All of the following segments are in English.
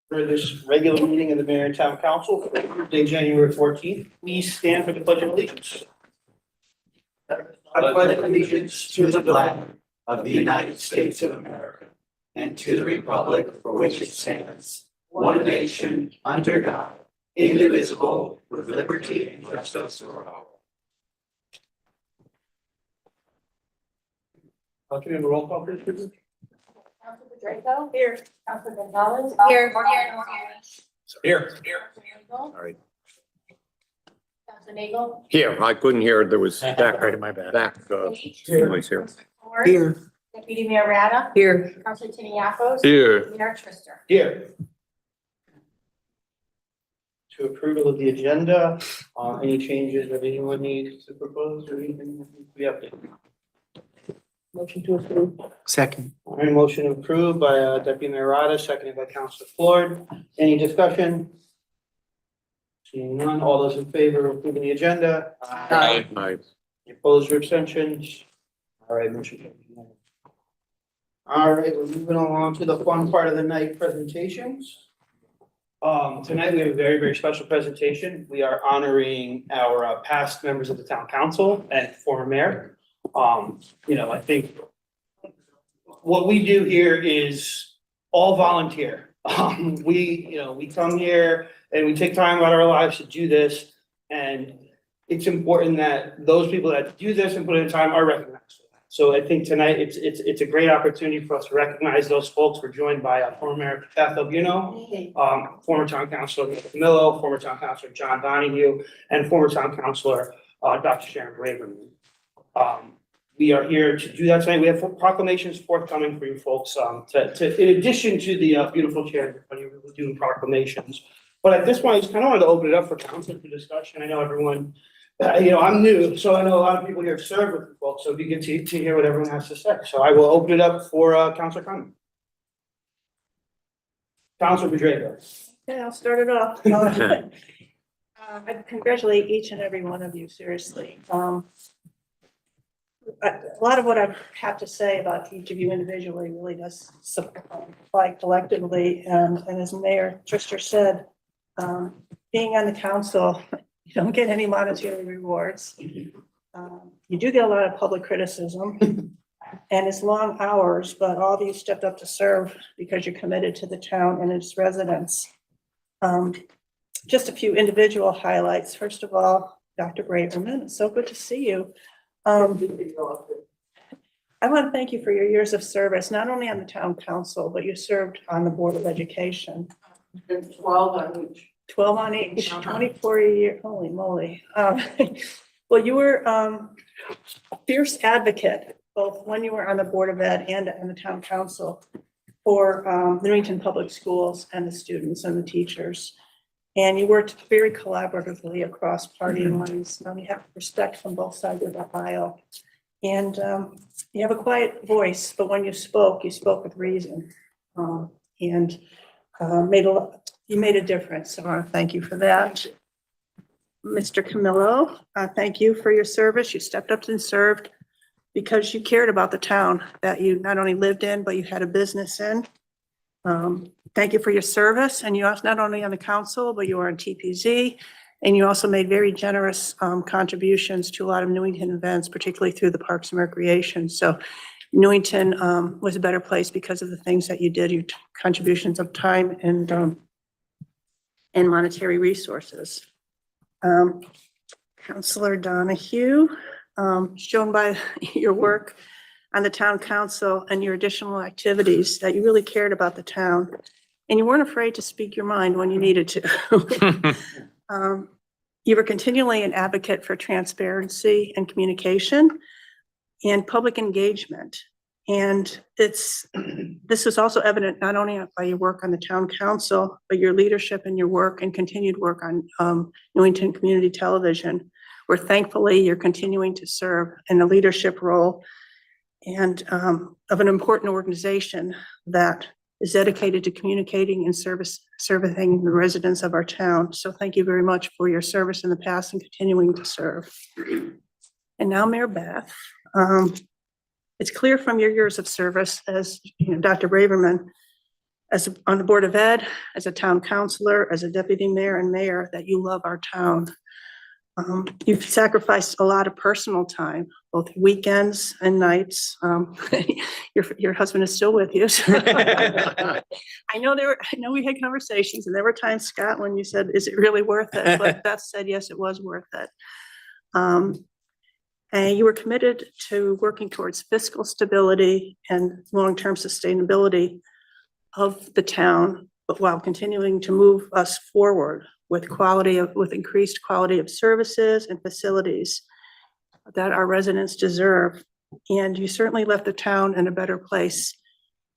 For this regular meeting of the Mayor and Town Council for Thursday, January 14th. Please stand for the Pledge of Allegiance. I pledge allegiance to the flag of the United States of America and to the republic for which it stands, one nation, under God, indivisible, with liberty and justice for all. Can we have a roll call, please? Councilor Draco. Here. Councilor Gonzalez. Here. Here. All right. Councilor Nagel. Here, I couldn't hear, there was Right back in my back. noise here. Ford. Here. Deputy Mayor Rada. Here. Councilor Tiniakos. Here, Mayor Trister. Here. To approval of the agenda, any changes that anyone needs to propose or anything we have to? Motion to approve. Second. All right, motion approved by Deputy Mayor Rada, seconded by Councilor Ford. Any discussion? Seeing none, all those in favor of approving the agenda? Aye. I, Any opposed or abstentions? All right, motion carries. All right, we're moving along to the fun part of the night, presentations. Tonight we have a very, very special presentation. We are honoring our past members of the town council and former mayor. I think what we do here is all volunteer. We come here and we take time out of our lives to do this. And it's important that those people that do this and put in time are recognized. So I think tonight it's a great opportunity for us to recognize those folks. We're joined by former Mayor Beth Albuno, former town councilor Nick Camillo, former town councilor John Donahue, and former town councilor Dr. Sharon Braverman. We are here to do that tonight. We have proclamations forthcoming for you folks. In addition to the beautiful chair, when you were doing proclamations. But at this point, I just kind of wanted to open it up for council for discussion. I know everyone, I'm new, so I know a lot of people here have served with you folks, so it'd be good to hear what everyone has to say. So I will open it up for councilor comment. Councilor Pedrego. Okay, I'll start it off. I congratulate each and every one of you, seriously. A lot of what I have to say about each of you individually really does apply collectively. And as Mayor Trister said, being on the council, you don't get any monetary rewards. You do get a lot of public criticism and it's long hours, but all of you stepped up to serve because you're committed to the town and its residents. Just a few individual highlights. First of all, Dr. Braverman, it's so good to see you. I want to thank you for your years of service, not only on the town council, but you served on the Board of Education. 12 on each. 12 on each, 24 a year, holy moly. Well, you were a fierce advocate, both when you were on the Board of Ed and on the town council for the Newington Public Schools and the students and the teachers. And you worked very collaboratively across party lines. You have respect from both sides of the aisle. And you have a quiet voice, but when you spoke with reason. And you made a difference. So I want to thank you for that. Mr. Camillo, thank you for your service. You stepped up and served because you cared about the town that you not only lived in, but you had a business in. Thank you for your service. And you also not only on the council, but you were on TPZ. And you also made very generous contributions to a lot of Newington events, particularly through the Parks and Recreation. So Newington was a better place because of the things that you did, your contributions of time and monetary resources. Councilor Donahue, shown by your work on the town council and your additional activities that you really cared about the town. And you weren't afraid to speak your mind when you needed to. You were continually an advocate for transparency and communication and public engagement. And this is also evident not only by your work on the town council, but your leadership and your work and continued work on Newington Community Television, where thankfully you're continuing to serve in a leadership role and of an important organization that is dedicated to communicating and serving the residents of our town. So thank you very much for your service in the past and continuing to serve. And now Mayor Beth. It's clear from your years of service as Dr. Braverman on the Board of Ed, as a town councilor, as a deputy mayor and mayor, that you love our town. You've sacrificed a lot of personal time, both weekends and nights. Your husband is still with you. So I know we had conversations, and there were times, Scott, when you said, is it really worth it? But Beth said, yes, it was worth it. And you were committed to working towards fiscal stability and long-term sustainability of the town, but while continuing to move us forward with increased quality of services and facilities that our residents deserve. And you certainly left the town in a better place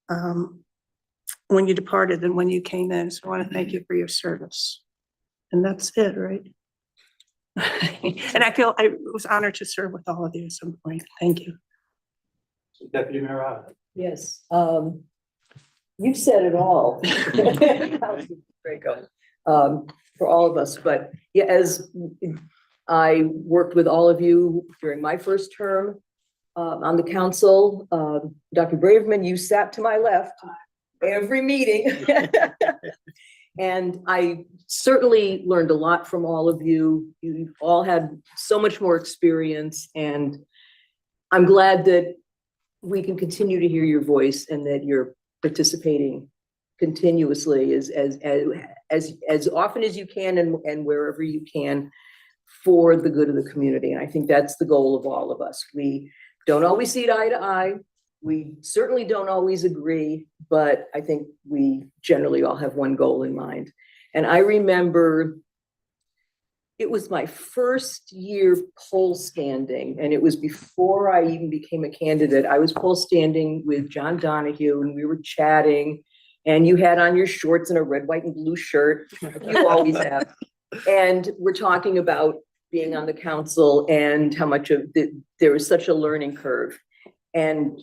when you departed than when you came in. So I want to thank you for your service. And that's it, right? And I was honored to serve with all of you at some point. Thank you. Deputy Mayor Rod. Yes, you've said it all. For all of us, but yeah, as I worked with all of you during my first term on the council, Dr. Braverman, you sat to my left every meeting. And I certainly learned a lot from all of you. You all had so much more experience, and I'm glad that we can continue to hear your voice and that you're participating continuously as often as you can and wherever you can for the good of the community. And I think that's the goal of all of us. We don't always see eye to eye. We certainly don't always agree, but I think we generally all have one goal in mind. And I remember it was my first year poll standing, and it was before I even became a candidate. I was poll standing with John Donahue, and we were chatting, and you had on your shorts and a red, white, and blue shirt. You always have. And we're talking about being on the council and how much of there was such a learning curve. And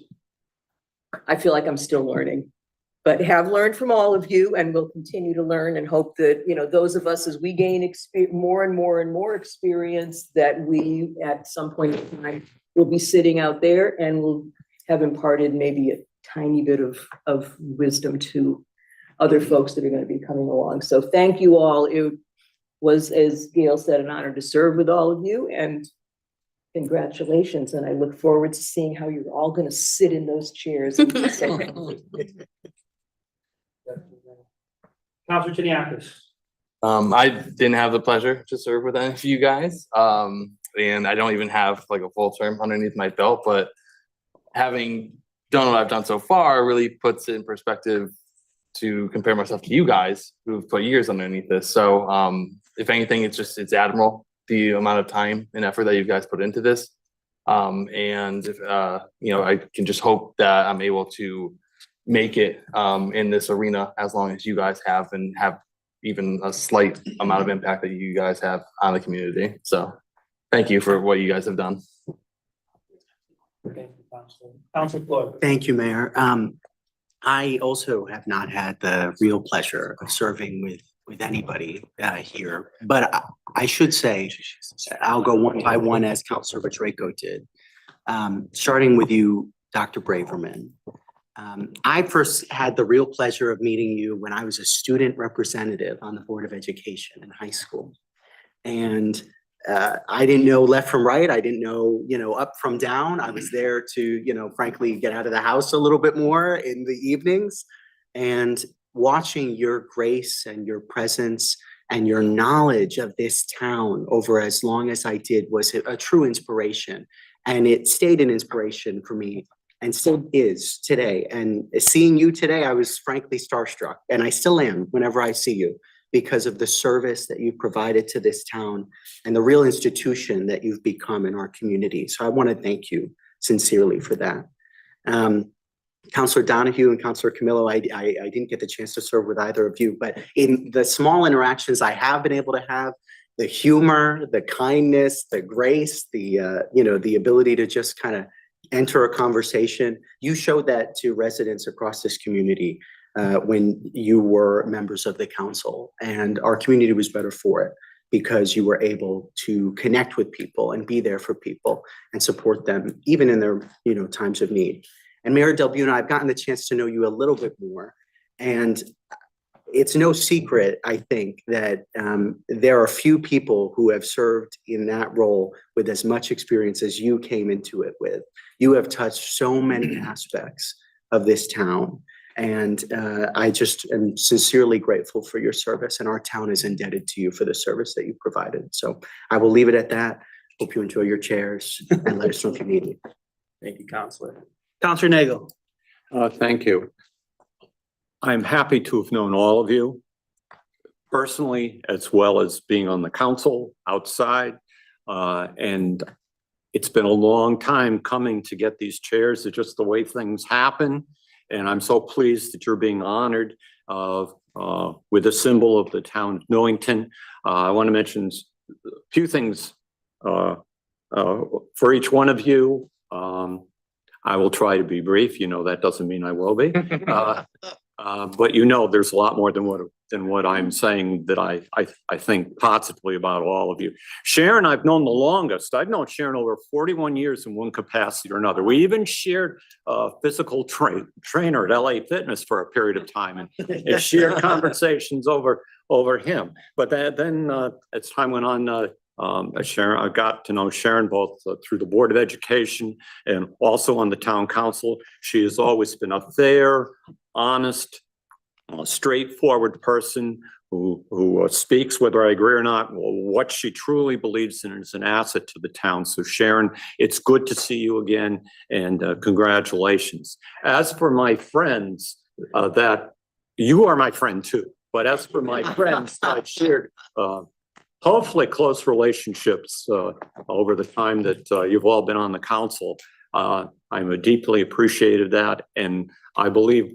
I feel like I'm still learning, but have learned from all of you and will continue to learn, and hope that, you know, those of us, as we gain more and more and more experience, that we at some point in time will be sitting out there and will have imparted maybe a tiny bit of wisdom to other folks that are going to be coming along. So thank you all. It was, as Gail said, an honor to serve with all of you, and congratulations. And I look forward to seeing how you're all going to sit in those chairs. Councilor Tiniakis. I didn't have the pleasure to serve with any of you guys. And I don't even have like a full term underneath my belt, but having done what I've done so far really puts it in perspective to compare myself to you guys who've put years underneath this. So if anything, it's admirable the amount of time and effort that you guys put into this. And if, I can just hope that I'm able to make it in this arena as long as you guys have, and have even a slight amount of impact that you guys have on the community. So thank you for what you guys have done. Thank you, Councilor Floyd. Thank you, Mayor. I also have not had the real pleasure of serving with anybody here, but I should say, I'll go one by one as Councilor Draco did. Starting with you, Dr. Braverman. I first had the real pleasure of meeting you when I was a student representative on the Board of Education in high school. And I didn't know left from right. I didn't know, up from down. I was there to, frankly, get out of the house a little bit more in the evenings. And watching your grace and your presence and your knowledge of this town over as long as I did was a true inspiration. And it stayed an inspiration for me and still is today. And seeing you today, I was frankly starstruck, and I still am whenever I see you, because of the service that you've provided to this town and the real institution that you've become in our community. So I want to thank you sincerely for that. Councilor Donahue and Councilor Camillo, I didn't get the chance to serve with either of you, but in the small interactions I have been able to have, the humor, the kindness, the grace, the ability to just kind of enter a conversation, you showed that to residents across this community when you were members of the council, and our community was better for it because you were able to connect with people and be there for people and support them even in their times of need. And Mayor Del Buono, I've gotten the chance to know you a little bit more, And it's no secret, I think, that there are few people who have served in that role with as much experience as you came into it with. You have touched so many aspects of this town. And I just am sincerely grateful for your service, and our town is indebted to you for the service that you provided. So I will leave it at that. Hope you enjoy your chairs and let us know if you need it. Thank you, Counselor. Counselor Nagel. Thank you. I'm happy to have known all of you personally, as well as being on the council outside. And it's been a long time coming to get these chairs. It's just the way things happen. And I'm so pleased that you're being honored with a symbol of the town of Newington. I want to mention a few things for each one of you. I will try to be brief. You know, that doesn't mean I will be. But you know, there's a lot more than what I'm saying that I think positively about all of you. Sharon, I've known the longest. I've known Sharon over 41 years in one capacity or another. We even shared a physical trainer at LA Fitness for a period of time and shared conversations over him. But then as time went on, Sharon, I got to know Sharon both through the Board of Education and also on the town council. She has always been a fair, honest, straightforward person who speaks, whether I agree or not, what she truly believes in is an asset to the town. So Sharon, it's good to see you again, and congratulations. As for my friends, that you are my friend too, but as for my friends that I've shared, hopefully close relationships over the time that you've all been on the council. I'm deeply appreciative of that, and I believe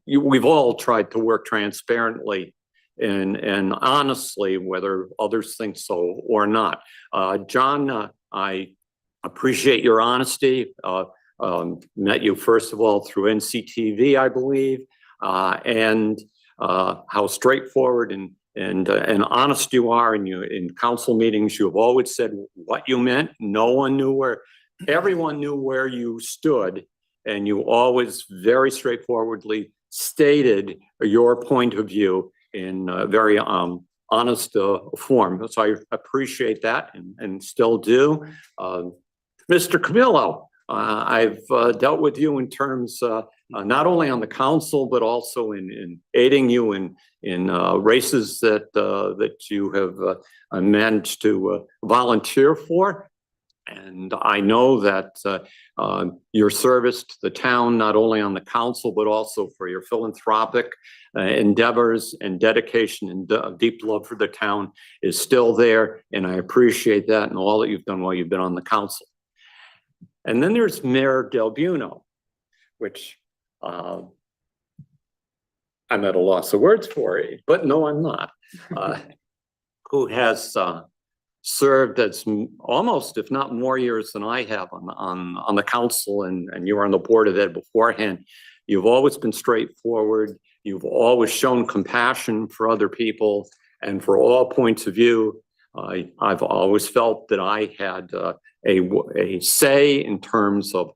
we've all tried to work transparently and honestly, whether others think so or not. John, I appreciate your honesty. Met you first of all through NCTV, I believe, and how straightforward and honest you are in council meetings. You have always said what you meant. Everyone knew where you stood, and you always very straightforwardly stated your point of view in a very honest form. So I appreciate that and still do. Mr. Camillo, I've dealt with you in terms not only on the council, but also in aiding you in races that you have managed to volunteer for. And I know that your service to the town, not only on the council, but also for your philanthropic endeavors and dedication and deep love for the town is still there. And I appreciate that and all that you've done while you've been on the council. And then there's Mayor Del Buono, which I'm at a loss of words for it, but no, I'm not, who has served as almost, if not more years than I have on the council, and you were on the board of ed beforehand. You've always been straightforward. You've always shown compassion for other people and for all points of view. I've always felt that I had a say in terms of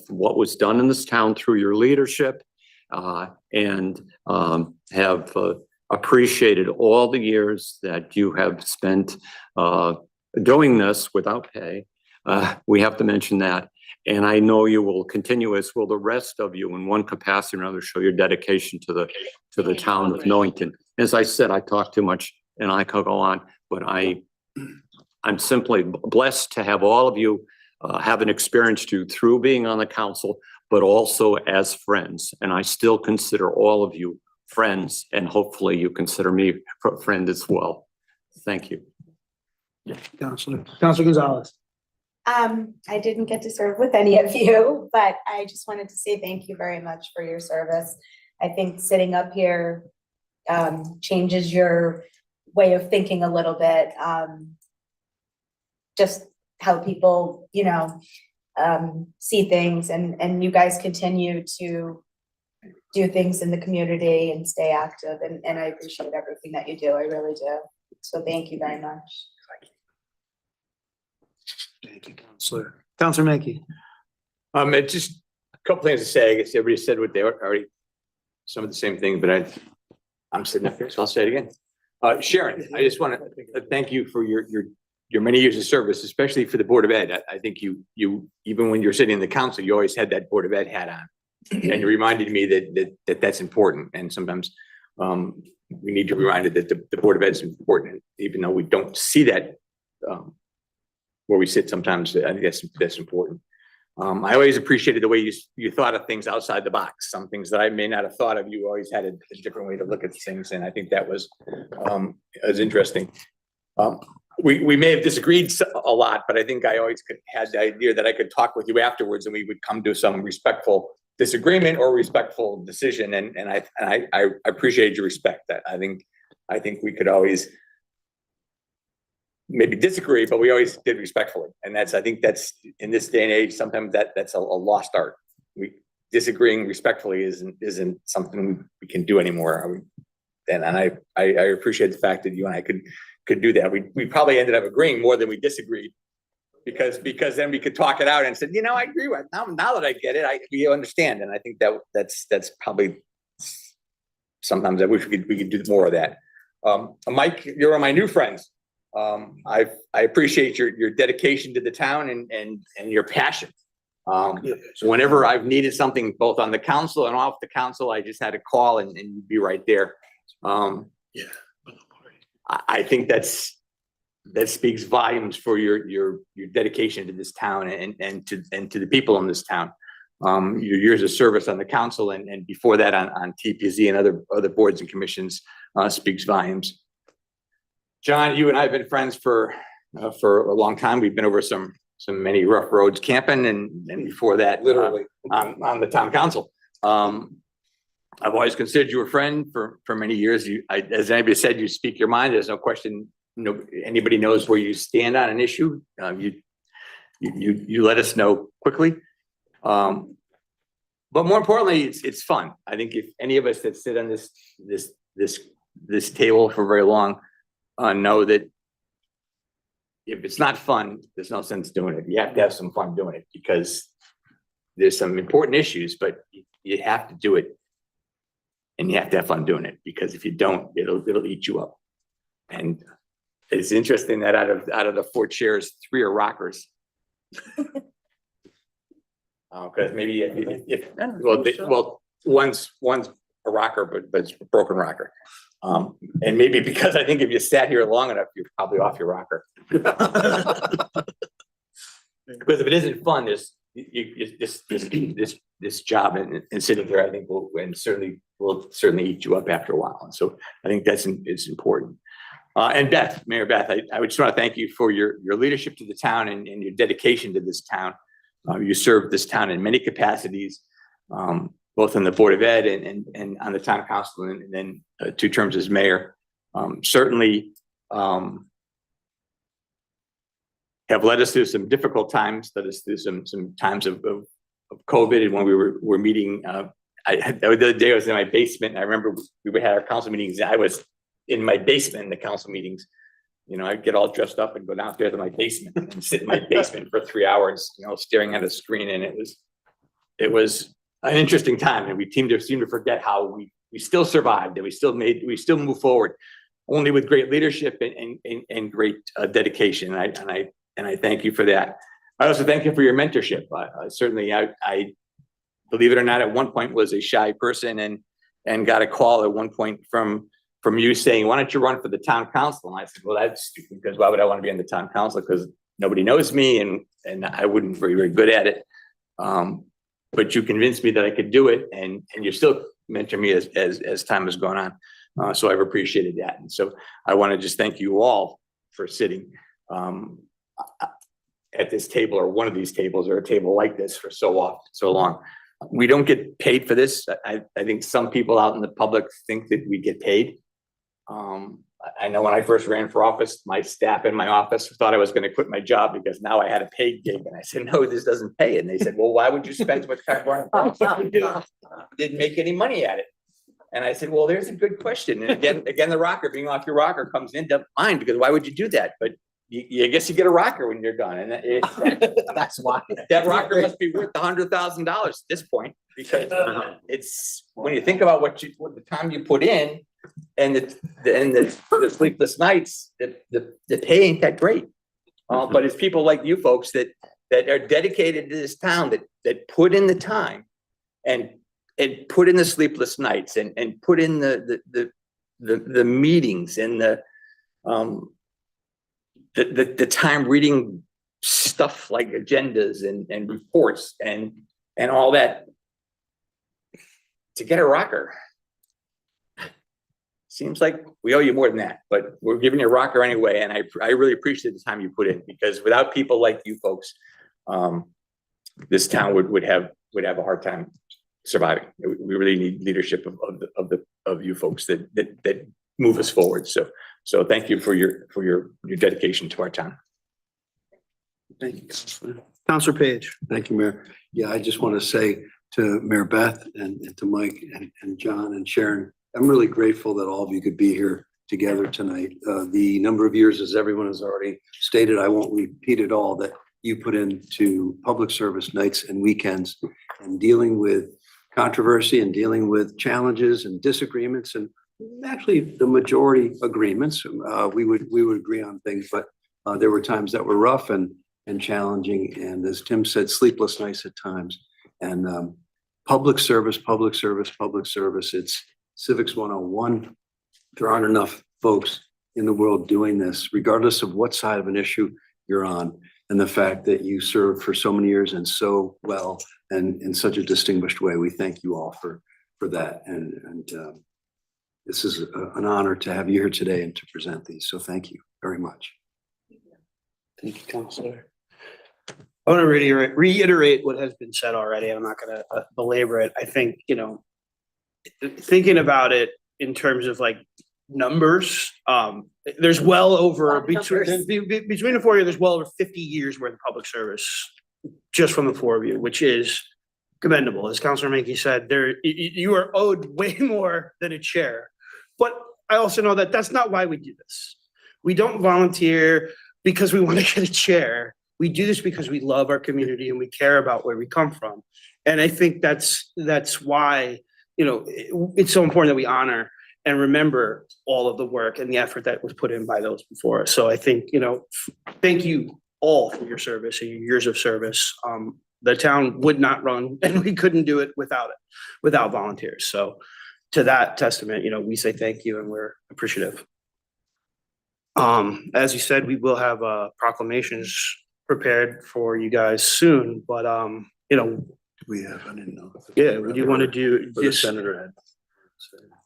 what was done in this town through your leadership, and have appreciated all the years that you have spent doing this without pay. We have to mention that. And I know you will continue, as will the rest of you, in one capacity or another, show your dedication to the town of Newington. As I said, I talk too much and I could go on, but I'm simply blessed to have all of you have an experience through being on the council, but also as friends. And I still consider all of you friends, and hopefully you consider me a friend as well. Thank you. Counselor Gonzalez. I didn't get to serve with any of you, but I just wanted to say thank you very much for your service. I think sitting up here changes your way of thinking a little bit. Just how people, see things, and you guys continue to do things in the community and stay active, and I appreciate everything that you do. I really do. So thank you very much. Thank you, Counselor. Counselor Mackey. Just a couple things to say. I guess everybody said what they already some of the same things, but I'm sitting up here, so I'll say it again. Sharon, I just want to thank you for your many years of service, especially for the Board of Ed. I think you, even when you're sitting in the council, you always had that Board of Ed hat on. And you reminded me that's important. And sometimes we need to be reminded that the Board of Ed is important, even though we don't see that where we sit sometimes. I think that's important. I always appreciated the way you thought of things outside the box. Some things that I may not have thought of, you always had a different way to look at things, and I think that was interesting. We may have disagreed a lot, but I think I always had the idea that I could talk with you afterwards, and we would come to some respectful disagreement or respectful decision. And I appreciated your respect. That I think we could always maybe disagree, but we always did respectfully. And I think that's in this day and age, sometimes that's a lost art. Disagreeing respectfully isn't something we can do anymore. And I appreciate the fact that you and I could do that. We probably ended up agreeing more than we disagreed, because then we could talk it out and said, I agree with it. Now that I get it, we understand. And I think that's probably, sometimes I wish we could do more of that. Mike, you're one of my new friends. I appreciate your dedication to the town and your passion. So whenever I've needed something both on the council and off the council, I just had to call and you'd be right there. I think that speaks volumes for your dedication to this town and to the people in this town. Your years of service on the council and before that on TPZ and other boards and commissions speaks volumes. John, you and I have been friends for a long time. We've been over some many rough roads camping and before that, literally on the town council. I've always considered you a friend for many years. As anybody said, you speak your mind. There's no question. Anybody knows where you stand on an issue. You let us know quickly. But more importantly, it's fun. I think if any of us that sit on this table for very long know that if it's not fun, there's no sense doing it. You have to have some fun doing it because there's some important issues, but you have to do it. And you have to have fun doing it, because if you don't, it'll eat you up. And it's interesting that out of the 4 chairs, 3 are rockers. Because maybe one's a rocker, but it's a broken rocker. And maybe because I think if you sat here long enough, you're probably off your rocker. Because if it isn't fun, this job and sitting here, I think will certainly eat you up after a while. And so I think it's important. And Mayor Beth, I would just want to thank you for your leadership to the town and your dedication to this town. You served this town in many capacities, both on the Board of Ed and on the town council, and then 2 terms as mayor. Certainly have led us through some difficult times, led us through some times of COVID, and when we were meeting, the other day I was in my basement, and I remember we had our council meetings, I was in my basement in the council meetings. I'd get all dressed up and go downstairs to my basement and sit in my basement for 3 hours, staring at a screen, and it was an interesting time, and we seem to forget how we still survived, and we still move forward, only with great leadership and great dedication, and I thank you for that. I also thank you for your mentorship. Certainly, I believe it or not, at one point was a shy person and got a call at one point from you saying, "Why don't you run for the town council?" And I said, "Well, that's stupid, because why would I want to be on the town council? Because nobody knows me and I wouldn't be very good at it." But you convinced me that I could do it, and you still mentor me as time has gone on. So I've appreciated that. And so I want to just thank you all for sitting at this table, or one of these tables, or a table like this for so long. We don't get paid for this. I think some people out in the public think that we get paid. I know when I first ran for office, my staff in my office thought I was going to quit my job because now I had a paid gig. And I said, "No, this doesn't pay." And they said, "Well, why would you spend so much time running for office? Didn't make any money at it." And I said, "Well, there's a good question." And again, the rocker, being off your rocker, comes into mind, because why would you do that? But I guess you get a rocker when you're done, and that's why that rocker must be worth $100,000 at this point. Because it's, when you think about what the time you put in and the sleepless nights, the pay ain't that great. But it's people like you folks that are dedicated to this town, that put in the time and put in the sleepless nights and put in the meetings and the time reading stuff like agendas and reports and all that to get a rocker. Seems like we owe you more than that, but we're giving you a rocker anyway. And I really appreciate the time you put in, because without people like you folks, this town would have a hard time surviving. We really need leadership of you folks that move us forward. So thank you for your dedication to our town. Thank you, Counselor. Counselor Page. Thank you, Mayor. Yeah, I just want to say to Mayor Beth and to Mike and John and Sharon, I'm really grateful that all of you could be here together tonight. The number of years, as everyone has already stated, I won't repeat it all, that you put into public service nights and weekends and dealing with controversy and dealing with challenges and disagreements, and actually the majority agreements. We would agree on things, but there were times that were rough and challenging. And as Tim said, sleepless nights at times. And public service, it's Civics 101. There aren't enough folks in the world doing this, regardless of what side of an issue you're on. And the fact that you served for so many years and so well and in such a distinguished way, we thank you all for that. And this is an honor to have you here today and to present these. So thank you very much. Thank you, Counselor. I want to reiterate what has been said already. I'm not going to belabor it. I think, thinking about it in terms of like numbers, there's well over between the 4 years, there's well over 50 years worth of public service just from the four of you, which is commendable. As Councilor Mankey said, you are owed way more than a chair. But I also know that that's not why we do this. We don't volunteer because we want to get a chair. We do this because we love our community and we care about where we come from. And I think that's why, it's so important that we honor and remember all of the work and the effort that was put in by those before us. So I think, thank you all for your service and your years of service. The town would not run and we couldn't do it without volunteers. So to that testament, we say thank you and we're appreciative. As you said, we will have proclamations prepared for you guys soon, but We have, I didn't know. yeah, what do you want to do? For the Senator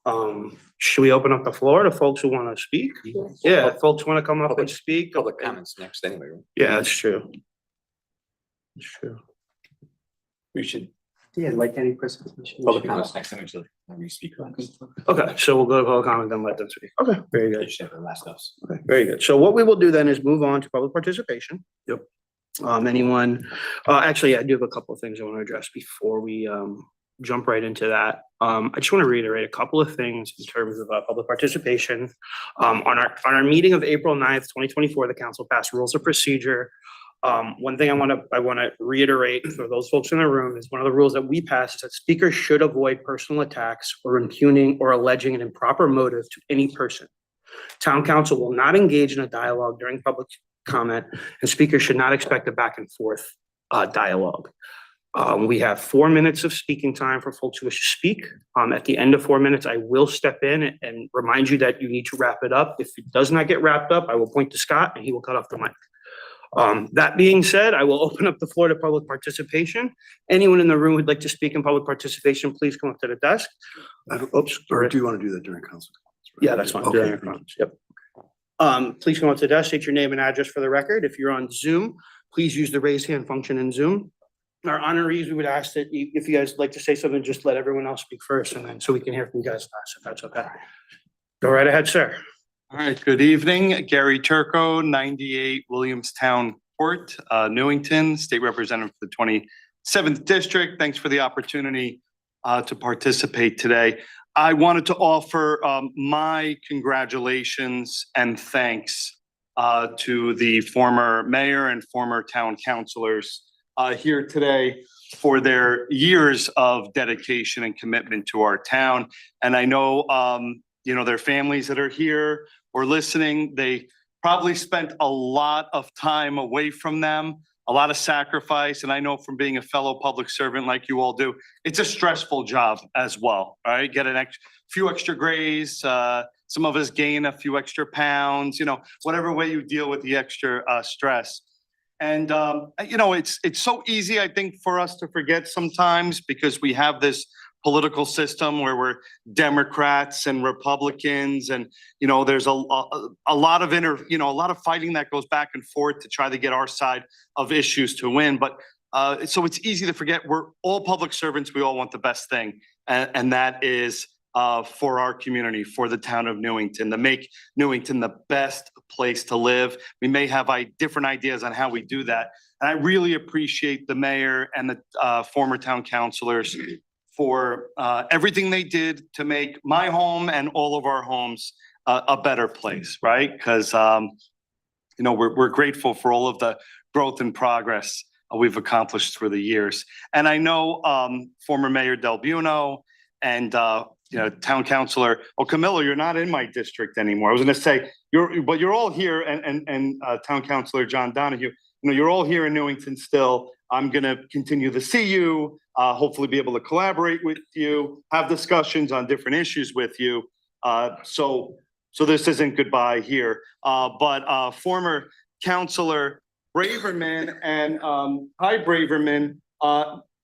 had. Should we open up the floor to folks who want to speak? Yeah, if folks want to come up and speak. Public comments next anyway. Right? Yeah, that's true. That's true. We should. Yeah, like any presentation. Public comments next time, so we speak. Okay, so we'll go to public comment, then let them speak. Okay, very good. Should have the last us. Okay, very good. So what we will do then is move on to public participation. Yep. Anyone, actually, I do have a couple of things I want to address before we jump right into that. I just want to reiterate a couple of things in terms of public participation. On our meeting of April 9th, 2024, the council passed rules of procedure. One thing I want to reiterate for those folks in the room is one of the rules that we passed is that speakers should avoid personal attacks or impugning or alleging an improper motive to any person. Town council will not engage in a dialogue during public comment, and speakers should not expect a back and forth dialogue. We have 4 minutes of speaking time for folks who wish to speak. At the end of 4 minutes, I will step in and remind you that you need to wrap it up. If it does not get wrapped up, I will point to Scott and he will cut off the mic. That being said, I will open up the floor to public participation. Anyone in the room who'd like to speak in public participation, please come up to the desk. Oops. Or do you want to do that during council? Yeah, that's fine. Okay. Yep. Please come up to the desk, state your name and address for the record. If you're on Zoom, please use the raise hand function in Zoom. Our honorees, we would ask that if you guys like to say something, just let everyone else speak first and then so we can hear from you guys last, if that's okay. Go right ahead, sir. All right, good evening. Gary Turco, 98 Williamstown Court, Newington, State Representative for the 27th District. Thanks for the opportunity to participate today. I wanted to offer my congratulations and thanks to the former mayor and former town councilors here today. for their years of dedication and commitment to our town. And I know, their families that are here or listening, they probably spent a lot of time away from them, a lot of sacrifice. And I know from being a fellow public servant like you all do, it's a stressful job as well, right? Get few extra grays, some of us gain a few extra pounds, whatever way you deal with the extra stress. And, it's so easy, I think, for us to forget sometimes because we have this political system where we're Democrats and Republicans and, there's a lot of a lot of fighting that goes back and forth to try to get our side of issues to win. But so it's easy to forget we're all public servants. We all want the best thing. And that is for our community, for the town of Newington, to make Newington the best place to live. We may have different ideas on how we do that. And I really appreciate the mayor and the former town councilors for everything they did to make my home and all of our homes a better place, right? Because, we're grateful for all of the growth and progress we've accomplished through the years. And I know former Mayor Del Buono and town councilor, Camillo, you're not in my district anymore. I was going to say but you're all here, and town councilor John Donahue. You're all here in Newington still. I'm going to continue to see you, hopefully be able to collaborate with you, have discussions on different issues with you. So this isn't goodbye here. But former councilor Braverman and Hi Braverman,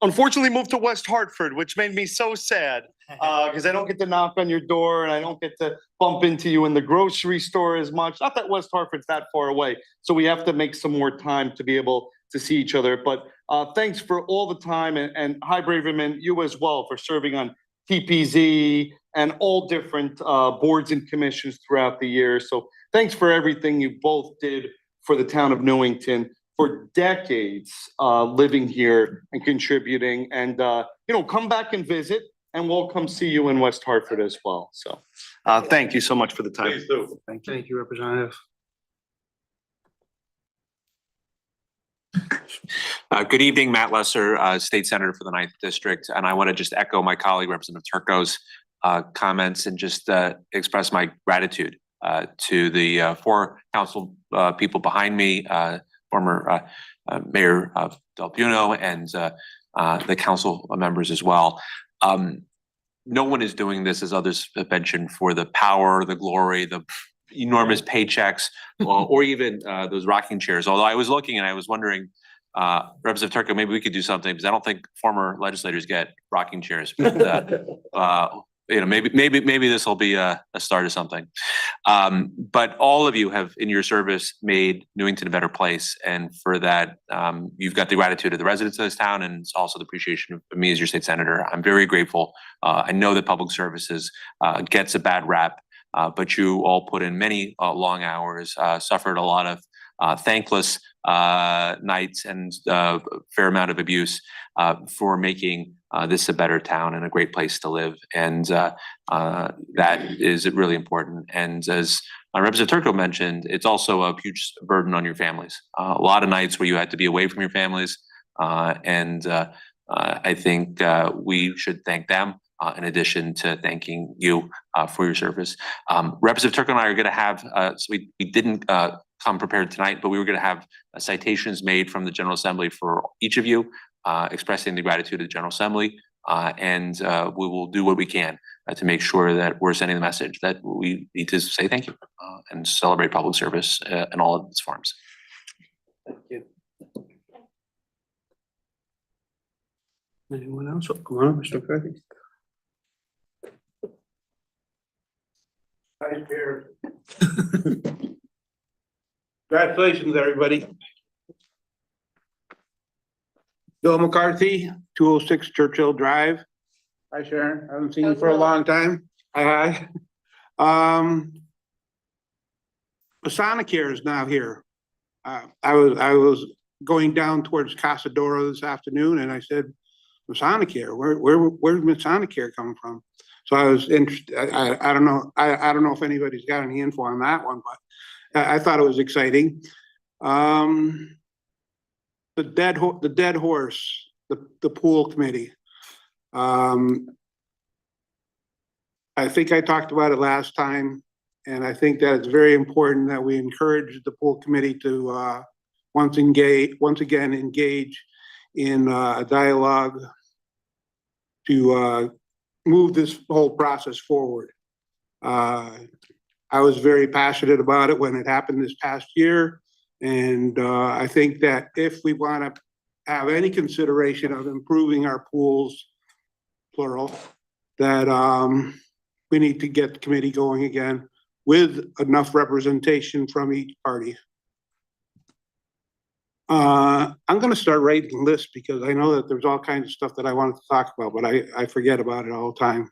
unfortunately moved to West Hartford, which made me so sad because I don't get to knock on your door and I don't get to bump into you in the grocery store as much. Not that West Hartford's that far away. So we have to make some more time to be able to see each other. But thanks for all the time. And Hi Braverman, you as well for serving on TPZ and all different boards and commissions throughout the year. So thanks for everything you both did for the town of Newington for decades, living here and contributing. And, come back and visit and we'll come see you in West Hartford as well. So thank you so much for the time. Please do. Thank you, Representative. Good evening, Matt Lesser, State Senator for the 9th District. And I want to just echo my colleague, Representative Turco's comments and just express my gratitude to the 4 council people behind me, former Mayor Del Buono and the council members as well. No one is doing this, as others have mentioned, for the power, the glory, the enormous paychecks, or even those rocking chairs. Although I was looking and I was wondering, Representative Turco, maybe we could do something because I don't think former legislators get rocking chairs. But maybe this will be a start of something. But all of you have, in your service, made Newington a better place, and for that, you've got the gratitude of the residents of this town, and it's also the appreciation of me as your state senator. I'm very grateful. I know that public services gets a bad rap. But you all put in many long hours, suffered a lot of thankless nights and a fair amount of abuse for making this a better town and a great place to live. And that is really important. And as Representative Turco mentioned, it's also a huge burden on your families. A lot of nights where you had to be away from your families. And I think we should thank them. In addition to thanking you for your service. Representative Turco and I are going to have, so we didn't come prepared tonight, but we were going to have citations made from the General Assembly for each of you, expressing the gratitude of the General Assembly. And we will do what we can to make sure that we're sending the message that we need to say thank you and celebrate public service in all of its forms. Thank you. Anyone else? Come on, Mr. McCarthy. Vice Chair. Congratulations, everybody. Bill McCarthy, 206 Churchill Drive. Hi, Sharon. I haven't seen you for a long time. Hi. Masonic is now here. I was going down towards Casadora this afternoon, and I said, Masonic, where's Masonic coming from? So I was interested. I don't know. I don't know if anybody's got any info on that one, but I thought it was exciting. The dead horse the pool committee. I think I talked about it last time, and I think that it's very important that we encourage the pool committee to once again engage in a dialogue to move this whole process forward. I was very passionate about it when it happened this past year, and I think that if we want to have any consideration of improving our pools, plural, that we need to get the committee going again with enough representation from each party. I'm gonna start writing lists because I know that there's all kinds of stuff that I wanted to talk about, but I forget about it all the time.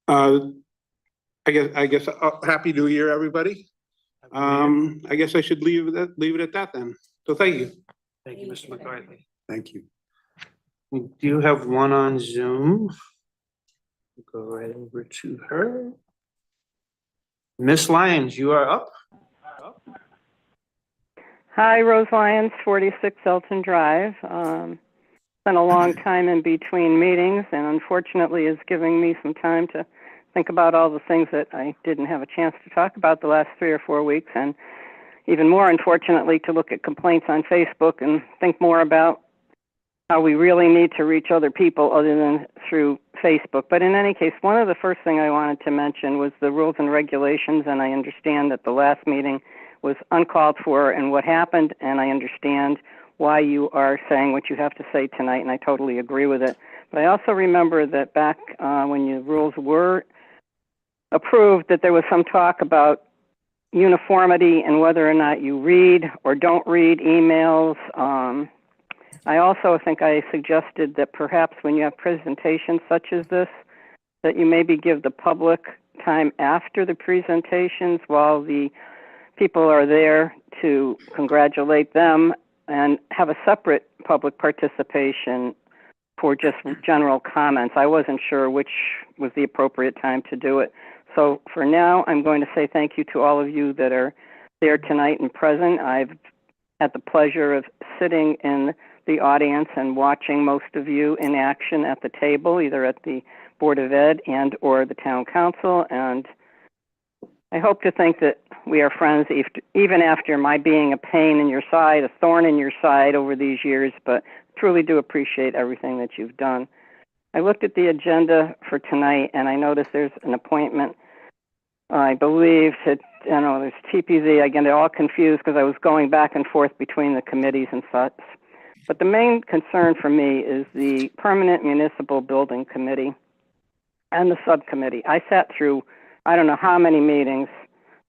I guess, Happy New Year, everybody. I guess I should leave it at that then. So thank you. Thank you, Mr. McCarthy. Thank you. We do have one on Zoom. Go right over to her. Miss Lyons, you are up. Hi, Rose Lyons, 46 Elton Drive. Been a long time in between meetings, and unfortunately is giving me some time to think about all the things that I didn't have a chance to talk about the last 3 or 4 weeks, and even more unfortunately to look at complaints on Facebook and think more about how we really need to reach other people other than through Facebook. But in any case, one of the first thing I wanted to mention was the rules and regulations, and I understand that the last meeting was uncalled for and what happened, and I understand why you are saying what you have to say tonight, and I totally agree with it. But I also remember that back when your rules were approved, that there was some talk about uniformity and whether or not you read or don't read emails. I also think I suggested that perhaps when you have presentations such as this, that you maybe give the public time after the presentations while the people are there to congratulate them and have a separate public participation for just general comments. I wasn't sure which was the appropriate time to do it. So for now, I'm going to say thank you to all of you that are there tonight and present. I've had the pleasure of sitting in the audience and watching most of you in action at the table, either at the Board of Ed and or the Town Council. And I hope to think that we are friends even after my being a pain in your side, a thorn in your side over these years, but truly do appreciate everything that you've done. I looked at the agenda for tonight and I noticed there's an appointment, I believe, there's TPZ. I get all confused because I was going back and forth between the committees and such. But the main concern for me is the Permanent Municipal Building Committee and the subcommittee. I sat through I don't know how many meetings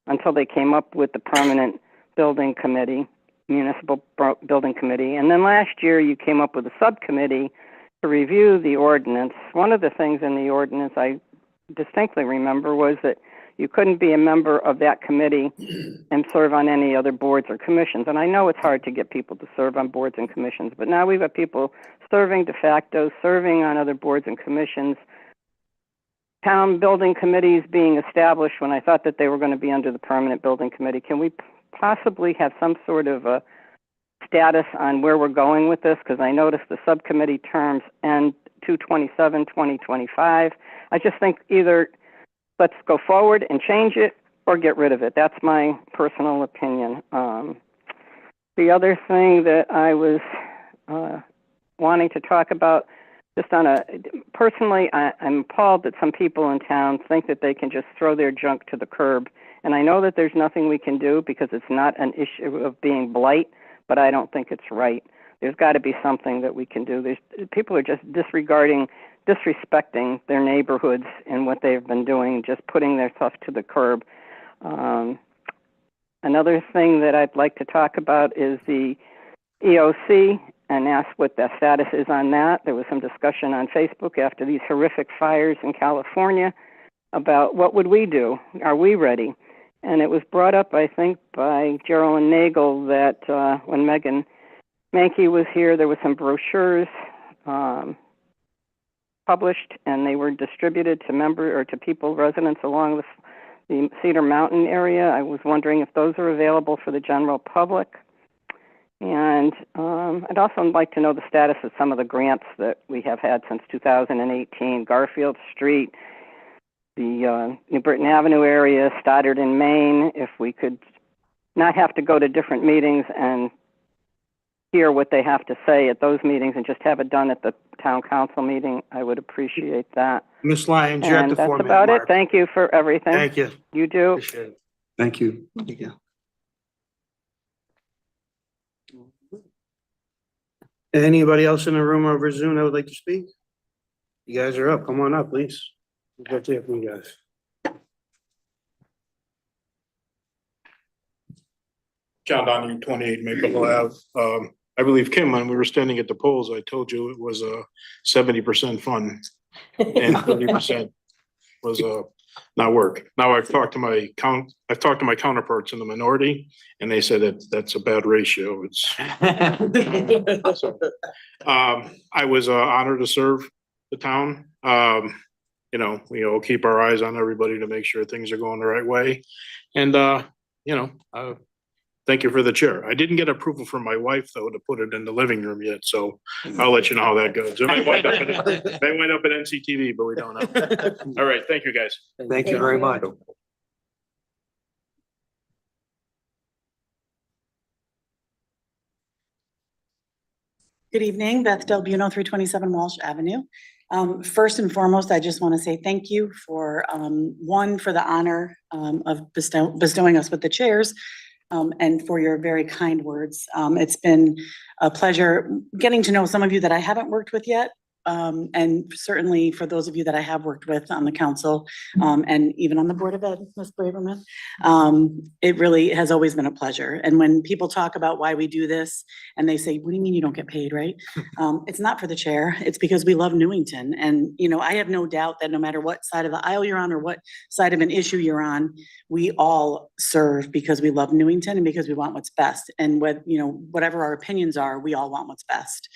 until they came up with the Permanent Building Committee, Municipal Building Committee. And then last year you came up with a subcommittee to review the ordinance. One of the things in the ordinance I distinctly remember was that you couldn't be a member of that committee and serve on any other boards or commissions. And I know it's hard to get people to serve on boards and commissions, but now we've got people serving de facto, serving on other boards and commissions, town building committees being established when I thought that they were going to be under the Permanent Building Committee. Can we possibly have some sort of a status on where we're going with this? Because I noticed the subcommittee terms end 2/27/2025. I just think either let's go forward and change it or get rid of it. That's my personal opinion. The other thing that I was wanting to talk about, just on personally, I'm appalled that some people in town think that they can just throw their junk to the curb. And I know that there's nothing we can do because it's not an issue of being blight, but I don't think it's right. There's got to be something that we can do. People are just disrespecting their neighborhoods and what they've been doing, just putting their stuff to the curb. Another thing that I'd like to talk about is the EOC and ask what the status is on that. There was some discussion on Facebook after these horrific fires in California about what would we do? Are we ready? And it was brought up, I think, by Geraldine Nagel that when Megan Mankey was here, there was some brochures published, and they were distributed to people, residents along the Cedar Mountain area. I was wondering if those are available for the general public. And I'd also like to know the status of some of the grants that we have had since 2018, Garfield Street, the New Britain Avenue area, Stoddard in Maine. If we could not have to go to different meetings and hear what they have to say at those meetings and just have it done at the town council meeting, I would appreciate that. Ms. Lyons, you're at And the that's 4-minute about it. mark. Thank you for everything. Thank you. You do. Appreciate it. Thank you. Yeah. Anybody else in the room or over Zoom that would like to speak? You guys are up. Come on up, please. We'd love to hear from you guys. John Donahue, 28 Maple Ave. I believe, Kim, when we were standing at the polls, I told you it was a 70% fun and 30% was not work. Now I've talked to my counterparts in the minority, and they said that that's a bad ratio. It's I was honored to serve the town. We all keep our eyes on everybody to make sure things are going the right way. And thank you for the chair. I didn't get approval from my wife, though, to put it in the living room yet, so I'll let you know how that goes. It may wind up at NCTV, but we don't know. All right, thank you, guys. Thank you very much. Good evening, Beth Del Buno, 327 Walsh Avenue. First and foremost, I just want to say thank you for, for the honor of bestowing us with the chairs, and for your very kind words. It's been a pleasure getting to know some of you that I haven't worked with yet. And certainly for those of you that I have worked with on the council, and even on the Board of Ed, Ms. Braverman, it really has always been a pleasure. And when people talk about why we do this and they say, what do you mean you don't get paid, right? It's not for the chair, it's because we love Newington. And, I have no doubt that no matter what side of the aisle you're on or what side of an issue you're on, we all serve because we love Newington and because we want what's best. And whatever our opinions are, we all want what's best.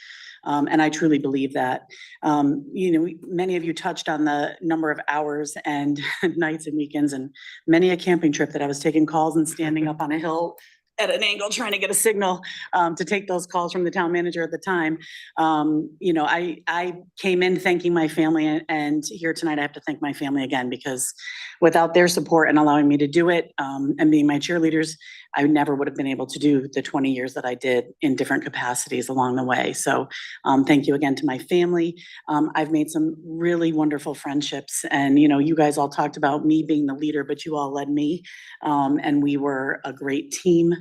And I truly believe that. Many of you touched on the number of hours and nights and weekends, and many a camping trip that I was taking calls and standing up on a hill at an angle trying to get a signal to take those calls from the town manager at the time. I came in thanking my family, and here tonight I have to thank my family again, because without their support and allowing me to do it, and being my cheerleaders, I never would have been able to do the 20 years that I did in different capacities along the way. So thank you again to my family. I've made some really wonderful friendships, and you guys all talked about me being the leader, but you all led me, and we were a great team.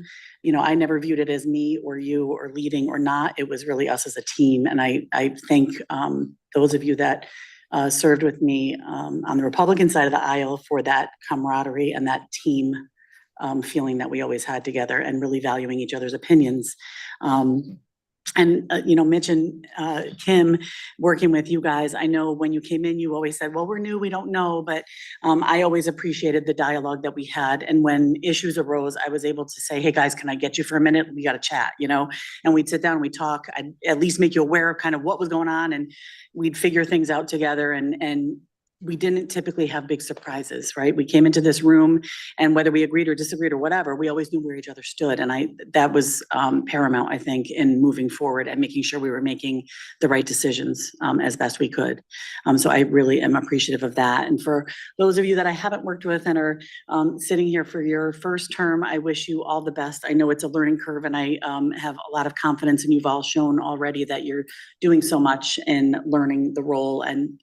I never viewed it as me or you or leading or not. It was really us as a team. And I thank those of you that served with me on the Republican side of the aisle for that camaraderie and that team feeling that we always had together, and really valuing each other's opinions. Mitch and Kim, working with you guys, I know when you came in, you always said, well, we're new, we don't know, but I always appreciated the dialogue that we had. And when issues arose, I was able to say, hey guys, can I get you for a minute? We got to chat, and we'd sit down and we'd talk. I'd at least make you aware of kind of what was going on, and we'd figure things out together. And we didn't typically have big surprises, right? We came into this room, and whether we agreed or disagreed or whatever, we always knew where each other stood. And that was paramount, I think, in moving forward and making sure we were making the right decisions as best we could. So I really am appreciative of that. And for those of you that I haven't worked with and are sitting here for your first term, I wish you all the best. I know it's a learning curve, and I have a lot of confidence, and you've all shown already that you're doing so much in learning the role. And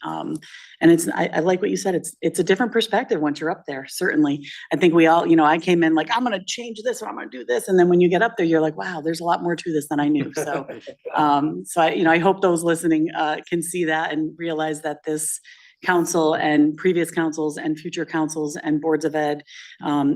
I like what you said. It's a different perspective once you're up there. Certainly. I think we all, I came in like, I'm going to change this or I'm going to do this. And then when you get up there, you're like, wow, there's a lot more to this than I knew. So, I hope those listening can see that and realize that this council and previous councils and future councils and boards of ed,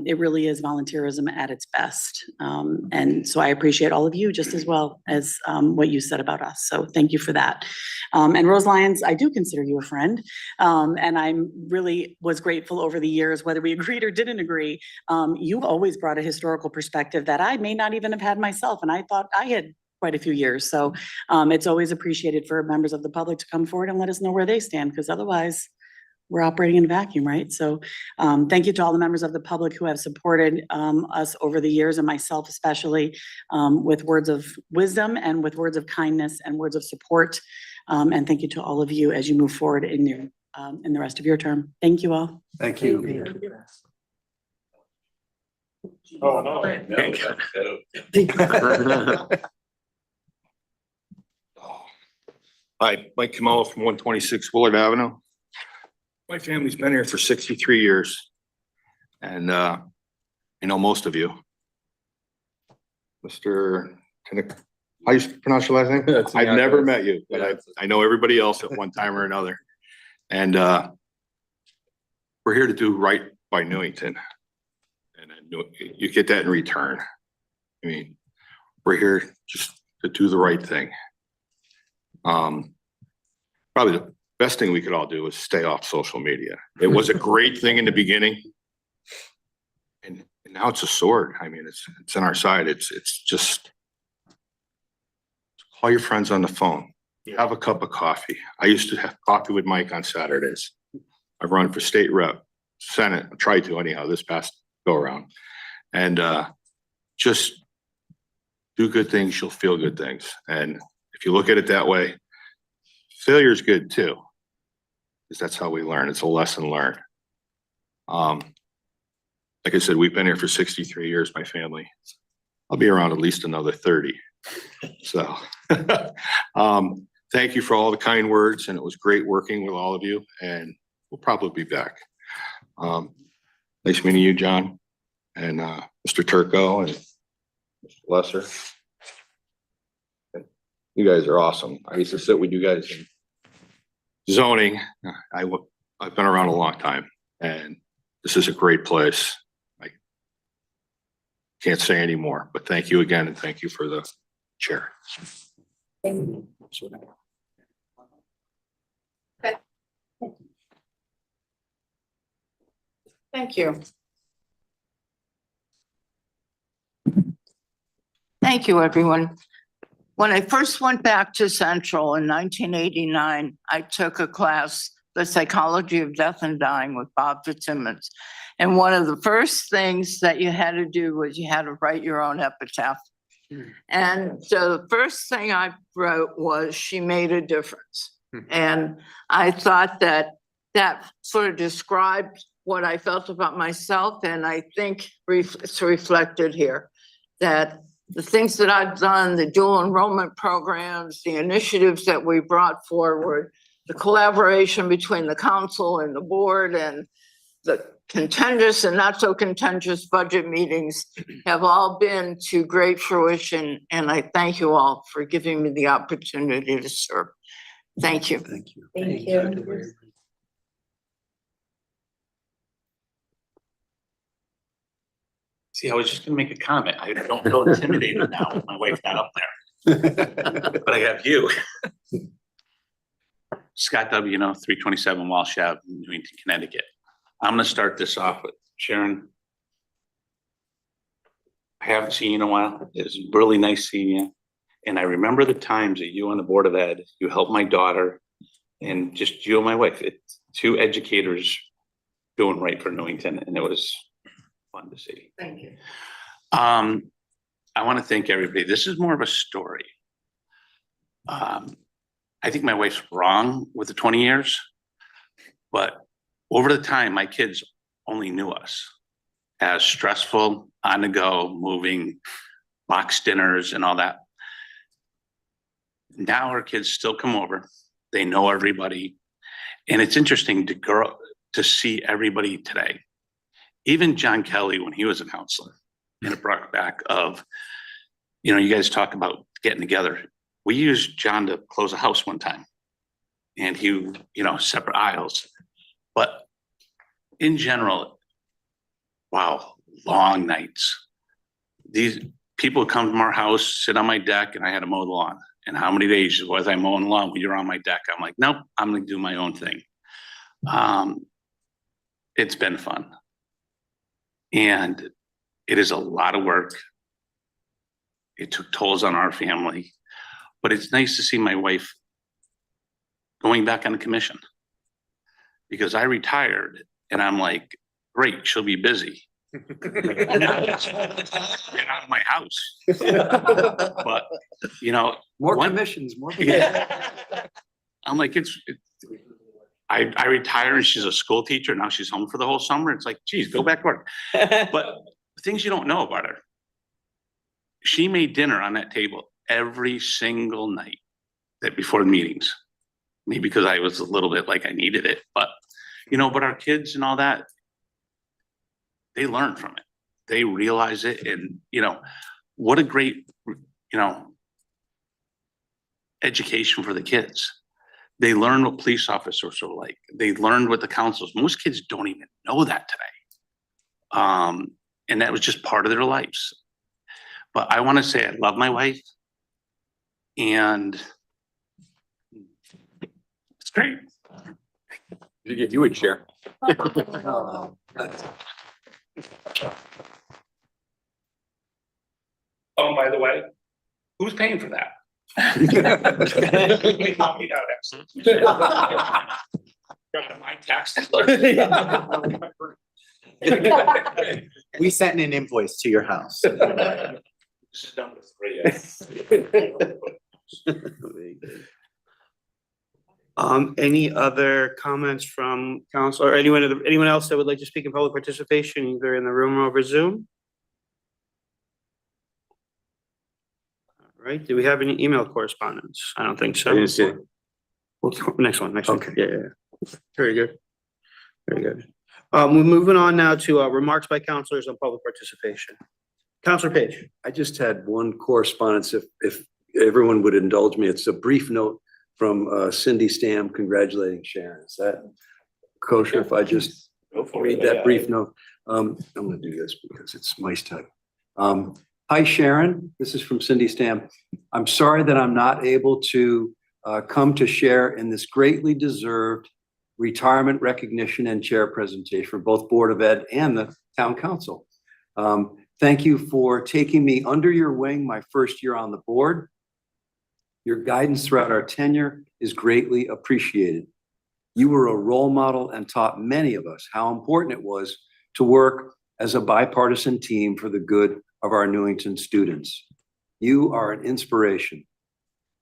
it really is volunteerism at its best. And so I appreciate all of you just as well as what you said about us. So thank you for that. And Rose Lyons, I do consider you a friend. And I'm really was grateful over the years, whether we agreed or didn't agree. You've always brought a historical perspective that I may not even have had myself. And I thought I had quite a few years. So it's always appreciated for members of the public to come forward and let us know where they stand, because otherwise we're operating in a vacuum, right? So thank you to all the members of the public who have supported us over the years, and myself especially, with words of wisdom and with words of kindness and words of support. And thank you to all of you as you move forward in the rest of your term. Thank you all. Thank you. Oh, no. Hi, Mike Kamala from 126 Willard Avenue. My family's been here for 63 years. And I know most of you. Mr. Kinnick, how you pronounce your last name? I've never met you, but I know everybody else at one time or another. And we're here to do right by Newington. And I know you get that in return. I mean, we're here just to do the right thing. Probably the best thing we could all do is stay off social media. It was a great thing in the beginning. And now it's a sword. I mean, it's on our side. It's just call your friends on the phone. Have a cup of coffee. I used to have coffee with Mike on Saturdays. I've run for state rep, Senate, I tried to anyhow this past go around. And just do good things, you'll feel good things. And if you look at it that way, failure is good too, because that's how we learn. It's a lesson learned. Like I said, we've been here for 63 years, my family. I'll be around at least another 30. So thank you for all the kind words, and it was great working with all of you, and we'll probably be back. Nice meeting you, John, and Mr. Turco and Mr. Lesser. You guys are awesome. I used to sit with you guys in zoning. I've been around a long time, and this is a great place. I can't say any more, but thank you again, and thank you for the chair. Thank you. Thank you, everyone. When I first went back to Central in 1989, I took a class, The Psychology of Death and Dying, with Bob Fitzsimmons. And one of the first things that you had to do was you had to write your own epitaph. And so the first thing I wrote was, "She made a difference." And I thought that that sort of described what I felt about myself. And I think it's reflected here, that the things that I've done, the dual enrollment programs, the initiatives that we brought forward, the collaboration between the council and the board, and the contentious and not so contentious budget meetings have all been to great fruition. And I thank you all for giving me the opportunity to serve. Thank you. Thank you. Thank you. See, I was just gonna make a comment. I don't feel intimidated now with my wife not up there. But I have you. Scott W., 327 Walsh Ave, Newington, Connecticut. I'm gonna start this off with Sharon. I haven't seen you in a while. It's really nice seeing you. And I remember the times that you on the Board of Ed, you helped my daughter, and just you and my wife, it's two educators doing right for Newington, and it was fun to see. Thank you. I want to thank everybody. This is more of a story. I think my wife's wrong with the 20 years, but over the time, my kids only knew us as stressful, on the go, moving, box dinners and all that. Now our kids still come over. They know everybody. And it's interesting to grow to see everybody today. Even John Kelly, when he was a counselor, and it brought back of, you guys talk about getting together. We used John to close a house one time, and he, separate aisles. But in general, wow, long nights. These people come from our house, sit on my deck, and I had to mow the lawn. And how many days was I mowing the lawn when you're on my deck? I'm like, nope, I'm gonna do my own thing. It's been fun. And it is a lot of work. It took tolls on our family, but it's nice to see my wife going back on the commission. because I retired and I'm like, great, she'll be busy. Get out of my house. But, you know. More one- commissions, more. Yeah. I'm like, I retired and she's a school teacher. Now she's home for the whole summer. It's like, geez, go back to work. But things you don't know about her. She made dinner on that table every single night that before the meetings. Maybe because I was a little bit like I needed it, but you know, but our kids and all that, they learn from it. They realize it, and you know, what a great, you know, education for the kids. They learn what police officers are like. They learned what the councils. Most kids don't even know that today. And that was just part of their lives. But I want to say I love my wife, and it's great. You would share. Oh, by the way, who's paying for that? My tax dollar. We sent an invoice to your house. This is done with Any other comments from council or anyone else that would like to speak in public participation, either in the room or over Zoom? All right, do we have any email correspondence? I don't think so. I didn't see it. Well, next one. Okay. Yeah. Very good. Very good. We're moving on now to remarks by councilors on public participation. Councilor Page. I just had one correspondence, if everyone would indulge me. It's a brief note from Cindy Stam congratulating Sharon. Is that kosher if I just read that brief note? I'm gonna do this because it's mice type. Hi Sharon, this is from Cindy Stam. I'm sorry that I'm not able to come to share in this greatly deserved retirement recognition and chair presentation for both Board of Ed and the Town Council. Thank you for taking me under your wing my first year on the board. Your guidance throughout our tenure is greatly appreciated. You were a role model and taught many of us how important it was to work as a bipartisan team for the good of our Newington students. You are an inspiration.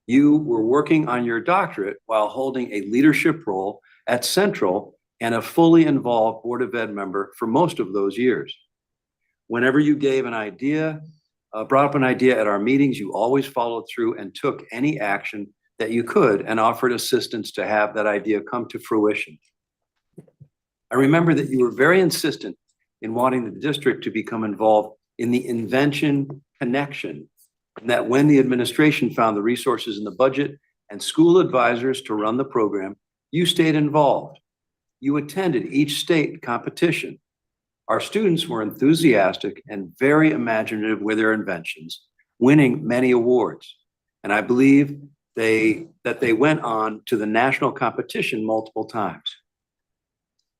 You were working on your doctorate while holding a leadership role at Central and a fully involved Board of Ed member for most of those years. Whenever you gave an idea, brought up an idea at our meetings, you always followed through and took any action that you could and offered assistance to have that idea come to fruition. I remember that you were very insistent in wanting the district to become involved in the invention connection, and that when the administration found the resources in the budget and school advisors to run the program, you stayed involved. You attended each state competition. Our students were enthusiastic and very imaginative with their inventions, winning many awards. And I believe that they went on to the national competition multiple times.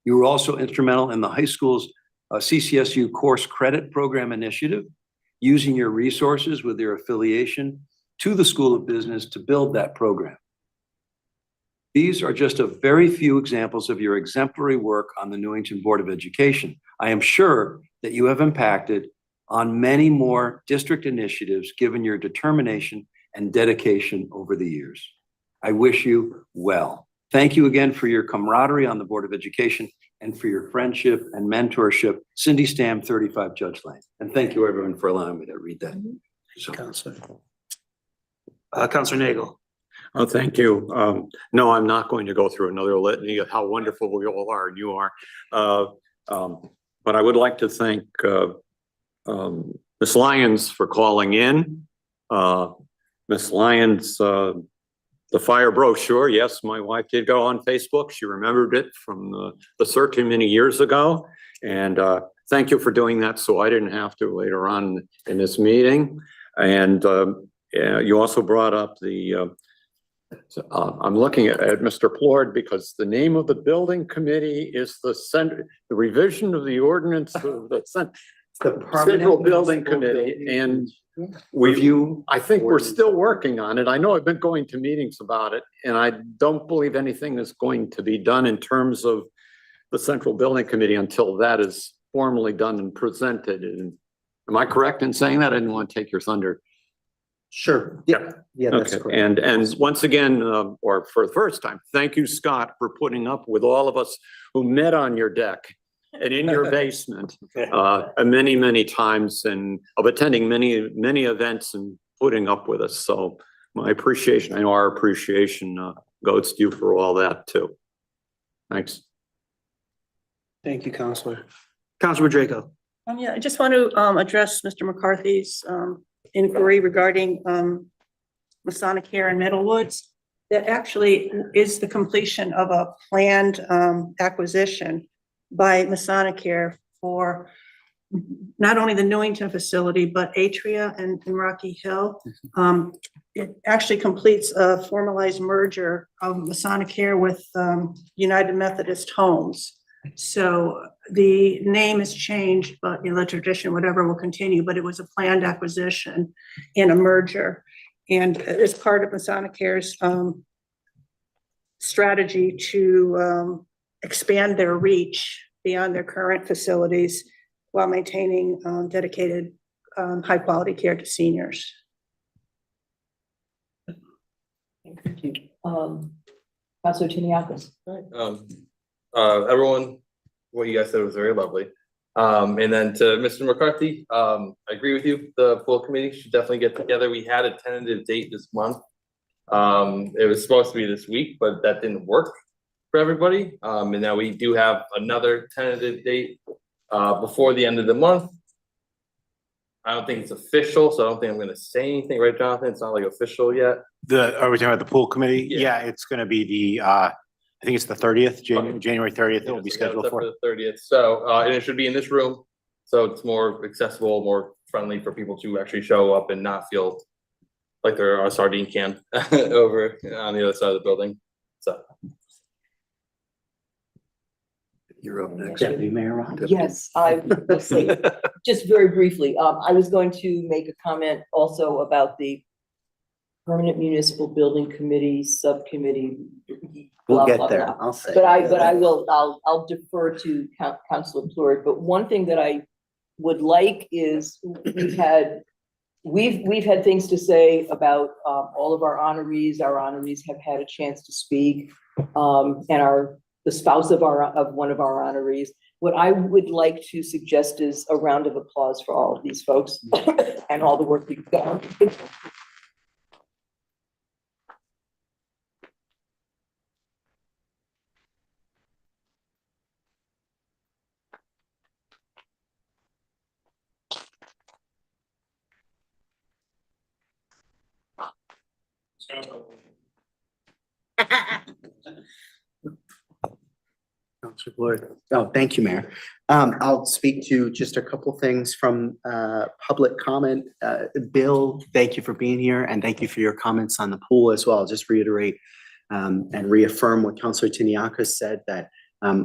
You were also instrumental in the high school's CCSU course credit program initiative, using your resources with your affiliation to the School of Business to build that program. These are just a very few examples of your exemplary work on the Newington Board of Education. I am sure that you have impacted on many more district initiatives given your determination and dedication over the years. I wish you well. Thank you again for your camaraderie on the Board of Education and for your friendship and mentorship. Cindy Stam, 35 Judge Lane. And thank you everyone for allowing me to read that. So, Councilor Nagel. Oh, thank you. No, I'm not going to go through another litany of how wonderful we all are and you are. But I would like to thank Ms. Lyons for calling in. Ms. Lyons, the fire brochure, yes, my wife did go on Facebook. She remembered it from the search many years ago. And thank you for doing that so I didn't have to later on in this meeting. And you also brought up the I'm looking at Mr. Plord because the name of the building committee is the revision of the ordinance of the Central Building Committee. And Review. I think we're still working on it. I know I've been going to meetings about it, and I don't believe anything is going to be done in terms of the Central Building Committee until that is formally done and presented. And am I correct in saying that? I didn't want to take your thunder. Sure. Yeah, that's Okay, correct. and once again, or for the first time, thank you, Scott, for putting up with all of us who met on your deck and in your basement many, many times, and of attending many, many events and putting up with us. So my appreciation, I know our appreciation goes to you for all that too. Thanks. Thank you, Counselor. Counselor Draco. Yeah, I just want to address Mr. McCarthy's inquiry regarding Masonic Care in Middlewoods. That actually is the completion of a planned acquisition by Masonic Care for not only the Newington facility, but Atria and Rocky Hill. It actually completes a formalized merger of Masonic Care with United Methodist Homes. So the name has changed, but the tradition, whatever, will continue, but it was a planned acquisition and a merger. And as part of Masonic Care's strategy to expand their reach beyond their current facilities while maintaining dedicated high quality care to seniors. Thank you. Councilor Tiniakis. Everyone, what you guys said was very lovely. And then to Mr. McCarthy, I agree with you. The full committee should definitely get together. We had a tentative date this month. It was supposed to be this week, but that didn't work for everybody. And now we do have another tentative date before the end of the month. I don't think it's official, so I don't think I'm going to say anything, right, Jonathan? It's not like official yet. Are we talking about the pool committee? Yeah. It's gonna be the, I think it's the 30th, January 30th, it will be scheduled for. The 30th. So, and it should be in this room. So it's more accessible, more friendly for people to actually show up and not feel like they're on a sardine can over on the other side of the building. So. You're up next. Deputy Mayor Ron. Yes, I will say, just very briefly, I was going to make a comment also about the Permanent Municipal Building Committee Subcommittee. We'll blah, get blah, there. blah. I'll say. But I will, I'll defer to Councilor Plurd. But one thing that I would like is we've had things to say about all of our honorees. Our honorees have had a chance to speak, and the spouse of one of our honorees. What I would like to suggest is a round of applause for all of these folks and all the work you've done. Councilor Floyd. Oh, thank you, Mayor. I'll speak to just a couple things from public comment. Bill, thank you for being here and thank you for your comments on the pool as well. I'll just reiterate and reaffirm what Councilor Tiniakis said that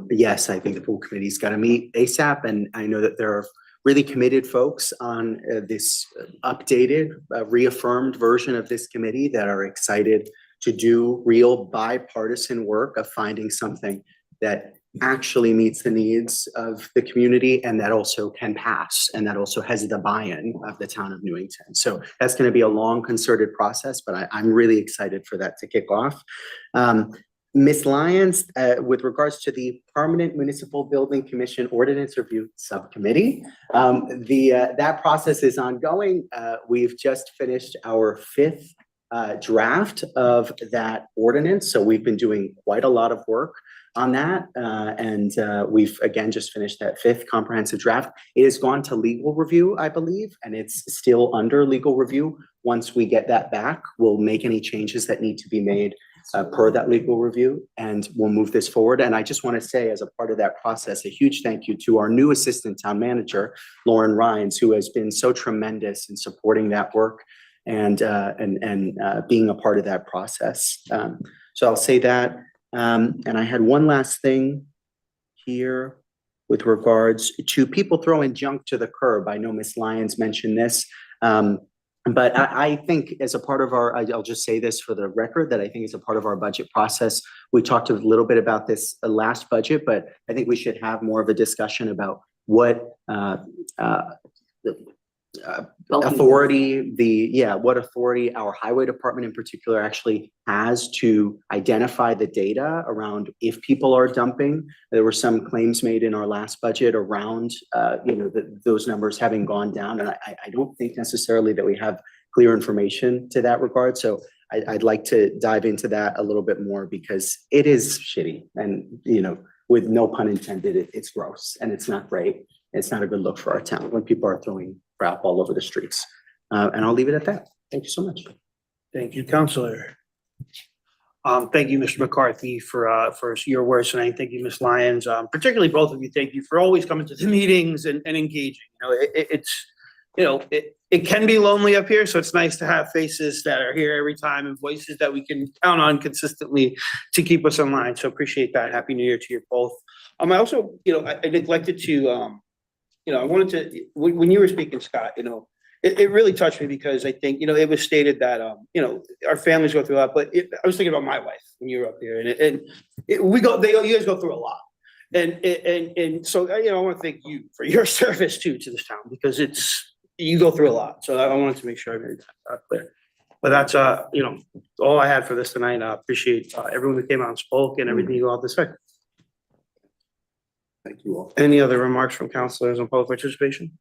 yes, I think the pool committee's got to meet ASAP, and I know that there are really committed folks on this updated, reaffirmed version of this committee that are excited to do real bipartisan work of finding something that actually meets the needs of the community and that also can pass and that also has the buy-in of the town of Newington. So that's going to be a long concerted process, but I'm really excited for that to kick off. Ms. Lyons, with regards to the Permanent Municipal Building Commission Ordinance Review Subcommittee, that process is ongoing. We've just finished our 5th draft of that ordinance. So we've been doing quite a lot of work on that. And we've again just finished that 5th comprehensive draft. It has gone to legal review, I believe, and it's still under legal review. Once we get that back, we'll make any changes that need to be made per that legal review, and we'll move this forward. And I just want to say, as a part of that process, a huge thank you to our new assistant town manager, Lauren Rhines, who has been so tremendous in supporting that work and being a part of that process. So I'll say that. And I had one last thing here with regards to people throwing junk to the curb. I know Ms. Lyons mentioned this. But I think as a part of I'll just say this for the record, that I think as a part of our budget process, we talked a little bit about this last budget, but I think we should have more of a discussion about what authority, what authority our highway department in particular actually has to identify the data around if people are dumping. There were some claims made in our last budget around, those numbers having gone down. And I don't think necessarily that we have clear information to that regard. So I'd like to dive into that a little bit more, because it is shitty. And, with no pun intended, it's gross and it's not great. It's not a good look for our town when people are throwing crap all over the streets. And I'll leave it at that. Thank you so much. Thank you, Counselor. Thank you, Mr. McCarthy, for your words tonight. Thank you, Ms. Lyons. Particularly both of you, thank you for always coming to the meetings and engaging. It can be lonely up here, so it's nice to have faces that are here every time and voices that we can count on consistently to keep us in line. So appreciate that. Happy New Year to you both. I also, I neglected to, I wanted to, when you were speaking, Scott, it really touched me, because I think, it was stated that, our families go through a lot, but I was thinking about my wife when you were up here, you guys go through a lot. And so, I want to thank you for your service too to this town, because you go through a lot. So I wanted to make sure I made that clear. But that's, all I had for this tonight. I appreciate everyone who came out and spoke and everything you all had to say. Thank you all. Any other remarks from counselors on public participation?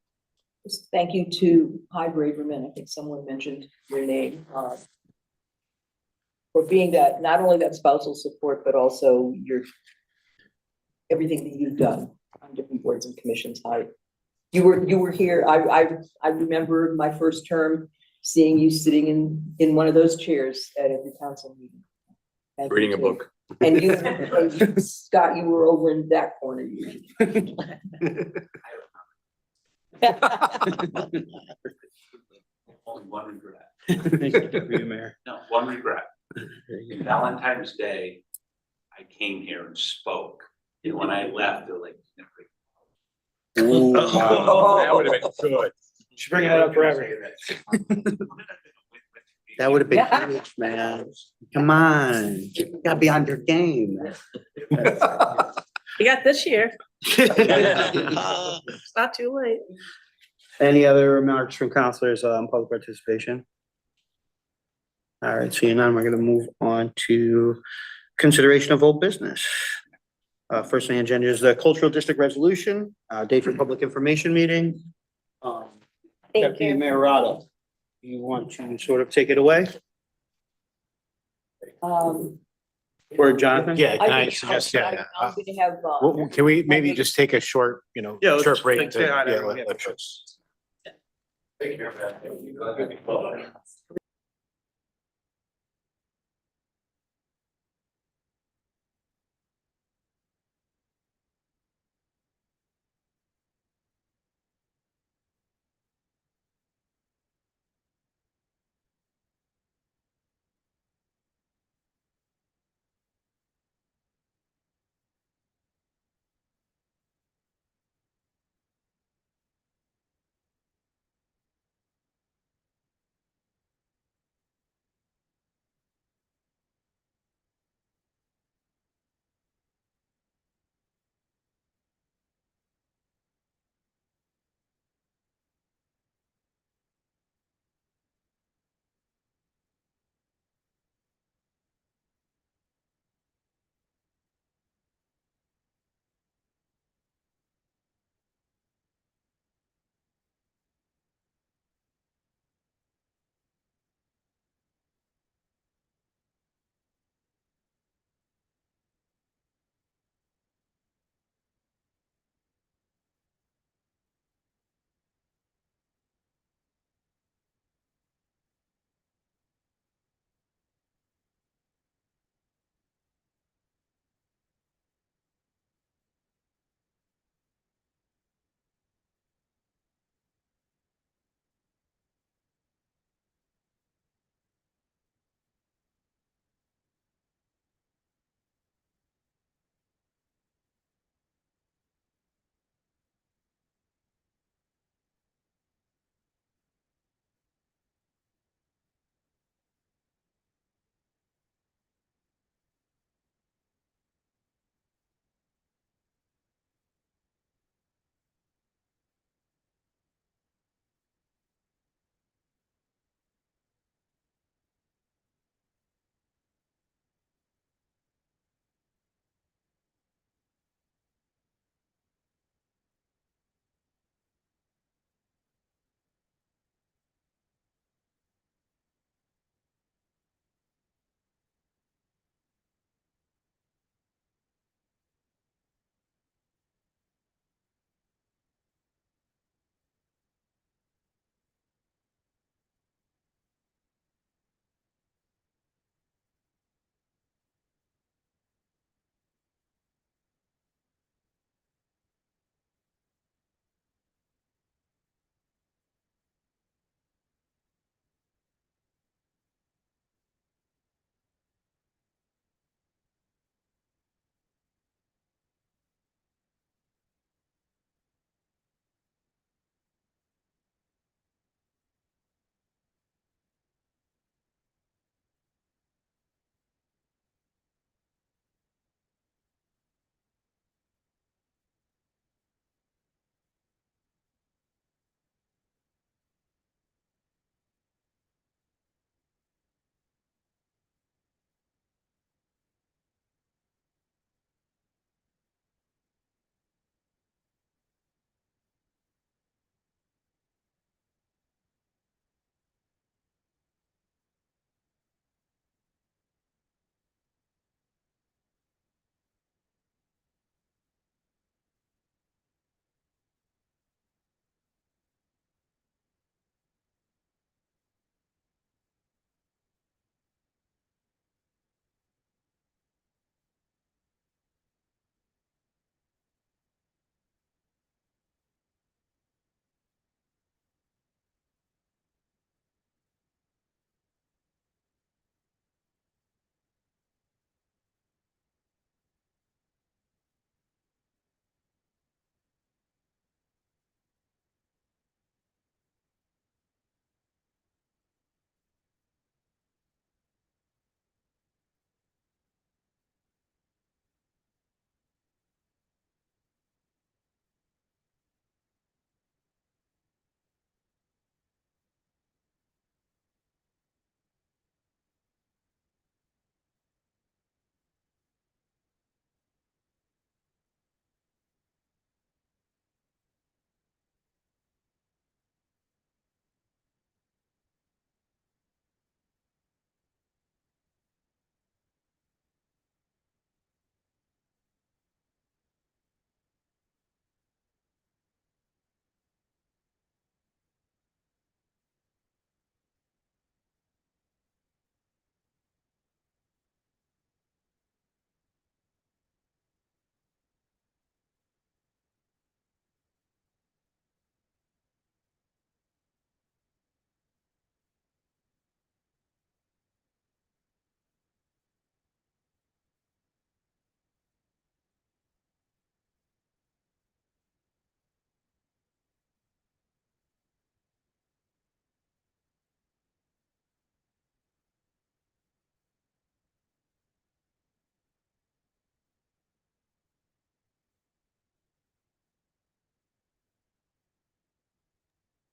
Just thank you to High Braverman. I think someone mentioned your name. For being that, not only that spousal support, but also everything that you've done on different boards and commissions. You were here. I remember my first term seeing you sitting in one of those chairs at every council meeting. Thank you Reading a too. book. And Scott, you were over in that corner usually. Only one regret. Thank you, Mayor. No, one regret. Valentine's Day, I came here and spoke. And when I left, they're like, Ooh. That would have been good. Should bring that up forever. That would have been huge, man. Come on, you gotta be on your game. You got this year. It's not too late. Any other remarks from counselors on public participation? All right, seeing none, we're gonna move on to consideration of old business. First on the agenda is the cultural district resolution, date for public information meeting. Deputy Mayor Rada, you want to sort of take it away? Or Jonathan? Yeah, can I think suggest, I'm gonna have, Can we maybe just take a short, Yeah, let's short just break? say hi to Yeah, everyone. let folks. take care of that.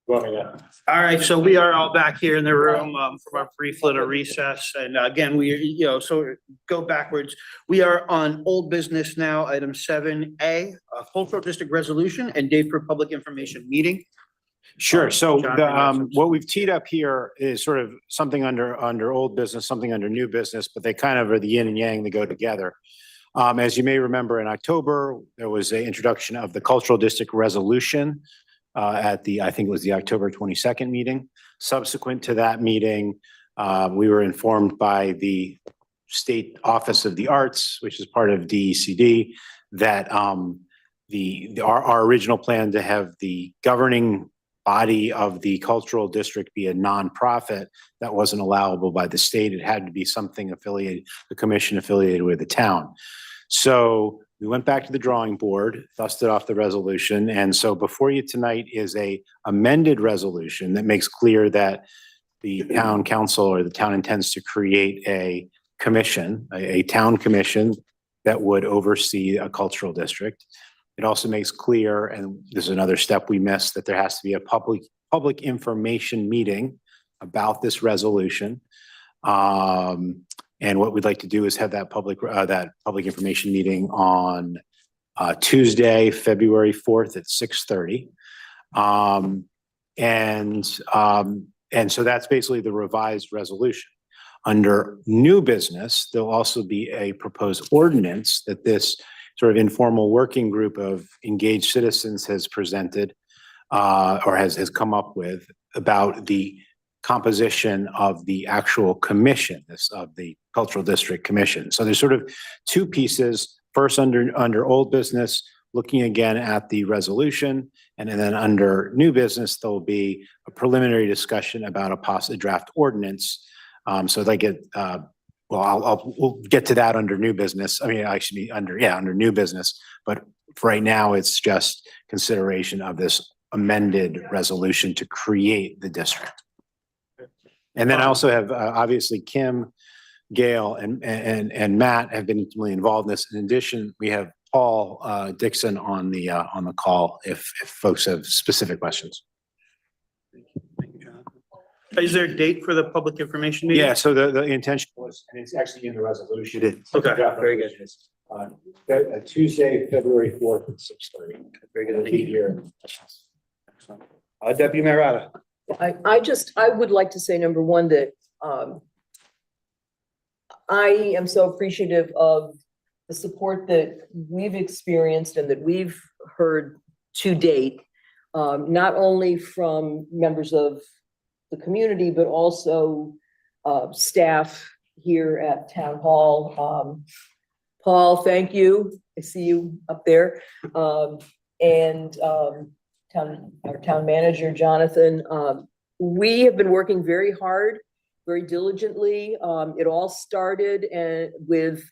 All right, so we are all back here in the room from our brief little recess. And again, so go backwards. We are on old business now, item 7A, cultural district resolution and date for public information meeting. Sure. So John, the, bring us some- what we've teed up here is sort of something under old business, something under new business, but they kind of are the yin and yang that go together. As you may remember, in October, there was an introduction of the cultural district resolution at I think it was the October 22nd meeting. Subsequent to that meeting, we were informed by the State Office of the Arts, which is part of DECD, that our original plan to have the governing body of the cultural district be a nonprofit, that wasn't allowable by the state. It had to be something affiliated, the commission affiliated with the town. So we went back to the drawing board, dusted off the resolution. And so before you tonight is a amended resolution that makes clear that the town council or the town intends to create a commission, a town commission that would oversee a cultural district. It also makes clear, and this is another step we missed, that there has to be a public information meeting about this resolution. And what we'd like to do is have that public information meeting on Tuesday, February 4th at 6:30. And so that's basically the revised resolution. Under new business, there'll also be a proposed ordinance that this sort of informal working group of engaged citizens has presented or has come up with about the composition of the actual commission, of the cultural district commission. So there's sort of two pieces. First, under old business, looking again at the resolution, and then under new business, there'll be a preliminary discussion about a possible draft ordinance. So I'd like it, we'll get to that under new business. I mean, actually under new business, but for right now, it's just consideration of this amended resolution to create the district. And then I also have, obviously, Kim, Gail, and Matt have been intimately involved in this. In addition, we have Paul Dixon on the call if folks have specific questions. Is there a date for the public information meeting? Yeah, so the intention was, and it's actually in the resolution. Okay, very good. Tuesday, February 4th at 6:30. Very good. Be here. Deputy Mayor Rada. I would like to say, number one, that I am so appreciative of the support that we've experienced and that we've heard to date, not only from members of the community, but also staff here at Town Hall. Paul, thank you. I see you up there. And our town manager, Jonathan. We have been working very hard, very diligently. It all started with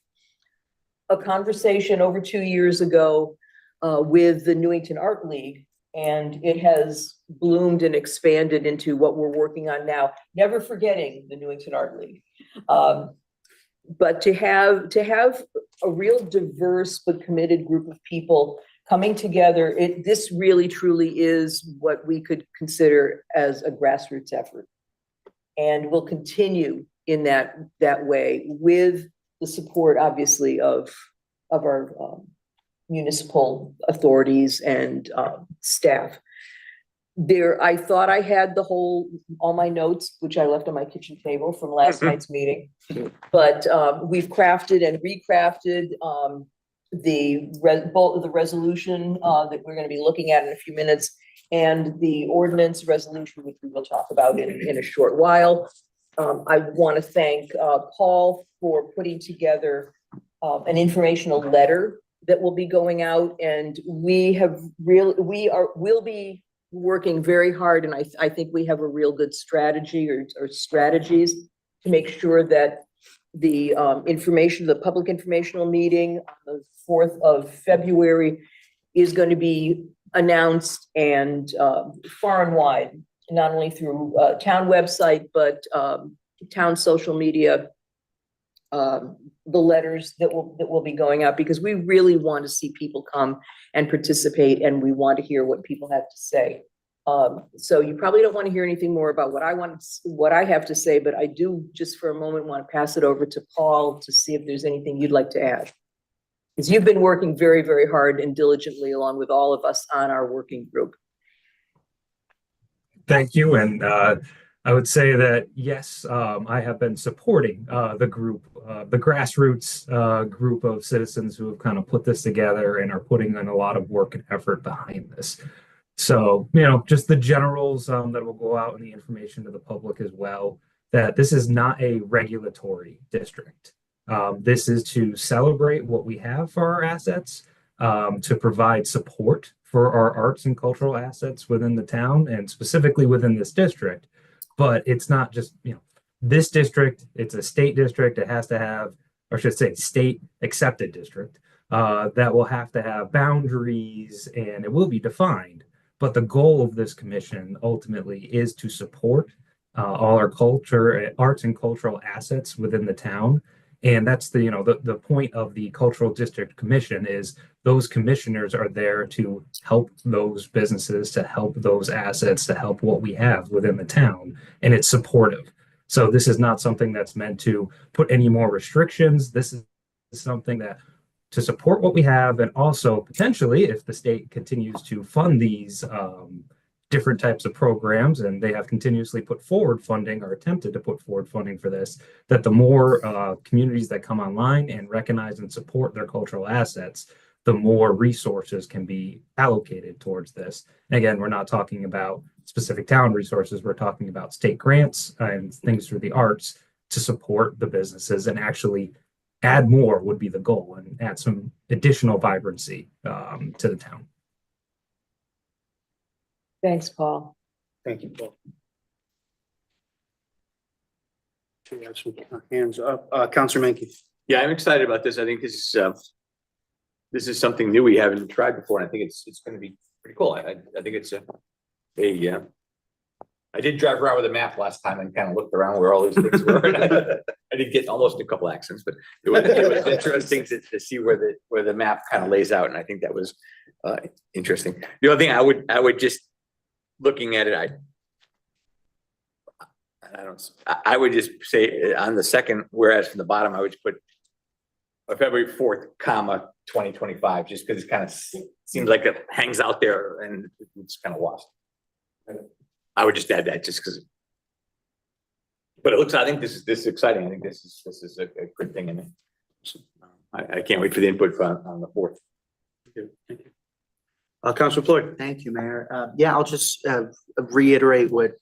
a conversation over 2 years ago with the Newington Art League. And it has bloomed and expanded into what we're working on now, never forgetting the Newington Art League. But to have a real diverse but committed group of people coming together, this really truly is what we could consider as a grassroots effort. And we'll continue in that way with the support, obviously, of our municipal authorities and staff. I thought I had all my notes, which I left on my kitchen table from last night's meeting. But we've crafted and recrafted both the resolution that we're going to be looking at in a few minutes and the ordinance resolution, which we will talk about in a short while. I want to thank Paul for putting together an informational letter that will be going out, and we'll be working very hard, and I think we have a real good strategy or strategies to make sure that the public informational meeting on the 4th of February is going to be announced and far and wide, not only through town website, but town social media, the letters that will be going out, because we really want to see people come and participate, and we want to hear what people have to say. So you probably don't want to hear anything more about what I have to say, but I do just for a moment want to pass it over to Paul to see if there's anything you'd like to add. Because you've been working very, very hard and diligently along with all of us on our working group. Thank you. And I would say that, yes, I have been supporting the group, the grassroots group of citizens who have kind of put this together and are putting in a lot of work and effort behind this. So, just the generals that will go out and the information to the public as well, that this is not a regulatory district. This is to celebrate what we have for our assets, to provide support for our arts and cultural assets within the town and specifically within this district. But it's not just, this district, it's a state district. It has to have, or I should say state accepted district, that will have to have boundaries and it will be defined. But the goal of this commission ultimately is to support all our culture, arts and cultural assets within the town. And that's the point of the Cultural District Commission is those commissioners are there to help those businesses, to help those assets, to help what we have within the town. And it's supportive. So this is not something that's meant to put any more restrictions. This is something that to support what we have, and also potentially if the state continues to fund these different types of programs, and they have continuously put forward funding or attempted to put forward funding for this, that the more communities that come online and recognize and support their cultural assets, the more resources can be allocated towards this. And again, we're not talking about specific town resources, we're talking about state grants and things through the arts to support the businesses and actually add more would be the goal and add some additional vibrancy to the town. Thanks, Paul. Thank you, Paul. We have some hands up. Counselor Menke. Yeah, I'm excited about this. I think this is something new we haven't tried before, and I think it's going to be pretty cool. I think it's I did drive around with a map last time and kind of looked around where all these things were. I did get almost a couple accents, but it was interesting to see where the map kind of lays out, and I think that was interesting. The only thing I would just looking at it, I would just say on the second, whereas from the bottom, I would put February 4th, comma 2025, just because it kind of seems like it hangs out there and it's kind of lost. I would just add that just because. But it looks, I think this is exciting. I think this is a good thing, and I can't wait for the input on the 4th. Thank you. Councilor Floyd. Thank you, Mayor. Yeah, I'll just reiterate what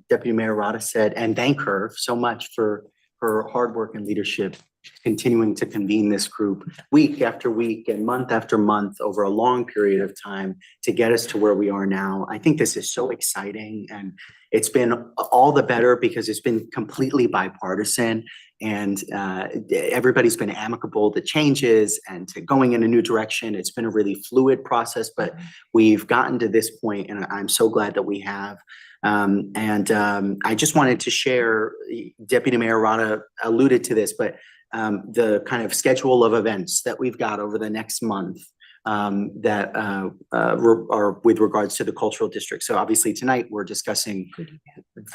Deputy Mayor Rada said and thank her so much for her hard work and leadership, continuing to convene this group week after week and month after month over a long period of time to get us to where we are now. I think this is so exciting, and it's been all the better because it's been completely bipartisan, and everybody's been amicable to changes and to going in a new direction. It's been a really fluid process, but we've gotten to this point, and I'm so glad that we have. I just wanted to share, Deputy Mayor Rada alluded to this, but the kind of schedule of events that we've got over the next month that are with regards to the cultural district. So obviously tonight we're discussing,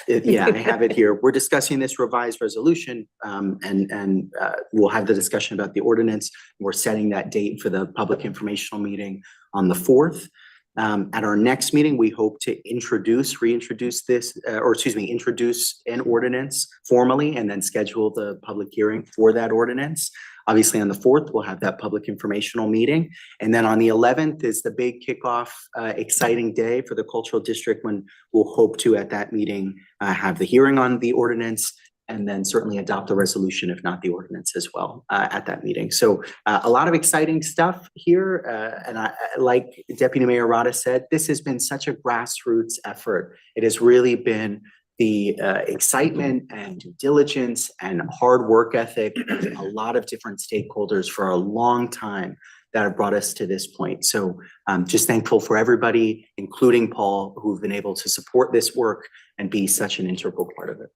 yeah, I have it here. We're discussing this revised resolution and we'll have the discussion about the ordinance. We're setting that date for the public informational meeting on the 4th. At our next meeting, we hope to reintroduce this, introduce an ordinance formally and then schedule the public hearing for that ordinance. Obviously on the 4th, we'll have that public informational meeting. And then on the 11th is the big kickoff, exciting day for the cultural district when we'll hope to at that meeting have the hearing on the ordinance and then certainly adopt a resolution, if not the ordinance as well, at that meeting. So a lot of exciting stuff here. And like Deputy Mayor Rada said, this has been such a grassroots effort. It has really been the excitement and due diligence and hard work ethic of a lot of different stakeholders for a long time that have brought us to this point. So I'm just thankful for everybody, including Paul, who've been able to support this work and be such an integral part of it.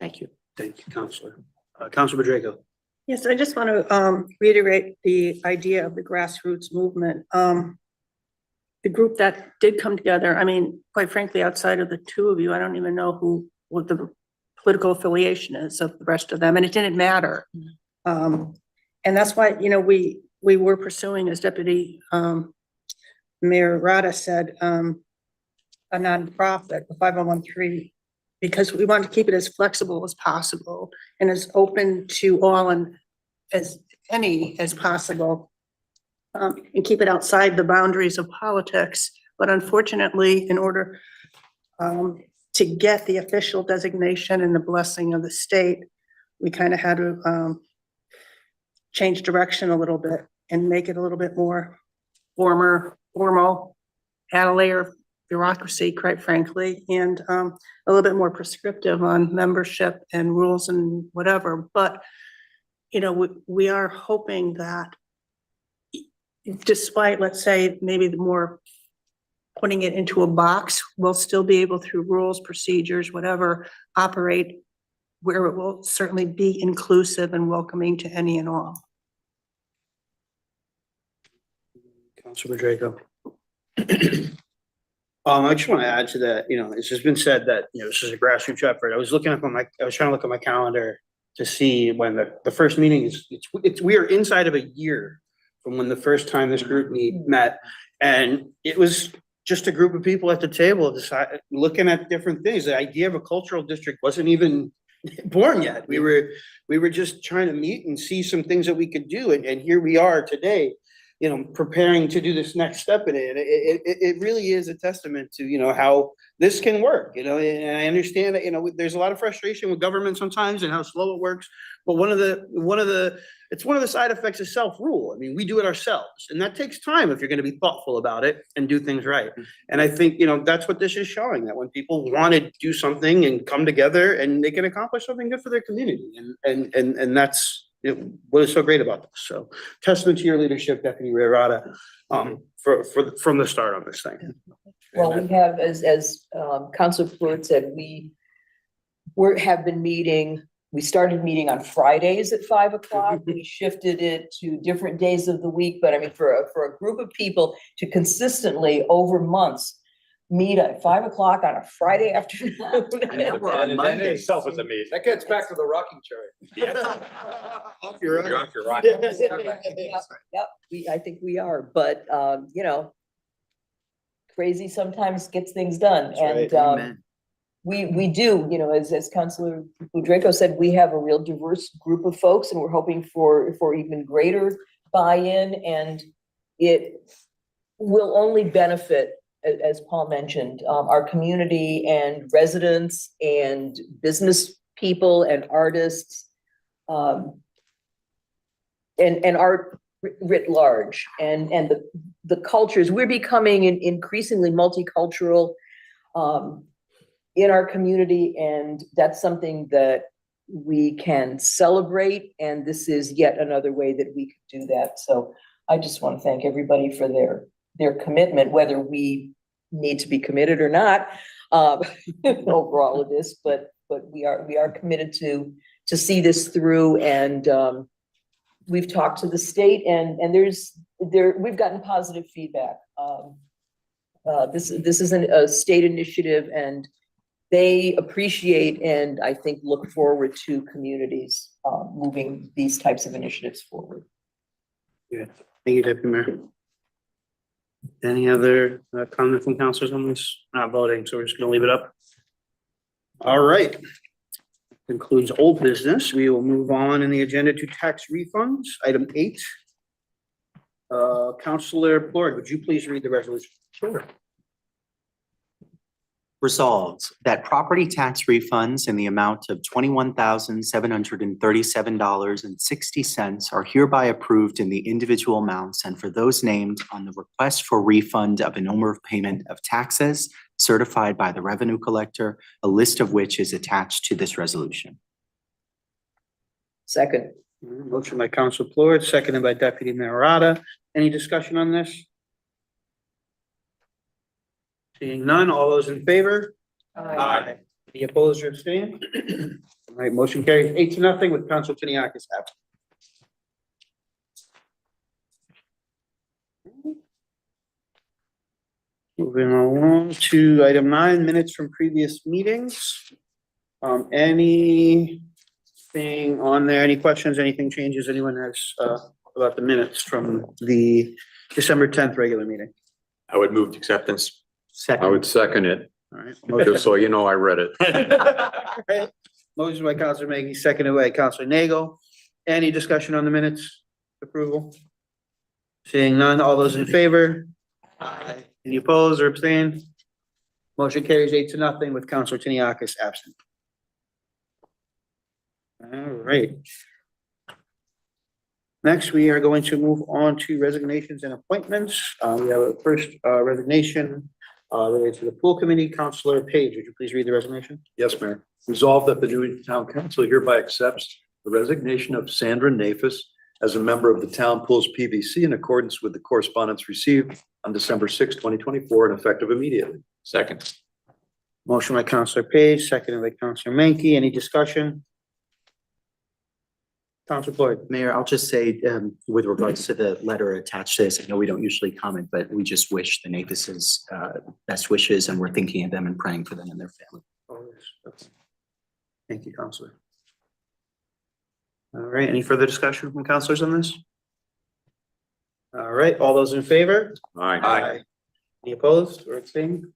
Thank you. Thank you, Councilor. Councilor Bedrego. Yes, I just want to reiterate the idea of the grassroots movement. the group that did come together, I mean, quite frankly, outside of the two of you, I don't even know what the political affiliation is of the rest of them, and it didn't matter. And that's why, you know, we were pursuing, as Deputy Mayor Rada said, a nonprofit, the 5013, because we wanted to keep it as flexible as possible and as open to all and as any as possible. And keep it outside the boundaries of politics. But unfortunately, in order to get the official designation and the blessing of the state, we kind of had to change direction a little bit and make it a little bit more formal, add a layer of bureaucracy, quite frankly, and a little bit more prescriptive on membership and rules and whatever. But, you know, we are hoping that despite, let's say, maybe the more putting it into a box, we'll still be able, through rules, procedures, whatever, operate where it will certainly be inclusive and welcoming to any and all. Councilor Draco. I just want to add to that, you know, it's just been said that, you know, this is a grassroots effort. I was trying to look at my calendar to see when the first meeting is, we are inside of a year from when the first time this group met. And it was just a group of people at the table looking at different things. The idea of a cultural district wasn't even born yet. We were just trying to meet and see some things that we could do. And here we are today, you know, preparing to do this next step in it. It really is a testament to, you know, how this can work, you know, and I understand that, you know, there's a lot of frustration with government sometimes and how slow it works. But one of the side effects is self-rule. I mean, we do it ourselves, and that takes time if you're going to be thoughtful about it and do things right. And I think, you know, that's what this is showing, that when people want to do something and come together and they can accomplish something good for their community. And that's what is so great about this. So testament to your leadership, Deputy Mayor Rada, from the start on this thing. Well, we have, as Councilor Pruitt said, we have been meeting. We started meeting on Fridays at 5 o'clock. We shifted it to different days of the week, but I mean, for a group of people to consistently over months meet at 5 o'clock on a Friday afternoon. That itself is amazing. That gets back to the rocking chair. You're right. Yep, I think we are, but you know, crazy sometimes gets things done. And we do, you know, as Councilor Draco said, we have a real diverse group of folks, and we're hoping for even greater buy-in, and it will only benefit, as Paul mentioned, our community and residents and business people and artists, and art writ large, and the cultures. We're becoming increasingly multicultural in our community, and that's something that we can celebrate, and this is yet another way that we could do that. So I just want to thank everybody for their commitment, whether we need to be committed or not, over all of this, but we are committed to see this through. And we've talked to the state, and we've gotten positive feedback. This isn't a state initiative, and they appreciate and I think look forward to communities moving these types of initiatives forward. Yeah, thank you, Deputy Mayor. Any other comments from councilors on this? Not voting, so we're just gonna leave it up. All right. Concludes old business. We will move on in the agenda to tax refunds, item 8. Councilor Plord, would you please read the resolution? Sure. Resolved that property tax refunds in the amount of $21,737.60 are hereby approved in the individual amounts and for those named on the request for refund of an overpayment of taxes certified by the revenue collector, a list of which is attached to this resolution. Second. Motion by Councilor Plord, seconded by Deputy Mayor Rada. Any discussion on this? Seeing none, all those in favor? Aye. Any opposed or abstained? All right, motion carries 8-0 with Councilor Tiniakis absent. Moving along to item 9, minutes from previous meetings. Anything on there, any questions, anything changes anyone has, about the minutes from the December 10th regular meeting? I would move to acceptance. I would second it, All right. just so you know I read it. Right. Motion by Counselor Maggie, seconded by Counselor Nagel. Any discussion on the minutes approval? Seeing none, all those in favor? Aye. Any opposed or abstain? Motion carries 8-0 with Counselor Tiniakis absent. All right. Next, we are going to move on to resignations and appointments. We have a first resignation related to the pool committee. Counselor Page, would you please read the resignation? Yes, Mayor. Resolved that the Newington Town Council hereby accepts the resignation of Sandra Nafis as a member of the Town Pools PVC in accordance with the correspondence received on December 6, 2024, and effective immediately. Second. Motion by Counselor Page, seconded by Counselor Menke. Any discussion? Counselor Floyd. Mayor, I'll just say, with regards to the letter attached to this, I know we don't usually comment, but we just wish the Nafises best wishes, and we're thinking of them and praying for them and their family. Thank you, Counselor. All right, any further discussion from counselors on this? All right, all those in favor? Aye. Any opposed or abstained?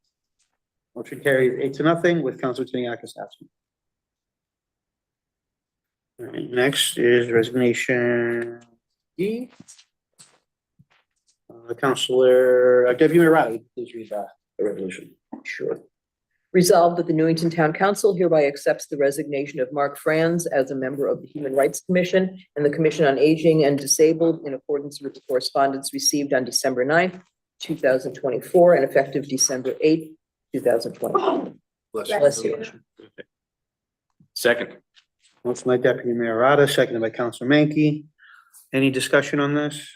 Motion carries 8-0 with Counselor Tiniakis absent. All right, next is resignation E. Counselor Deputy Mayor Riley, please read the resolution. Sure. Resolved that the Newington Town Council hereby accepts the resignation of Mark Franz as a member of the Human Rights Commission and the Commission on Aging and Disabled in accordance with the correspondence received on December 9th, 2024, and effective December 8th, 2020. Bless you. Second. Motion by Deputy Mayor Rada, seconded by Counselor Menke. Any discussion on this?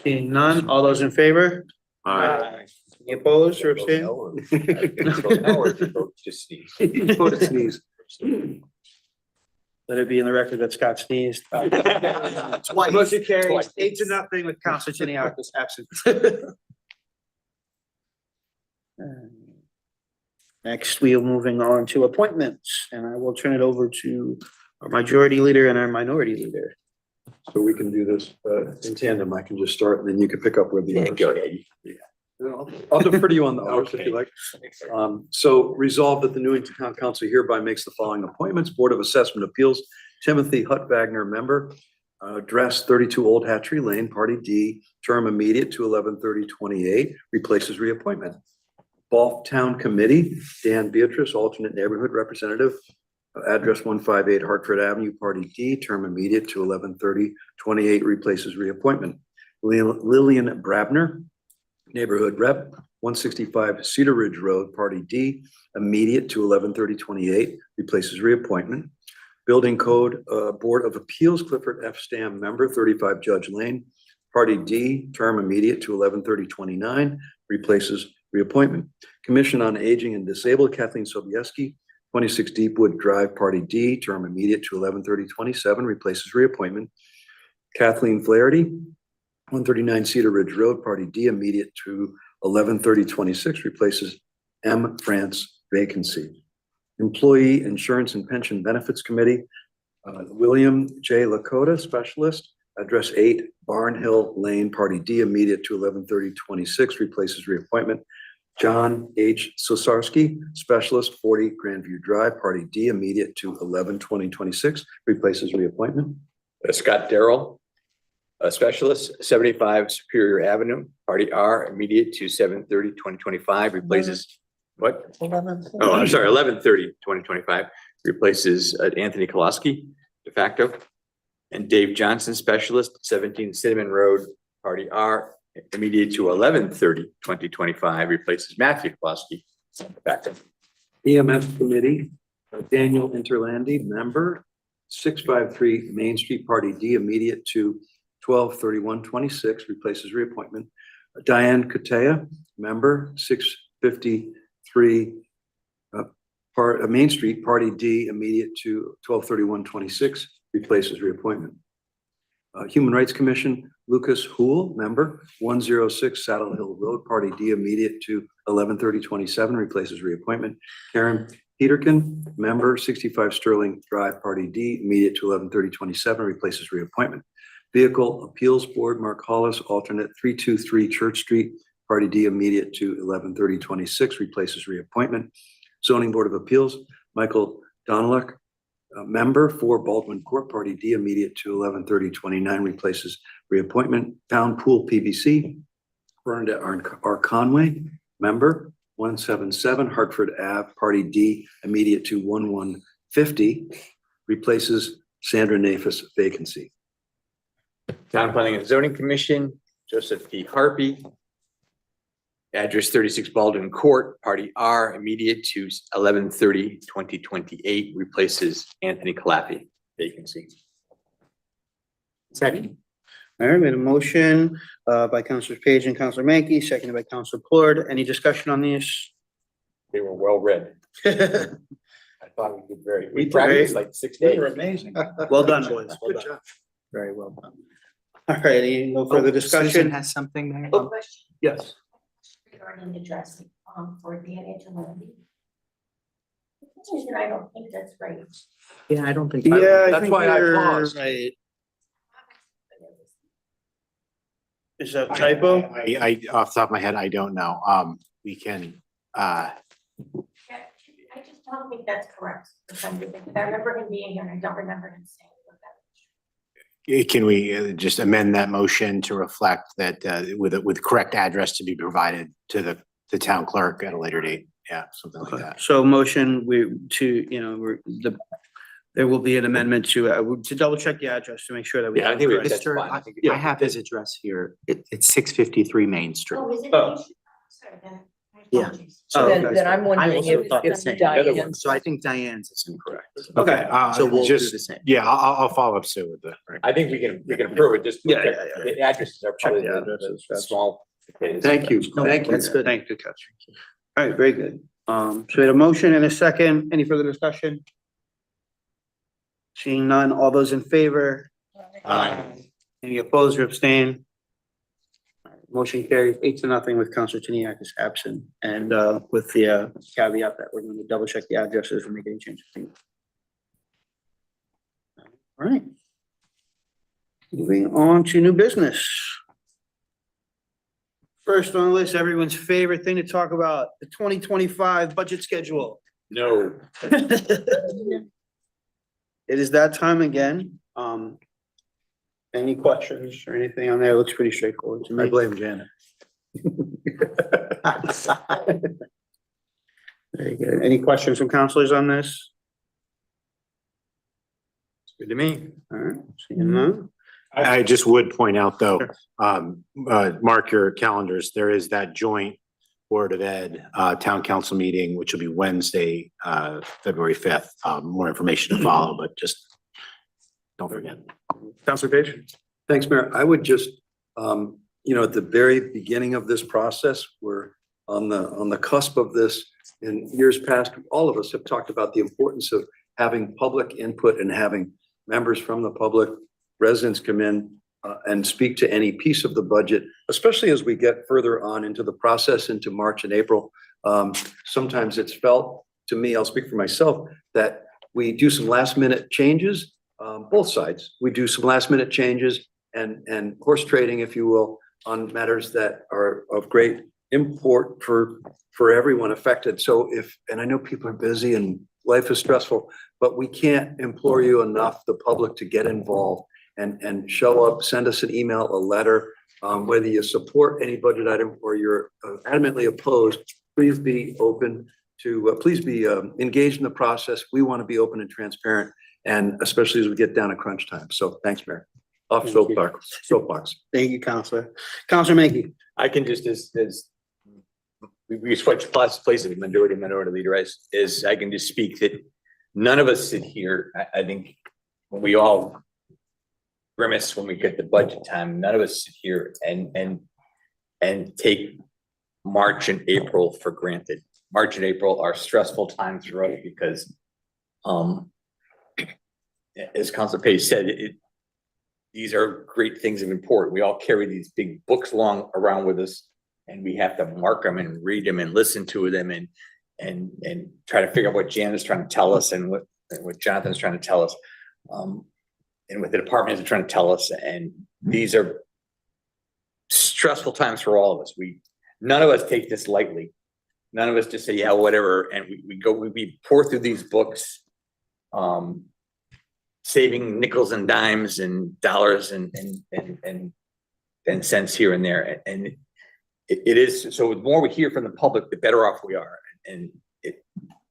Seeing none, all those in favor? Aye. Any opposed or abstained? Just sneeze. Vote to sneeze. Let it be in the record that Scott sneezed. Twice. Motion carries Twice. 8-0 with Counselor Tiniakis absent. Next, we are moving on to appointments, and I will turn it over to our majority leader and our minority leader. So we can do this in tandem. I can just start and then you can pick up where the others. Go ahead. I'll defer to you on the others if you like. So resolved that the Newington Town Council hereby makes the following appointments. Board of Assessment Appeals, Timothy Hutt Wagner, member, address 32 Old Hatchery Lane, Party D, term immediate to 11/30/28, replaces reappointment. Balf Town Committee, Dan Beatrice, alternate neighborhood representative, address 158 Hartford Avenue, Party D, term immediate to 11/30/28, replaces reappointment. Lillian Brabner, neighborhood rep, 165 Cedar Ridge Road, Party D, immediate to 11/30/28, replaces reappointment. Building Code Board of Appeals, Clifford F. Stam, member, 35 Judge Lane, Party D, term immediate to 11/30/29, replaces reappointment. Commission on Aging and Disabled, Kathleen Sobieski, 26 Deepwood Drive, Party D, term immediate to 11/30/27, replaces reappointment. Kathleen Flaherty, 139 Cedar Ridge Road, Party D, immediate to 11/30/26, replaces M. France vacancy. Employee Insurance and Pension Benefits Committee, William J. Lakota, specialist, address 8 Barnhill Lane, Party D, immediate to 11/30/26, replaces reappointment. John H. Sosarski, specialist, 40 Grandview Drive, Party D, immediate to 11/20/26, replaces reappointment. Scott Darrell, a specialist, 75 Superior Avenue, Party R, immediate to 7/30/2025, replaces what? 11. Oh, I'm sorry, 11/30/2025, replaces Anthony Koloski, de facto. And Dave Johnson, specialist, 17 Cinnamon Road, Party R, immediate to 11/30/2025, replaces Matthew Koloski, de facto. EMS Committee, Daniel Interlandi, member, 653 Main Street, Party D, immediate to 12/31/26, replaces reappointment. Diane Katea, member, 653 Main Street, Party D, immediate to 12/31/26, replaces reappointment. Human Rights Commission, Lucas Hool, member, 106 Saddle Hill Road, Party D, immediate to 11/30/27, replaces reappointment. Karen Peterkin, member, 65 Sterling Drive, Party D, immediate to 11/30/27, replaces reappointment. Vehicle Appeals Board, Mark Hollis, alternate, 323 Church Street, Party D, immediate to 11/30/26, replaces reappointment. Zoning Board of Appeals, Michael Donalek, member, 4 Baldwin Court, Party D, immediate to 11/30/29, replaces reappointment. Town Pool PBC, Bernadette R. Conway, member, 177 Hartford Ave, Party D, immediate to 11/50, replaces Sandra Nafis, vacancy. Town Planning and Zoning Commission, Joseph P. Harpy. Address 36 Baldwin Court, Party R, immediate to 11/30/2028, replaces Anthony Calafi, vacancy. Second. All right, we had a motion by Councilor Page and Councilor Mankey, seconded by Councilor Plord. Any discussion on these? They were well read. I thought we did very, we did practiced great. like 6 days. They were amazing. Well done, boys. Well Good done. job. Very well done. All right, any no further Susan discussion? has something there. Oh, yes. Regarding the dressing, for advantage and levy. I don't think that's right. Yeah, I don't think. Yeah, I That's think why I you're paused. right. Is that typo? I, off the top of my head, I don't know. We can, Yeah, I just don't think that's correct. For some reason. I remember him being here and I don't remember him saying what that. can we just amend that motion to reflect that, with correct address to be provided to the town clerk at a later date? Yeah, something like that. So motion, there will be an amendment to double check the address to make sure that we. Yeah, I have think it we- correct. that's Mr. fine. I think I have his address here. It's 653 Main Street. Oh, is it? Oh. Sorry, then. My Yeah. apologies. Oh, Then, okay. then I'm I wondering also if thought the it's same. Diane's. So I think Diane's is incorrect. Okay, So we'll do just- the same. Yeah, I'll follow up soon with the. I think we can approve it, just. Yeah, check yeah, yeah. The addresses are probably Check the the addresses, the that's- small. Thank you. Thank you. That's good. Thank you, catch. All right, very good. So we had a motion and a second. Any further discussion? Seeing none, all those in favor? Any opposed or abstain? Motion carries 8-0 with Councilor Tiniak is absent and with the caveat that we're going to double check the addresses and make any changes. All right. Moving on to new business. First on the list, everyone's favorite thing to talk about, the 2025 budget schedule. No. It is that time again. Any questions or anything on there? Looks pretty straightforward to I me. blame Janet. Very good. Any questions from counselors on this? Good to me. All right, seeing none. I just would point out though, mark your calendars, there is that joint Board of Ed, Town Council meeting, which will be Wednesday, February 5th. More information to follow, but just don't forget. Counselor Page? Thanks, Mayor. I would just, at the very beginning of this process, we're on the cusp of this. In years past, all of us have talked about the importance of having public input and having members from the public, residents come in and speak to any piece of the budget, especially as we get further on into the process into March and April. Sometimes it's felt to me, I'll speak for myself, that we do some last minute changes, both sides. We do some last minute changes and horse trading, if you will, on matters that are of great import for everyone affected. So and I know people are busy and life is stressful, but we can't implore you enough, the public, to get involved and show up, send us an email, a letter, whether you support any budget item or you're adamantly opposed, please be open to, please be engaged in the process. We want to be open and transparent, and especially as we get down to crunch time. So thanks, Mayor. Off soapbox. Thank you, Counselor. Counselor Mankey? I can just, as we switch places with minority leader, as I can just speak that none of us sit here, I think we all grimace when we get the budget time, none of us sit here and take March and April for granted. March and April are stressful times for us because, as Councilor Page said, these are great things of import. We all carry these big books along around with us, and we have to mark them and read them and listen to them and try to figure out what Jan is trying to tell us and what Jonathan's trying to tell us. And what the department is trying to tell us. And these are stressful times for all of us. None of us take this lightly. None of us just say, yeah, whatever. And we pour through these books, saving nickels and dimes and dollars and cents here and there. And it is, so the more we hear from the public, the better off we are. And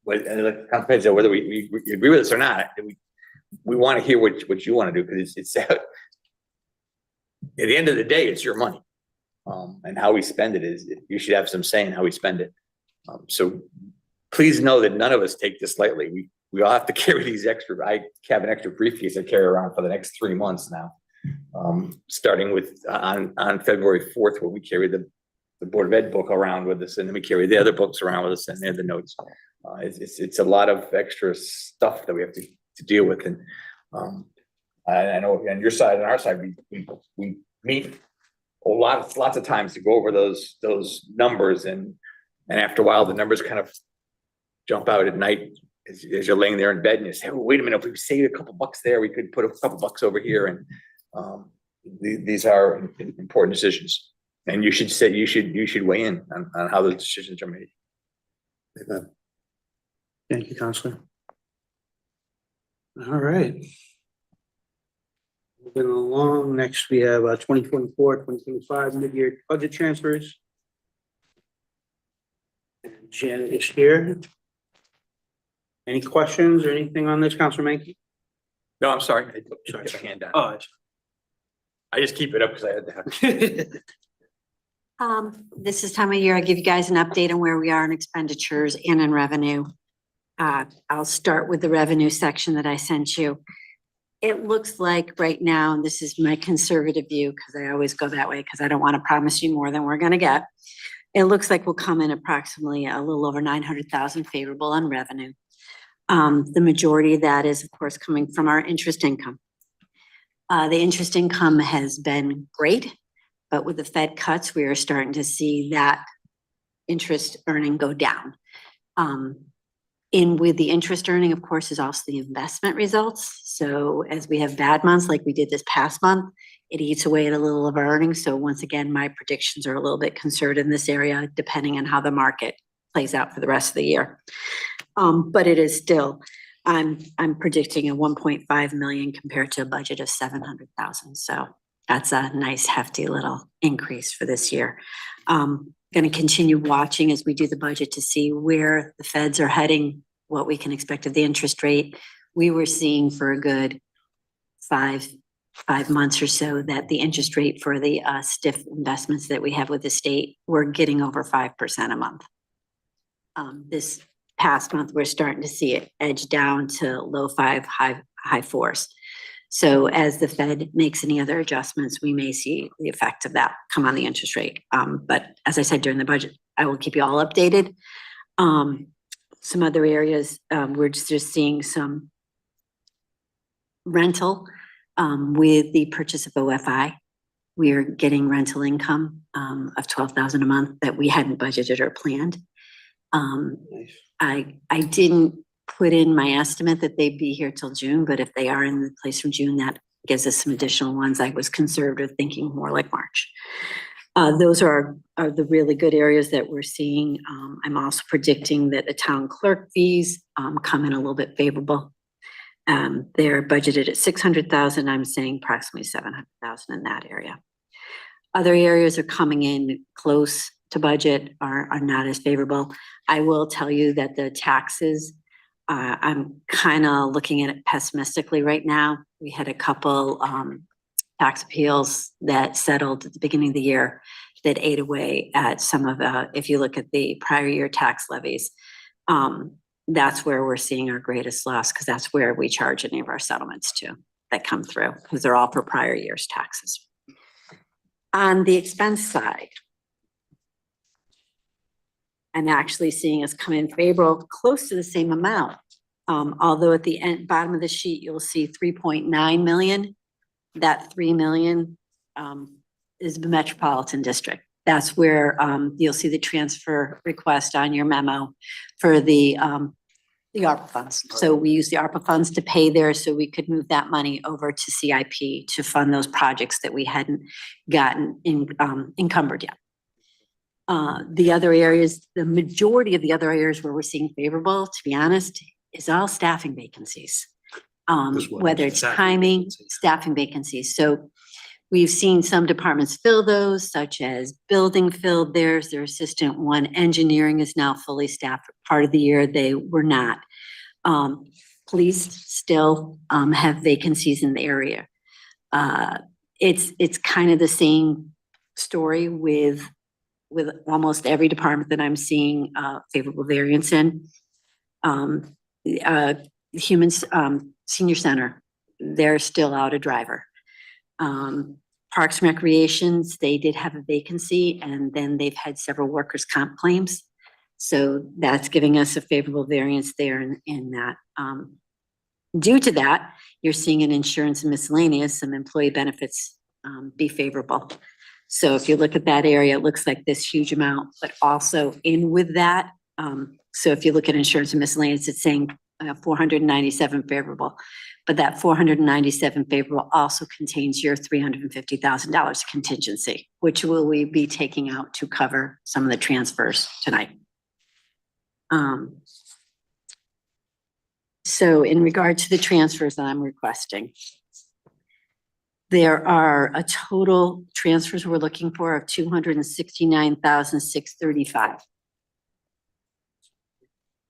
whether we agree with us or not, we want to hear what you want to do, because it's at the end of the day, it's your money. And how we spend it is, you should have some say in how we spend it. So please know that none of us take this lightly. We all have to carry these I have an extra briefcase I carry around for the next 3 months now. Starting with on February 4th, where we carry the Board of Ed book around with us, and then we carry the other books around with us, and they're the notes. It's a lot of extra stuff that we have to deal with. And I know on your side and our side, we meet lots of times to go over those numbers, and after a while the numbers kind of jump out at night as you're laying there in bed and you say, oh, wait a minute, if we save a couple bucks there, we could put a couple bucks over here. And these are important decisions, and you should weigh in on how those decisions are made. Amen. Thank you, Counselor. All right. Moving along, next we have 2024-2025 mid-year budget transfers. And Janet is here. Any questions or anything on this, Counselor Mankey? No, I'm sorry. I took my hand down. Oh, I just keep it up because I had to have. This is time of year I give you guys an update on where we are in expenditures and in revenue. I'll start with the revenue section that I sent you. It looks like right now, and this is my conservative view, because I always go that way, because I don't want to promise you more than we're going to get. It looks like we'll come in approximately a little over 900,000 favorable on revenue. The majority of that is, of course, coming from our interest income. The interest income has been great, but with the Fed cuts, we are starting to see that interest earning go down. In with the interest earning, of course, is also the investment results. So as we have bad months like we did this past month, it eats away at a little of our earnings. So once again, my predictions are a little bit conservative in this area, depending on how the market plays out for the rest of the year. But it is still, I'm predicting a 1.5 million compared to a budget of 700,000. So that's a nice hefty little increase for this year. Going to continue watching as we do the budget to see where the feds are heading, what we can expect of the interest rate. We were seeing for a good five months or so that the interest rate for the stiff investments that we have with the state were getting over 5% a month. This past month, we're starting to see it edge down to low 5, high 4s. So as the Fed makes any other adjustments, we may see the effect of that come on the interest rate. But as I said during the budget, I will keep you all updated. Some other areas, we're just seeing some rental with the purchase of OFI. We are getting rental income of $12,000 a month that we hadn't budgeted or planned. I didn't put in my estimate that they'd be here till June, but if they are in the place from June, that gives us some additional ones. I was conservative, thinking more like March. Those are the really good areas that we're seeing. I'm also predicting that the town clerk fees come in a little bit favorable. They're budgeted at 600,000. I'm saying approximately 700,000 in that area. Other areas are coming in close to budget, are not as favorable. I will tell you that the taxes, I'm kind of looking at it pessimistically right now. We had a couple tax appeals that settled at the beginning of the year that ate away at some of if you look at the prior year tax levies, that's where we're seeing our greatest loss, because that's where we charge any of our settlements to that come through, because they're all for prior year's taxes. On the expense side, I'm actually seeing us come in favorable, close to the same amount. Although at the bottom of the sheet, you'll see 3.9 million that 3 million, is the Metropolitan District. That's where, you'll see the transfer request on your memo for the ARPA funds. So we use the ARPA funds to pay there so we could move that money over to CIP to fund those projects that we hadn't gotten encumbered yet. The other areas, the majority of the other areas where we're seeing favorable, to be honest, is all staffing vacancies. Whether it's timing, staffing vacancies. So we've seen some departments fill those, such as building filled theirs, their assistant one. Engineering is now fully staffed. Part of the year they were not. Police still have vacancies in the area. It's kind of the same story with almost every department that I'm seeing favorable variance in. Humans, Senior Center, they're still out a driver. Parks and Recreations, they did have a vacancy, and then they've had several workers' comp claims. So that's giving us a favorable variance there in that. Due to that, you're seeing in insurance and miscellaneous, some employee benefits be favorable. So if you look at that area, it looks like this huge amount, but also in with that. So if you look at insurance and miscellaneous, it's saying 497 favorable. But that 497 favorable also contains your $350,000 contingency, which will we be taking out to cover some of the transfers tonight. So in regard to the transfers that I'm requesting, there are a total transfers we're looking for of $269,635.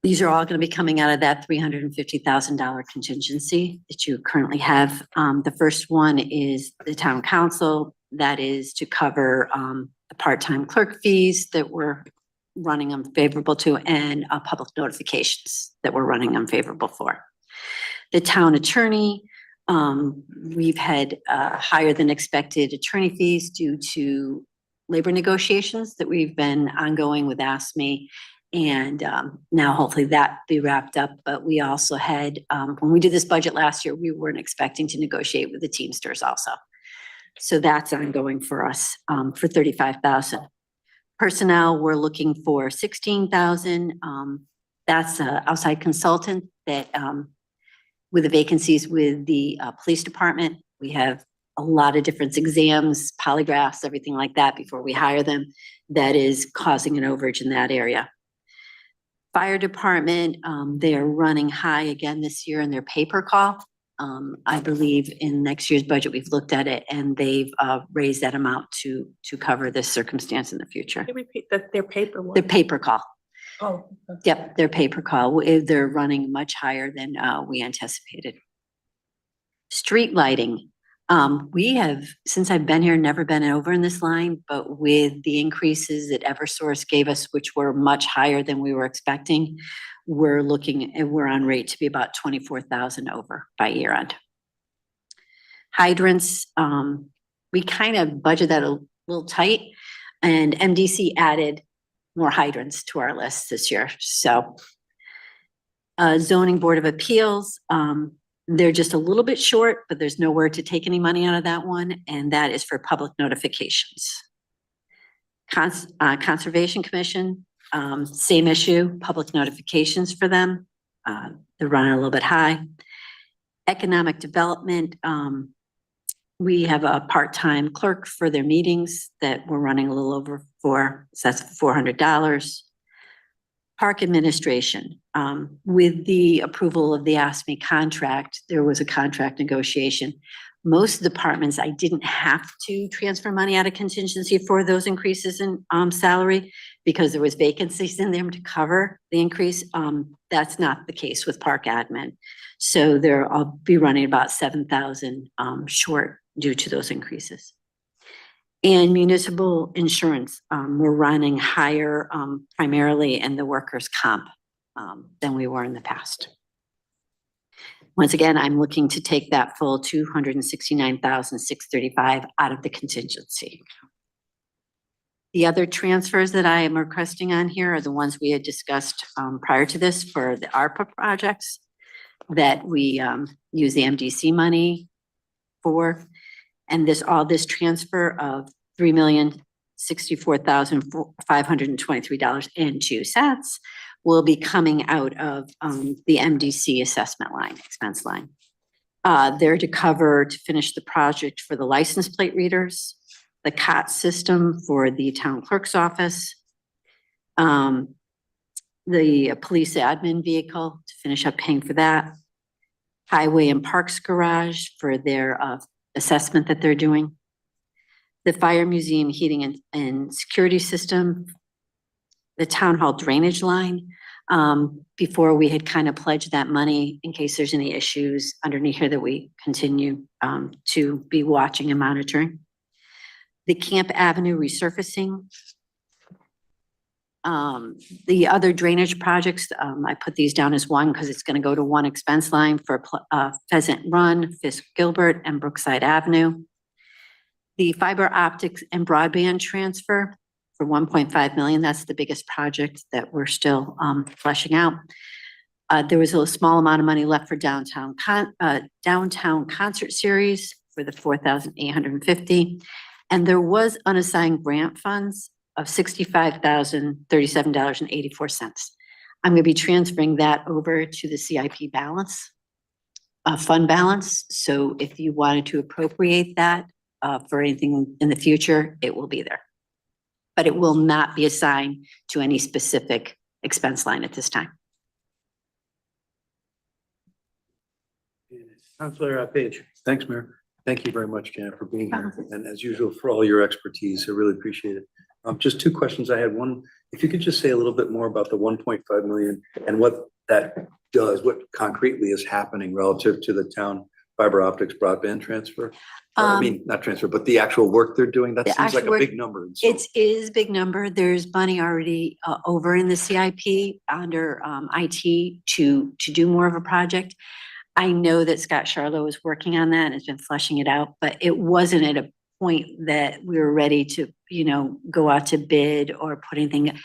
These are all going to be coming out of that $350,000 contingency that you currently have. The first one is the town council. That is to cover the part-time clerk fees that we're running unfavorable to, and public notifications that we're running unfavorable for. The town attorney, we've had higher than expected attorney fees due to labor negotiations that we've been ongoing with ASME. And now hopefully that be wrapped up. But we also had, when we did this budget last year, we weren't expecting to negotiate with the Teamsters also. So that's ongoing for us for $35,000. Personnel, we're looking for $16,000. That's an outside consultant that with the vacancies with the police department, we have a lot of different exams, polygraphs, everything like that before we hire them. That is causing an overage in that area. Fire department, they're running high again this year in their pay-per call. I believe in next year's budget, we've looked at it and they've raised that amount to cover this circumstance in the future. Can you repeat that, their paper? Their pay-per call. Oh. Okay. Yep, their pay-per call. They're running much higher than we anticipated. Street lighting. We have, since I've been here, never been over in this line, but with the increases that Eversource gave us, which were much higher than we were expecting, we're looking and we're on rate to be about 24,000 over by year end. Hydrants, we kind of budgeted that a little tight, and MDC added more hydrants to our list this year. So zoning board of appeals, they're just a little bit short, but there's nowhere to take any money out of that one, and that is for public notifications. Conservation Commission, same issue, public notifications for them. They're running a little bit high. Economic development, we have a part-time clerk for their meetings that we're running a little over for, so that's $400. Park administration, with the approval of the ASME contract, there was a contract negotiation. Most departments, I didn't have to transfer money out of contingency for those increases in salary because there was vacancies in them to cover the increase. That's not the case with park admin. So I'll be running about 7,000 short due to those increases. And municipal insurance, we're running higher primarily in the workers' comp than we were in the past. Once again, I'm looking to take that full $269,635 out of the contingency. The other transfers that I am requesting on here are the ones we had discussed prior to this for the ARPA projects that we use the MDC money for. And all this transfer of $3,064,523.02 will be coming out of the MDC assessment line, expense line. They're to finish the project for the license plate readers, the COT system for the town clerk's office, the police admin vehicle to finish up paying for that, highway and parks garage for their assessment that they're doing, the fire museum heating and security system, the town hall drainage line. Before we had kind of pledged that money in case there's any issues underneath here that we continue to be watching and monitoring. The Camp Avenue resurfacing. The other drainage projects, I put these down as one because it's going to go to one expense line for Pheasant Run, Fisk Gilbert, and Brookside Avenue. The fiber optics and broadband transfer for 1.5 million. That's the biggest project that we're still fleshing out. There was a small amount of money left for downtown concert series for the 4,850. And there was unassigned grant funds of $65,037.84. I'm going to be transferring that over to the CIP balance, fund balance. So if you wanted to appropriate that for anything in the future, it will be there. But it will not be assigned to any specific expense line at this time. Councilor Page. Thanks, Mayor. Thank you very much, Janet, for being here. And as usual, for all your expertise. I really appreciate it. Just two questions I had. One, if you could just say a little bit more about the 1.5 million and what that does, what concretely is happening relative to the town fiber optics broadband transfer? I mean, not transfer, but the actual work they're doing. That seems like a big number. And so- It is a big number. There's money already over in the CIP under IT to do more of a project. I know that Scott Charlo is working on that and has been fleshing it out, but it wasn't at a point that we were ready to, go out to bid or put anything.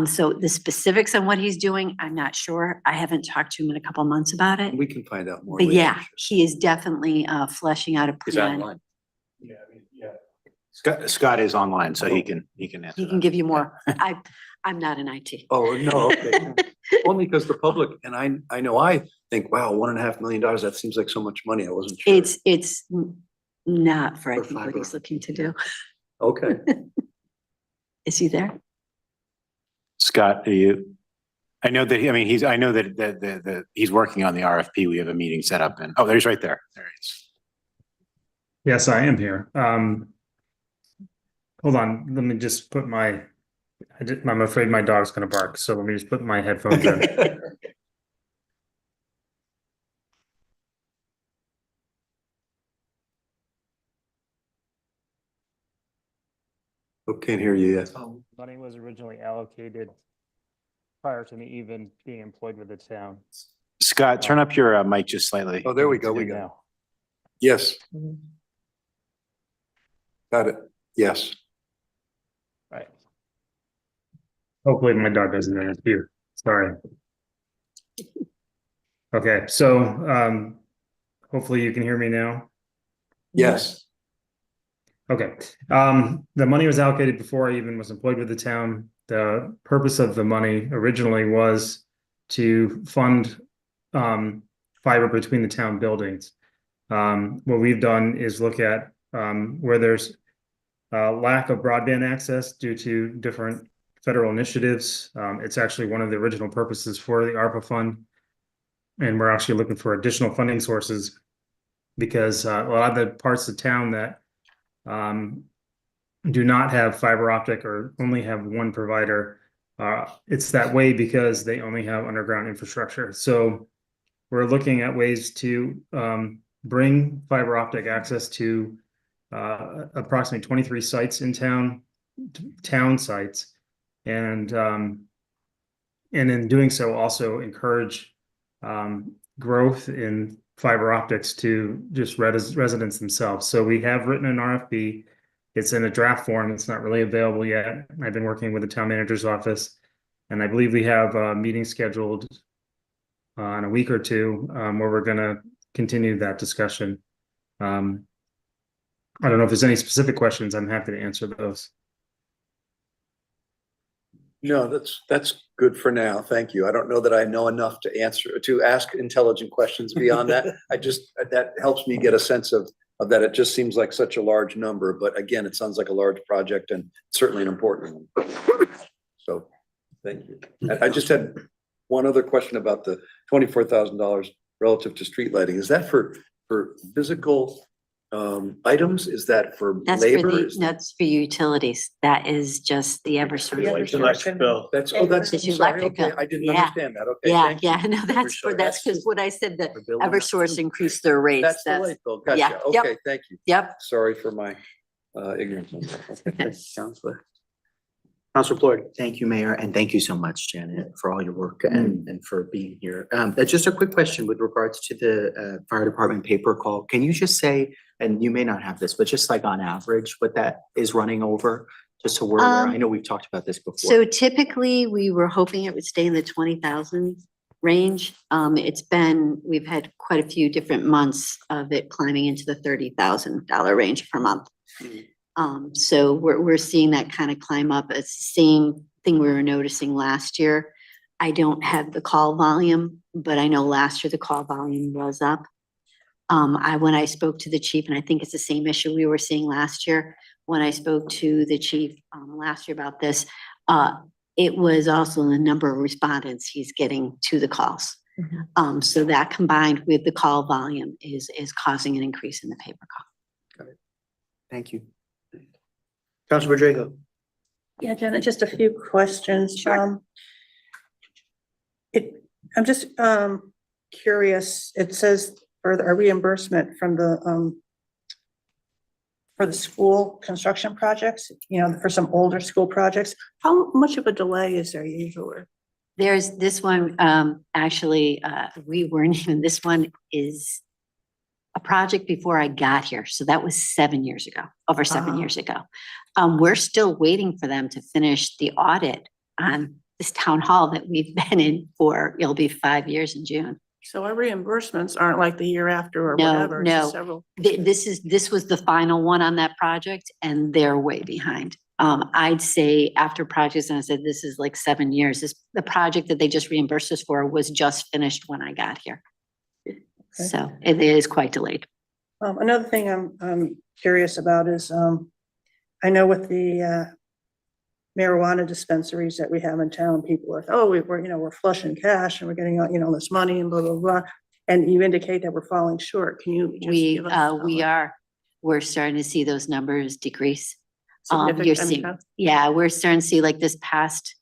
So the specifics on what he's doing, I'm not sure. I haven't talked to him in a couple months about it. We can find out more. But later. yeah, he is definitely fleshing out a Is plan. online. Scott is online, so he can answer He that. can give you more. I'm not in IT. Oh, no, okay. Only because the public, and I know I think, wow, $1.5 million, that seems like so much money. I wasn't sure. It's not for, I For think, what fiber. he's looking to do. Okay. Is he there? Scott, I know that, I know that he's working on the RFP. We have a meeting set up and, oh, there's right there. There he is. Yes, I am here. Hold on, let me just put I'm afraid my dog's gonna bark, so let me just put my headphones in. Oh, can't hear you yet. Money was originally allocated prior to me even being employed with the town. Scott, turn up your mic just slightly. Oh, there we go. We Do go. now. Yes. Got it. Yes. Right. Hopefully my dog doesn't interfere. Sorry. Okay, so hopefully you can hear me now. Yes. Okay, the money was allocated before I even was employed with the town. The purpose of the money originally was to fund fiber between the town buildings. What we've done is look at where there's lack of broadband access due to different federal initiatives. It's actually one of the original purposes for the ARPA fund. And we're actually looking for additional funding sources because a lot of the parts of town that do not have fiber optic or only have one provider, it's that way because they only have underground infrastructure. So we're looking at ways to bring fiber optic access to approximately 23 sites in town sites, and in doing so also encourage growth in fiber optics to just residents themselves. So we have written an RFP. It's in a draft form. It's not really available yet. I've been working with the town manager's office, and I believe we have a meeting scheduled in a week or two where we're going to continue that discussion. I don't know if there's any specific questions. I'm happy to answer those. No, that's good for now. Thank you. I don't know that I know enough to ask intelligent questions beyond that. That helps me get a sense of that. It just seems like such a large number, but again, it sounds like a large project and certainly an important one. So, thank you. I just had one other question about the $24,000 relative to street lighting. Is that for physical items? Is that for That's for labor? that's for utilities. That is just the Eversource. Electric bill. That's, oh, that's, It's I'm sorry, electric okay, bill. I didn't Yeah. understand that. Okay, Yeah, thank you. yeah, no, that's sure. that's because just- what I said that for billing. Eversource increased their rates. That's the light bill. yeah, Gotcha. yep. Okay, thank you. Yep. Sorry for my ignorance on that. Okay, Sounds good. Counselor Floyd. Thank you, Mayor, and thank you so much, Janet, for all your work and for being here. Just a quick question with regards to the fire department paper call. Can you just say, and you may not have this, but just like on average, what that is running over? Just so we're aware. I know we've talked about this before. So typically, we were hoping it would stay in the 20,000 range. We've had quite a few different months of it climbing into the $30,000 range per month. So we're seeing that kind of climb up. It's the same thing we were noticing last year. I don't have the call volume, but I know last year the call volume was up. When I spoke to the chief, and I think it's the same issue we were seeing last year, when I spoke to the chief last year about this, it was also the number of respondents he's getting to the calls. So that combined with the call volume is causing an increase in the paper call. Got it. Thank you. Counselor Drago. Yeah, Janet, just a few questions. Sure. I'm just curious, it says for a reimbursement from for the school construction projects, for some older school projects. How much of a delay is there usually? There's this one, actually, we weren't even, this one is a project before I got here. So that was 7 years ago, over 7 years ago. We're still waiting for them to finish the audit on this town hall that we've been in for, it'll be 5 years in June. So our reimbursements aren't like the year after or No, whatever. no. It's several. This was the final one on that project and they're way behind. I'd say after projects, and I said, this is like 7 years, the project that they just reimbursed us for was just finished when I got here. Okay. So it is quite delayed. Another thing I'm curious about is, I know with the marijuana dispensaries that we have in town, people are, we're flushing cash and we're getting, this money and blah, blah, blah. And you indicate that we're falling short. Can you just give us? We're starting to see those numbers decrease. Significant, You're seeing, we're starting to see like this past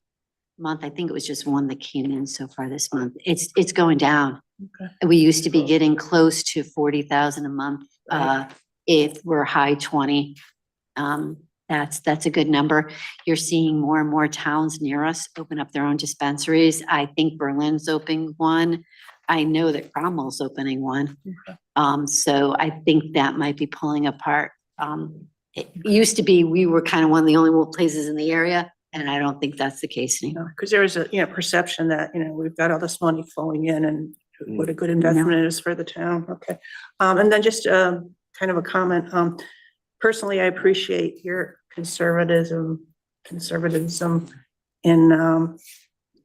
month, I think it was just one that came in so far this month. It's going down. Okay. We used to be getting close to 40,000 a month. If we're high 20, that's a good number. You're seeing more and more towns near us open up their own dispensaries. I think Berlin's opening one. I know that Cromwell's opening one. So I think that might be pulling apart. It used to be, we were kind of one of the only places in the area, and I don't think that's the case anymore. Because there is a, perception that, we've got all this money flowing in and what a good investment it is for the town. Okay. And then just kind of a comment. Personally, I appreciate your conservatism in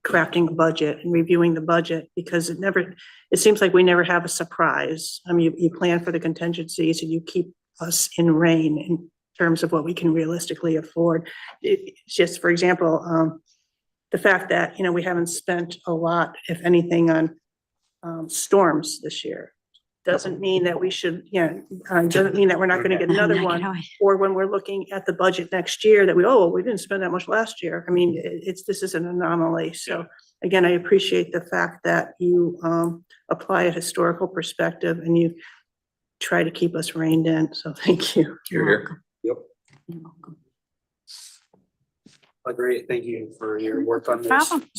crafting a budget and reviewing the budget, because it seems like we never have a surprise. I mean, you plan for the contingencies and you keep us in rein in terms of what we can realistically afford. It's just, for example, the fact that, we haven't spent a lot, if anything, on storms this year. Doesn't mean that we should, doesn't mean that we're not gonna get another one. Or when we're looking at the budget next year that we didn't spend that much last year. I mean, this is an anomaly. So again, I appreciate the fact that you apply a historical perspective and you try to keep us reined in. So thank you. You're here. Yep. You're welcome. Great, thank you for your work on this. Problem.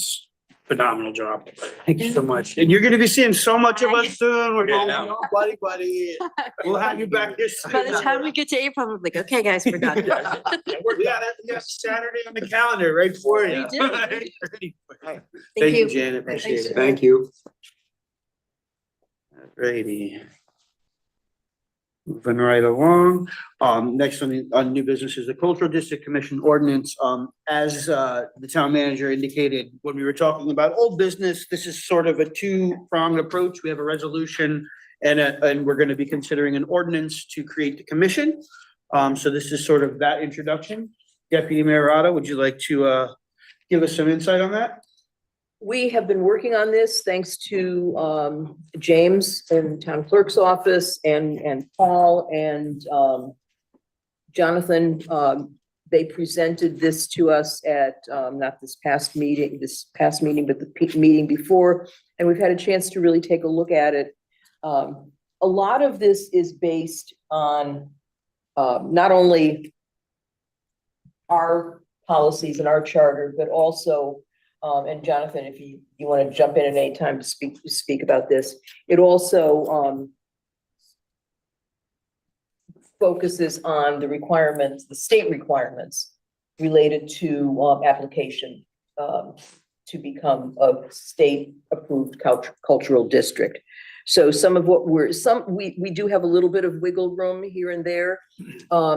Phenomenal job. Thank you so much. And you're gonna be seeing so much of us soon. We're going, buddy. We'll have you back this. By the time we get to April, I'm like, okay, guys, we're done. That's Saturday on the calendar, right for you. We do. Thank you, you. Janet. Appreciate Thanks, it. Thank you. Alrighty. Moving right along, next on new business is the Cultural District Commission ordinance. As the town manager indicated, when we were talking about old business, this is sort of a two-pronged approach. We have a resolution and we're gonna be considering an ordinance to create the commission. So this is sort of that introduction. Deputy Mayor Rada, would you like to give us some insight on that? We have been working on this thanks to James in town clerk's office and Paul and Jonathan. They presented this to us at not this past meeting, but the meeting before, and we've had a chance to really take a look at it. A lot of this is based on not only our policies and our charter, but also and Jonathan, if you want to jump in at any time to speak about this, it also focuses on the requirements, the state requirements related to application to become a state-approved cultural district. So some of what we do have a little bit of wiggle room here and there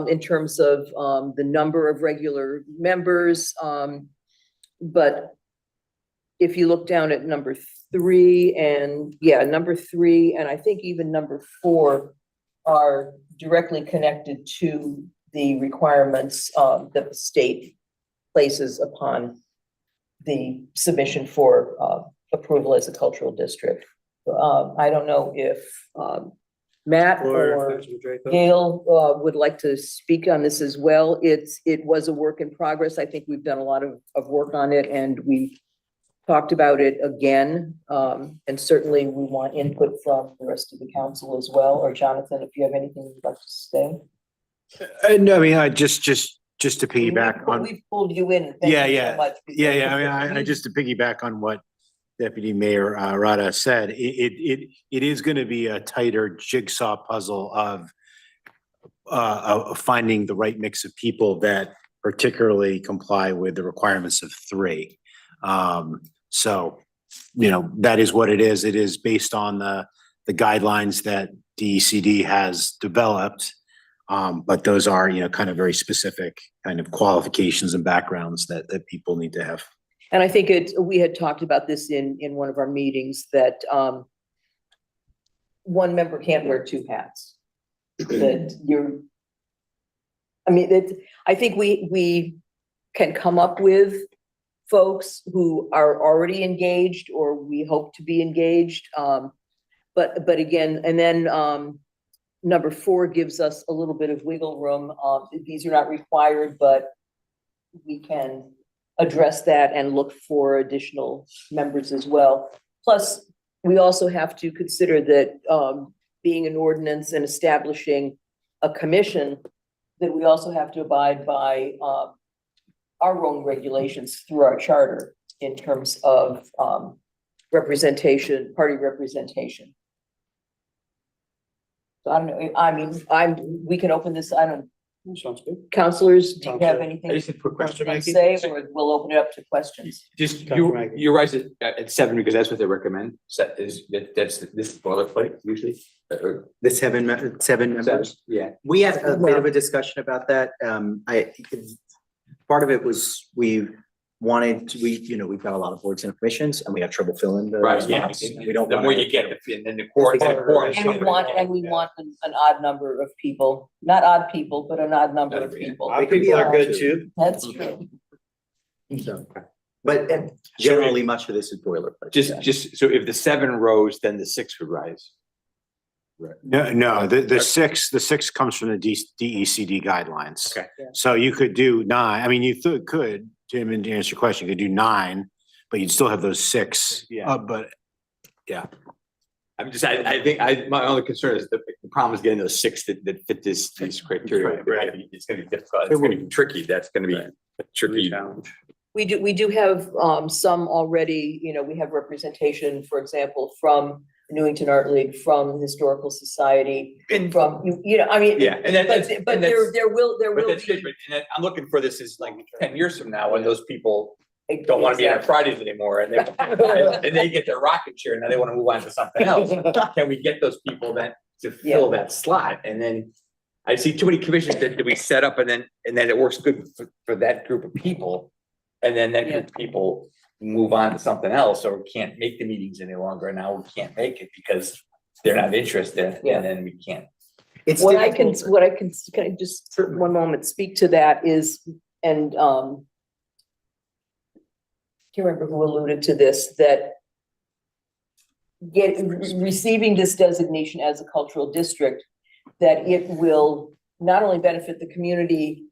in terms of the number of regular members, but if you look down at number 3 and I think even number 4 are directly connected to the requirements that the state places upon the submission for approval as a cultural district. I don't know if Matt or Gail would like to speak on this as well. It was a work in progress. I think we've done a lot of work on it, and we talked about it again, and certainly we want input from the rest of the council as well. Or Jonathan, if you have anything you'd like to say. No, I mean, I just to piggyback on. We've pulled you in. Thank you so much. I mean, I just to piggyback on what Deputy Mayor Rada said, it is going to be a tighter jigsaw puzzle of finding the right mix of people that particularly comply with the requirements of 3. So, that is what it is. It is based on the guidelines that DECD has developed. But those are, kind of very specific kind of qualifications and backgrounds that people need to have. And I think we had talked about this in one of our meetings that one member can't wear 2 hats. I think we can come up with folks who are already engaged or we hope to be engaged. But again, and then number 4 gives us a little bit of wiggle room. These are not required, but we can address that and look for additional members as well. Plus, we also have to consider that being an ordinance and establishing a commission, that we also have to abide by our own regulations through our charter in terms of representation, party representation. So I don't know, I mean, we can open this, I don't, Sounds good. counselors, do you have anything I just have a quick question. to say, or we'll open it up to questions? Just, you rise at 7 because that's what they recommend. That's this boilerplate usually. The seven members. Yeah. We had a bit of a discussion about that. Part of it was we've got a lot of boards and commissions and we have trouble filling the Right, yeah. spots. We don't The want more to. you get, and then the quorum. And we want an odd number of people, not odd people, but an odd number of people. Odd people are good too. That's true. So, but generally, much of this is boilerplate. Just, so if the 7 rose, then the 6 would rise. No, the 6 comes from the DECD guidelines. Okay. So you could do 9. I mean, you could, Jim, and to answer your question, you could do 9, but you'd still have those 6. Yeah. But yeah. I'm just, I think my only concern is the problem is getting those 6 that fit these criteria. Right. It's gonna be difficult. It's gonna be tricky. That's gonna be a tricky challenge. We do have some already, we have representation, for example, from Newington Art League, from the Historical Society, And from, I mean. Yeah, and then, But there will but that's be. good, and I'm looking for this is like 10 years from now when those people don't want to be on Fridays anymore and they get their rocket chair and now they want to move on to something else. Can we get those people then? to fill that slot. And then I see too many commissions that we set up and then it works good for that group of people. And then that group of people move on to something else or can't make the meetings any longer. And now we can't make it because they're not interested and then we can't. It's Can I just, for one moment, speak to that is, and, can't remember who alluded to this, that receiving this designation as a cultural district, that it will not only benefit the community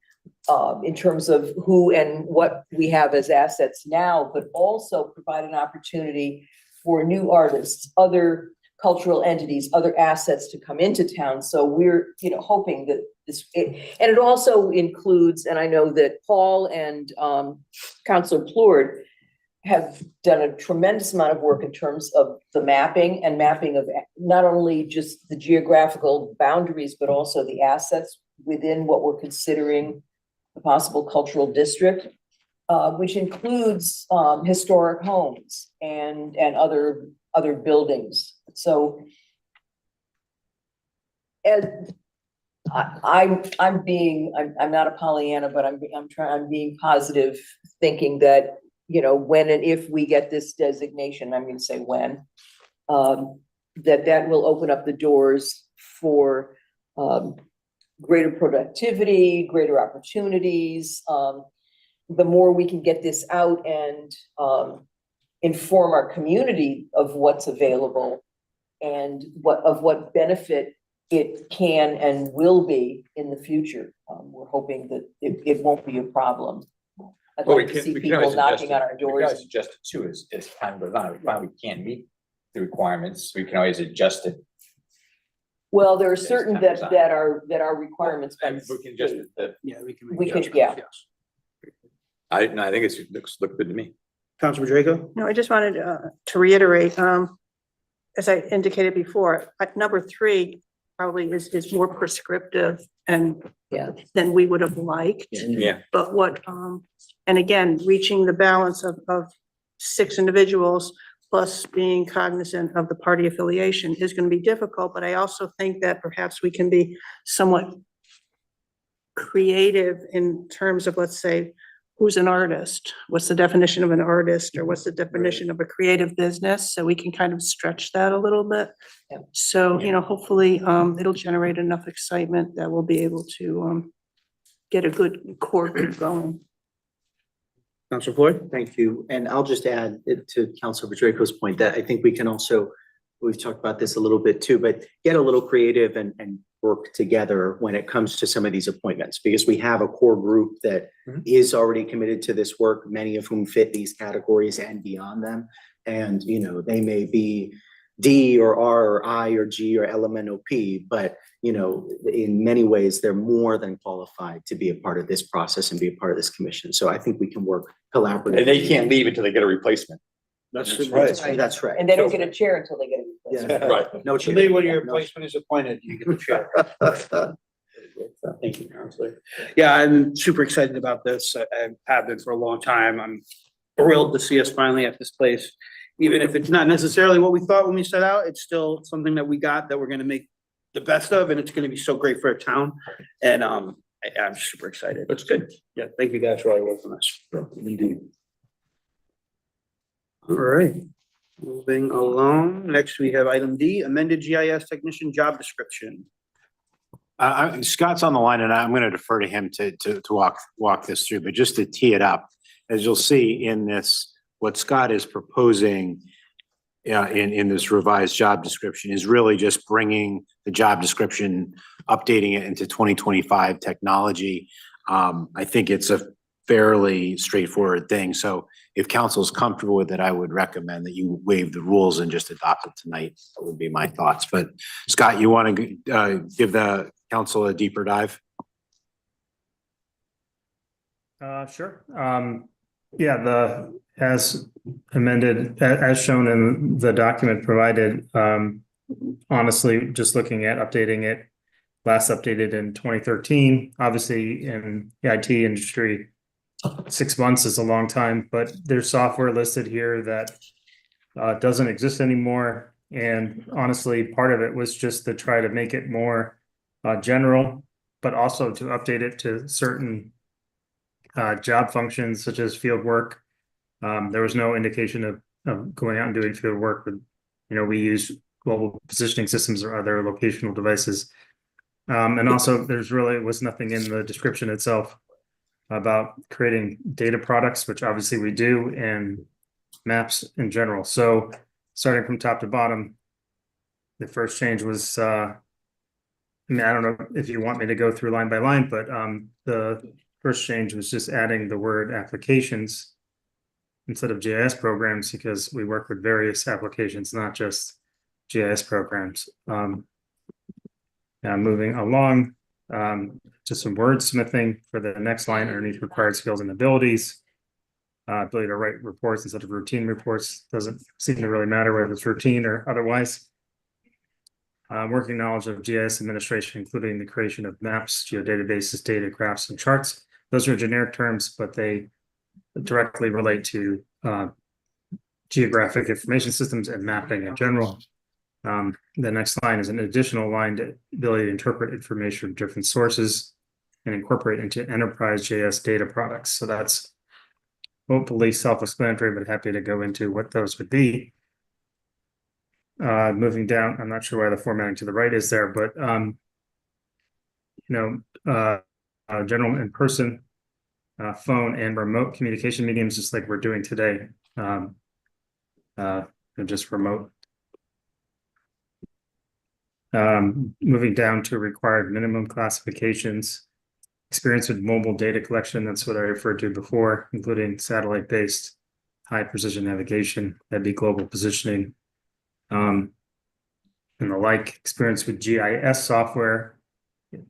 in terms of who and what we have as assets now, but also provide an opportunity for new artists, other cultural entities, other assets to come into town. So we're, hoping that and it also includes, and I know that Paul and Councilor Plourde have done a tremendous amount of work in terms of the mapping of not only just the geographical boundaries, but also the assets within what we're considering the possible cultural district, which includes historic homes and other buildings. So, and I'm not a Pollyanna, but I'm being positive, thinking that, when and if we get this designation, I'm going to say when, that will open up the doors for greater productivity, greater opportunities. The more we can get this out and inform our community of what's available and what benefit it can and will be in the future. We're hoping that it won't be a problem. I'd like to see people knocking on our doors. We can always adjust it too as time goes on. If we can't meet the requirements, we can always adjust it. Well, there are certain that are requirements. And we can adjust it. We could, yeah. I think it looks good to me. Councilor Draco? No, I just wanted to reiterate, as I indicated before, number 3 probably is more prescriptive and than we would have liked. Yeah. But and again, reaching the balance of 6 individuals plus being cognizant of the party affiliation is going to be difficult. But I also think that perhaps we can be somewhat creative in terms of, let's say, who's an artist? What's the definition of an artist, or what's the definition of a creative business? So we can kind of stretch that a little bit. So, hopefully it'll generate enough excitement that we'll be able to get a good core group going. Councilor Floyd? Thank you. And I'll just add to Councilor Draco's point that I think we can also, we've talked about this a little bit too, but get a little creative and work together when it comes to some of these appointments, because we have a core group that is already committed to this work, many of whom fit these categories and beyond them. And, they may be D or R or I or G or LMNOP, but, in many ways, they're more than qualified to be a part of this process and be a part of this commission. So I think we can work collaboratively. And they can't leave until they get a replacement. That's right. That's right. And they don't get a chair until they get a replacement. Right. No So chair. when your replacement is appointed, you get the chair. Thank you, Councilor. Yeah, I'm super excited about this. I have been for a long time. I'm thrilled to see us finally at this place. Even if it's not necessarily what we thought when we set out, it's still something that we got that we're gonna make the best of, and it's gonna be so great for our town. And I'm super excited. It's good. Yeah, thank you guys for all your work on this. Indeed. All right, moving along. Next, we have item D, amended GIS technician job description. Scott's on the line and I'm going to defer to him to walk this through, but just to tee it up, as you'll see in this, what Scott is proposing in this revised job description is really just bringing the job description, updating it into 2025 technology. I think it's a fairly straightforward thing. So if council is comfortable with it, I would recommend that you waive the rules and just adopt it tonight. That would be my thoughts. But Scott, you want to give the council a deeper dive? Sure. As amended, as shown in the document provided, honestly, just looking at updating it, last updated in 2013, obviously in the IT industry, 6 months is a long time, but there's software listed here that doesn't exist anymore. And honestly, part of it was just to try to make it more general, but also to update it to certain job functions such as field work. There was no indication of going out and doing field work, but we use global positioning systems or other locational devices. And also there's really was nothing in the description itself about creating data products, which obviously we do, and maps in general. So starting from top to bottom, the first change was, I don't know if you want me to go through line by line, but the first change was just adding the word applications instead of GIS programs, because we work with various applications, not just GIS programs. Now moving along to some wordsmithing for the next line underneath required skills and abilities. Ability to write reports instead of routine reports doesn't seem to really matter whether it's routine or otherwise. Working knowledge of GIS administration, including the creation of maps, geodatabases, data graphs, and charts. Those are generic terms, but they directly relate to geographic information systems and mapping in general. The next line is an additional line to ability to interpret information from different sources and incorporate into enterprise JS data products. So that's hopefully self-explanatory, but happy to go into what those would be. Moving down, I'm not sure why the formatting to the right is there, but general in-person, phone and remote communication mediums, just like we're doing today. Just remote. Moving down to required minimum classifications. Experience with mobile data collection, that's what I referred to before, including satellite-based high precision navigation, that'd be global positioning. And the like, experience with GIS software,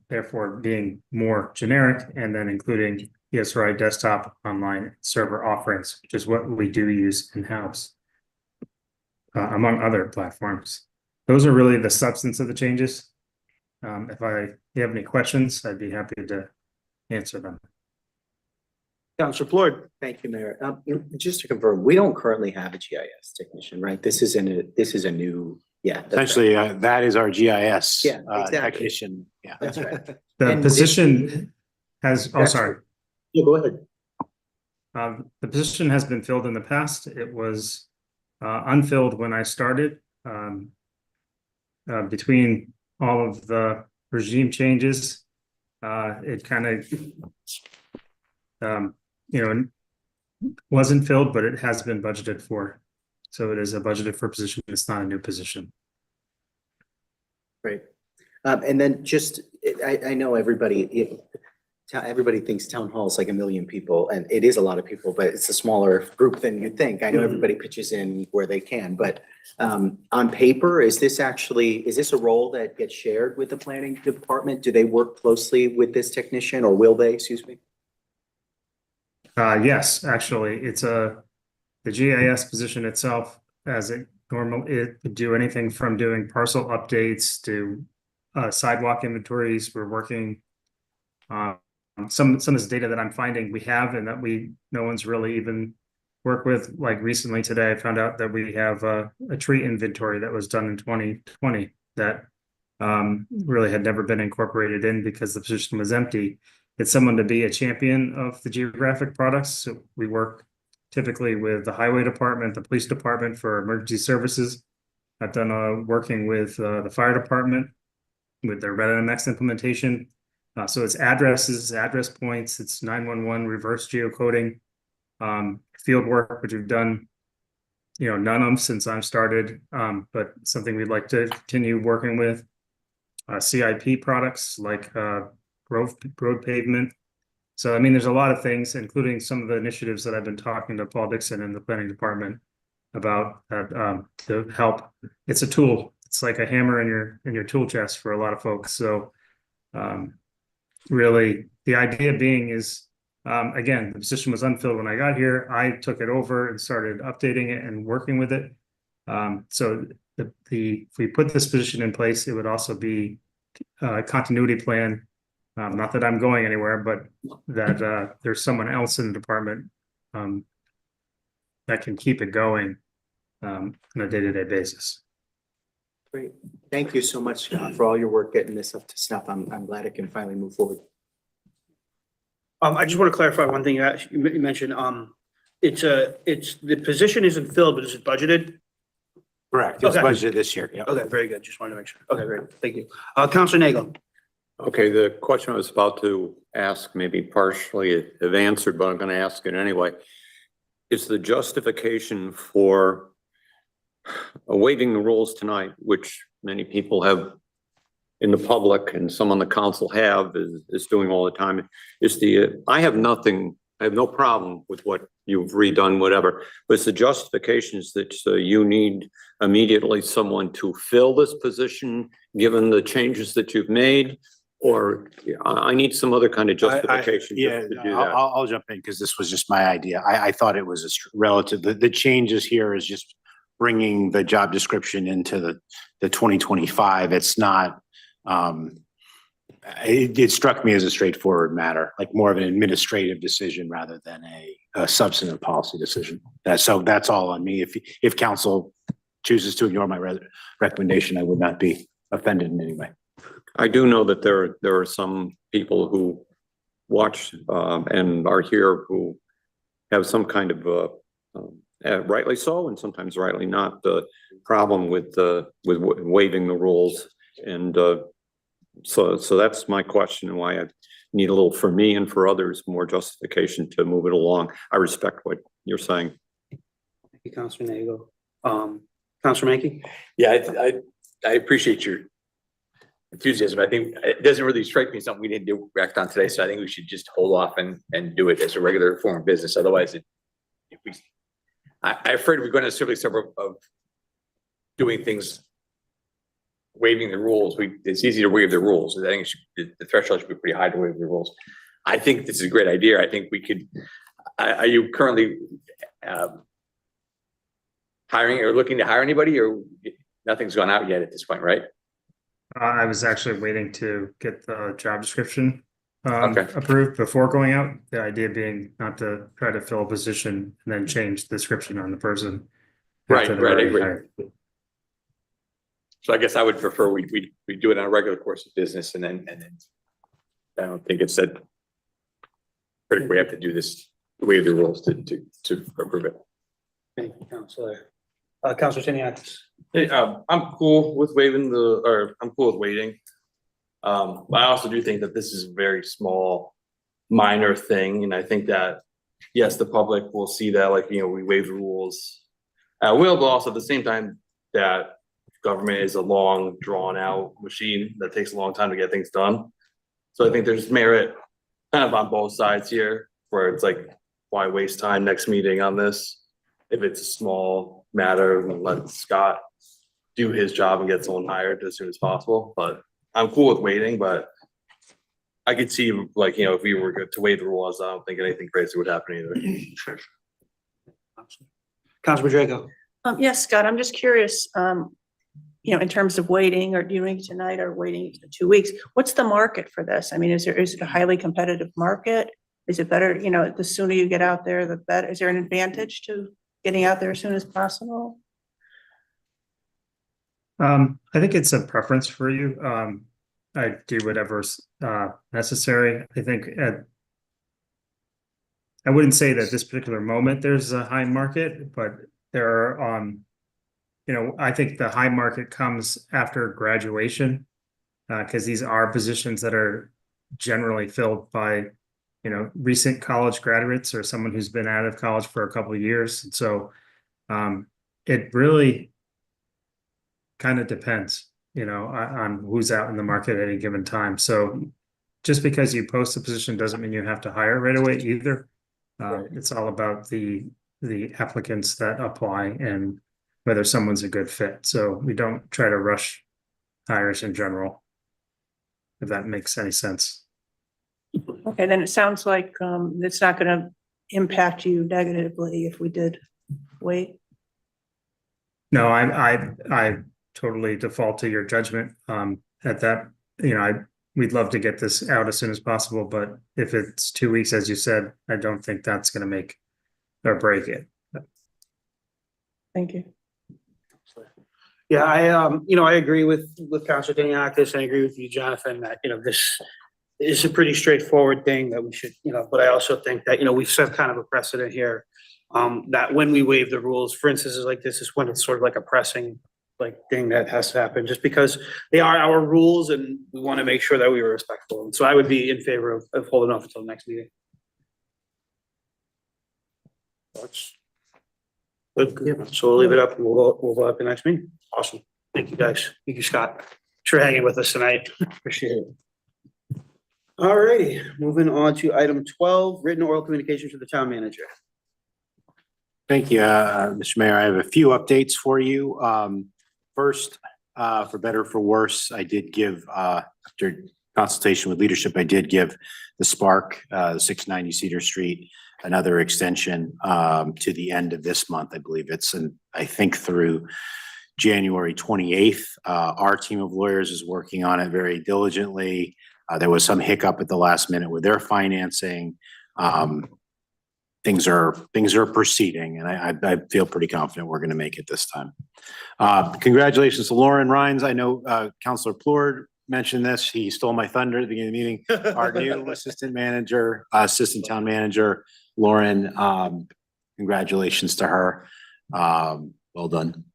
therefore being more generic, and then including ESRI desktop, online, server offerings, which is what we do use in-house, among other platforms. Those are really the substance of the changes. If you have any questions, I'd be happy to answer them. Counselor Floyd. Thank you, Mayor. Just to confirm, we don't currently have a GIS technician, right? This is a new, yeah. that's right. Essentially, that is our GIS Yeah, exactly. technician. Yeah. That's right. The And position has, oh, sorry. Yeah, go ahead. The position has been filled in the past. It was unfilled when I started. Between all of the regime changes, it kind of, wasn't filled, but it has been budgeted for. So it is a budgeted for position. It's not a new position. Great. And then just, I know everybody thinks town hall is like 1 million people, and it is a lot of people, but it's a smaller group than you'd think. I know everybody pitches in where they can, but on paper, is this a role that gets shared with the planning department? Do they work closely with this technician, or will they, excuse me? Yes, actually, it's the GIS position itself, as it could do anything from doing parcel updates to sidewalk inventories. We're working some of this data that I'm finding we have and that no one's really even worked with. Like recently today, I found out that we have a tree inventory that was done in 2020 that really had never been incorporated in because the position was empty. It's someone to be a champion of the geographic products. So we work typically with the highway department, the police department for emergency services. I've done working with the fire department with their RedMX implementation. So it's addresses, address points, it's 911 reverse geocoding, field work, which we've done, none of them since I've started, but something we'd like to continue working with. CIP products like road pavement. So, I mean, there's a lot of things, including some of the initiatives that I've been talking to Paul Dixon in the planning department about to help. It's a tool. It's like a hammer in your tool chest for a lot of folks. So, really, the idea being is, again, the position was unfilled when I got here. I took it over and started updating it and working with it. So if we put this position in place, it would also be a continuity plan. Not that I'm going anywhere, but that there's someone else in the department that can keep it going on a day-to-day basis. Great. Thank you so much for all your work getting this up to snuff. I'm glad it can finally move forward. I just want to clarify one thing you mentioned, it's the position isn't filled, but is it budgeted? Correct. It's Okay. budgeted this year. Yeah. Okay, very good. Just wanted to make sure. Okay, great. Thank you. Counselor Nagel. Okay, the question I was about to ask, maybe partially have answered, but I'm going to ask it anyway. Is the justification for waiving the rules tonight, which many people have in the public and some on the council have, is doing all the time, I have no problem with what you've redone, whatever, but it's the justifications that you need immediately someone to fill this position, given the changes that you've made, or I need some other kind of justification Yeah, to do that. I'll jump in because this was just my idea. I thought it was relative, the changes here is just bringing the job description into the 2025. It's not, it struck me as a straightforward matter, like more of an administrative decision rather than a substantive policy decision. So that's all on me. If council chooses to ignore my recommendation, I would not be offended in any way. I do know that there are some people who watch and are here who have some kind of rightly so and sometimes rightly not the problem with waiving the rules, and so that's my question and why I need a little, for me and for others, more justification to move it along. I respect what you're saying. Thank you, Counselor Nagel. Counselor Mankey? Yeah, I appreciate your enthusiasm. I think it doesn't really strike me as something we didn't act on today, so I think we should just hold off and do it as a regular form of business. Otherwise, I'm afraid we're going to necessarily suffer of doing things, waiving the rules. It's easy to waive the rules. I think the threshold should be pretty high to waive the rules. I think this is a great idea. I think we could. Are you currently hiring or looking to hire anybody, or nothing's gone out yet at this point, right? I was actually waiting to get the job description approved before going out. The idea being not to try to fill a position and then change the description on the person. Right, after they're I already agree. hired. So I guess I would prefer we do it on a regular course of business, and then I don't think it's that critical. We have to do this, waive the rules to approve it. Thank you, Counselor. Counselor Tiniakis. Hey, I'm cool with waiting. But I also do think that this is a very small, minor thing, and I think that yes, the public will see that, like, we waive the rules at will, but also at the same time that government is a long, drawn out machine that takes a long time to get things done. So I think there's merit kind of on both sides here, where it's like, why waste time next meeting on this? If it's a small matter, let Scott do his job and get someone hired as soon as possible. But I'm cool with waiting, but I could see, like, if we were to waive the rules, I don't think anything crazy would happen either. Sure. Counselor Draco. Yes, Scott, I'm just curious, in terms of waiting or doing tonight or waiting 2 weeks, what's the market for this? I mean, is it a highly competitive market? Is it better, the sooner you get out there, the better? Is there an advantage to getting out there as soon as possible? I think it's a preference for you. I do whatever's necessary. I think I wouldn't say that this particular moment there's a high market, but there are, I think the high market comes after graduation, because these are positions that are generally filled by, recent college graduates or someone who's been out of college for a couple of years. And so it really kind of depends, on who's out in the market at any given time. So just because you post a position doesn't mean you have to hire right away either. It's all about the applicants that apply and whether someone's a good fit. So we don't try to rush hires in general, if that makes any sense. Okay, then it sounds like it's not going to impact you negatively if we did wait. No, I totally default to your judgment at that. We'd love to get this out as soon as possible, but if it's 2 weeks, as you said, I don't think that's going to make or break it. Thank you. Yeah, I agree with Councilor Daniakis, and I agree with you, Jonathan, that, this is a pretty straightforward thing that we should, but I also think that, we've set kind of a precedent here. That when we waive the rules, for instances like this is when it's sort of like a pressing thing that has to happen, just because they are our rules and we want to make sure that we are respectful. And so I would be in favor of holding off until the next meeting. Good. So we'll leave it up and we'll go up the next meeting. Awesome. Thank you, guys. Thank you, Scott, for hanging with us tonight. Appreciate it. All righty, moving on to item 12, written oral communication to the town manager. Thank you, Mr. Mayor. I have a few updates for you. First, for better or for worse, I did give, after consultation with leadership, I did give the Spark, 690 Cedar Street, another extension to the end of this month. I believe it's, I think through January 28th. Our team of lawyers is working on it very diligently. There was some hiccup at the last minute with their financing. Things are proceeding, and I feel pretty confident we're going to make it this time. Congratulations to Lauren Rhines. I know Councilor Plord mentioned this. He stole my thunder at the beginning of the meeting. Our new assistant town manager, Lauren. Congratulations to her. Well done.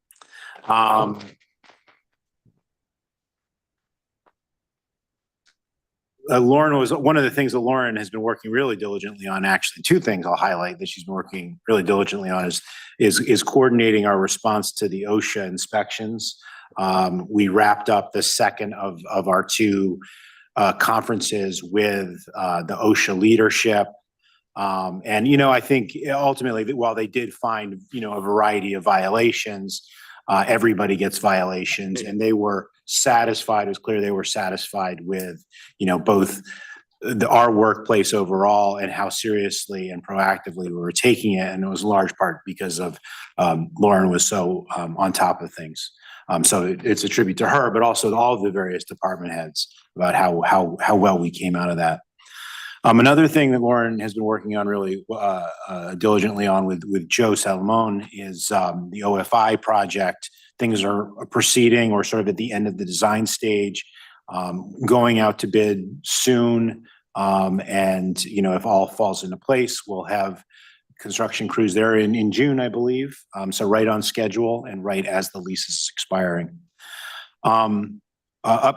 Lauren was one of the things that Lauren has been working really diligently on. Actually, two things I'll highlight that she's been working really diligently on is coordinating our response to the OSHA inspections. We wrapped up the second of our two conferences with the OSHA leadership. And, I think ultimately while they did find, a variety of violations, everybody gets violations, and they were satisfied. It was clear they were satisfied with, both our workplace overall and how seriously and proactively we were taking it. And it was in large part because of Lauren was so on top of things. So it's a tribute to her, but also to all of the various department heads about how well we came out of that. Another thing that Lauren has been working on really diligently on with Joe Salomone is the OFI project. Things are proceeding or sort of at the end of the design stage, going out to bid soon. And, if all falls into place, we'll have construction crews there in June, I believe. So right on schedule and right as the lease is expiring.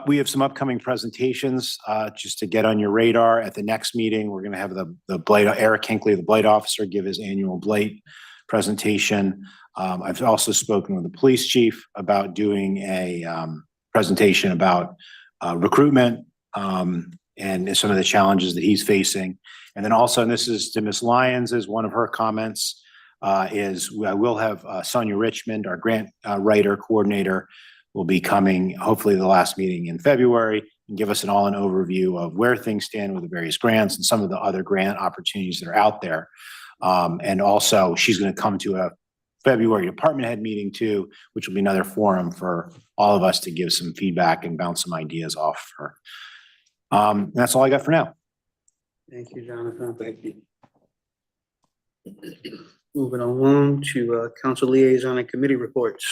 We have some upcoming presentations just to get on your radar. At the next meeting, we're going to have the Blight, Eric Hinckley, the Blight officer, give his annual Blight presentation. I've also spoken with the police chief about doing a presentation about recruitment and some of the challenges that he's facing. And then also, and this is to Ms. Lyons, is one of her comments, is I will have Sonia Richmond, our grant writer coordinator, will be coming hopefully the last meeting in February and give us an all-in overview of where things stand with the various grants and some of the other grant opportunities that are out there. And also she's going to come to a February department head meeting too, which will be another forum for all of us to give some feedback and bounce some ideas off her. That's all I got for now. Thank you, Jonathan. Thank you. Moving along to council liaison and committee reports.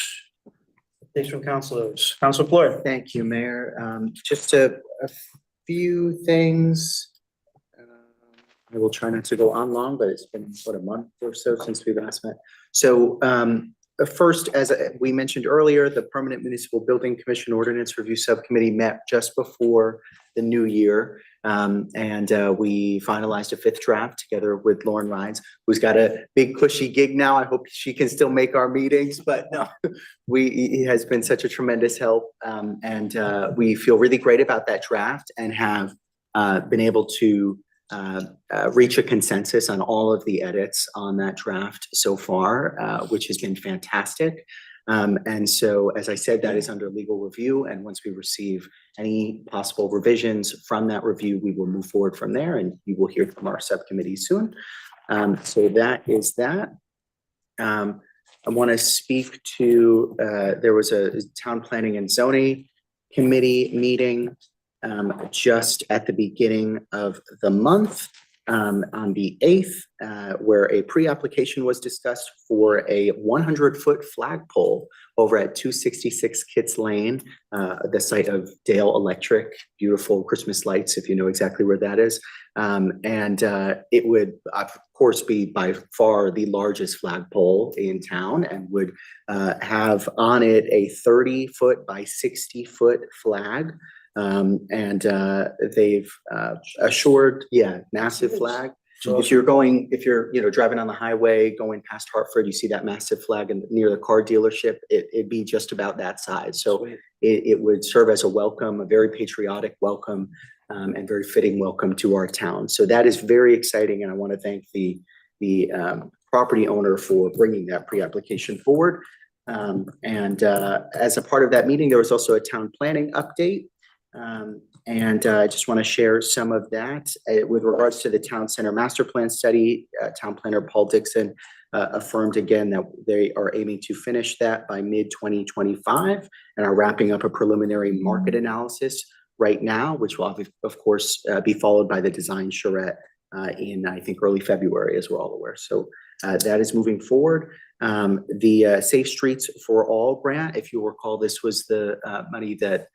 Thanks from councilors. Council Plord. Thank you, Mayor. Just a few things. I will try not to go on long, but it's been, a month or so since we last met. So first, as we mentioned earlier, the Permanent Municipal Building Commission Ordinance Review Subcommittee met just before the new year. And we finalized a fifth draft together with Lauren Rhines, who's got a big cushy gig now. I hope she can still make our meetings, but no, he has been such a tremendous help. And we feel really great about that draft and have been able to reach a consensus on all of the edits on that draft so far, which has been fantastic. And so, as I said, that is under legal review. And once we receive any possible revisions from that review, we will move forward from there, and you will hear from our subcommittee soon. So that is that. I want to speak to, there was a town planning and zoning committee meeting just at the beginning of the month. on the 8th, where a pre-application was discussed for a 100-foot flagpole over at 266 Kitts Lane, the site of Dale Electric, beautiful Christmas lights, if you know exactly where that is. It would, of course, be by far the largest flagpole in town and would have on it a 30-foot by 60-foot flag. They've assured, massive flag. If you're driving on the highway going past Hartford, you see that massive flag and near the car dealership, it'd be just about that size. So it would serve as a welcome, a very patriotic welcome, and very fitting welcome to our town. So that is very exciting, and I want to thank the property owner for bringing that pre-application forward. As a part of that meeting, there was also a town planning update. I just want to share some of that with regards to the town center master plan study. Town planner Paul Dixon affirmed again that they are aiming to finish that by mid-2025 and are wrapping up a preliminary market analysis right now, which will of course be followed by the design charrette in, I think, early February, as we're all aware. So that is moving forward. The Safe Streets for All grant, if you recall, this was the money that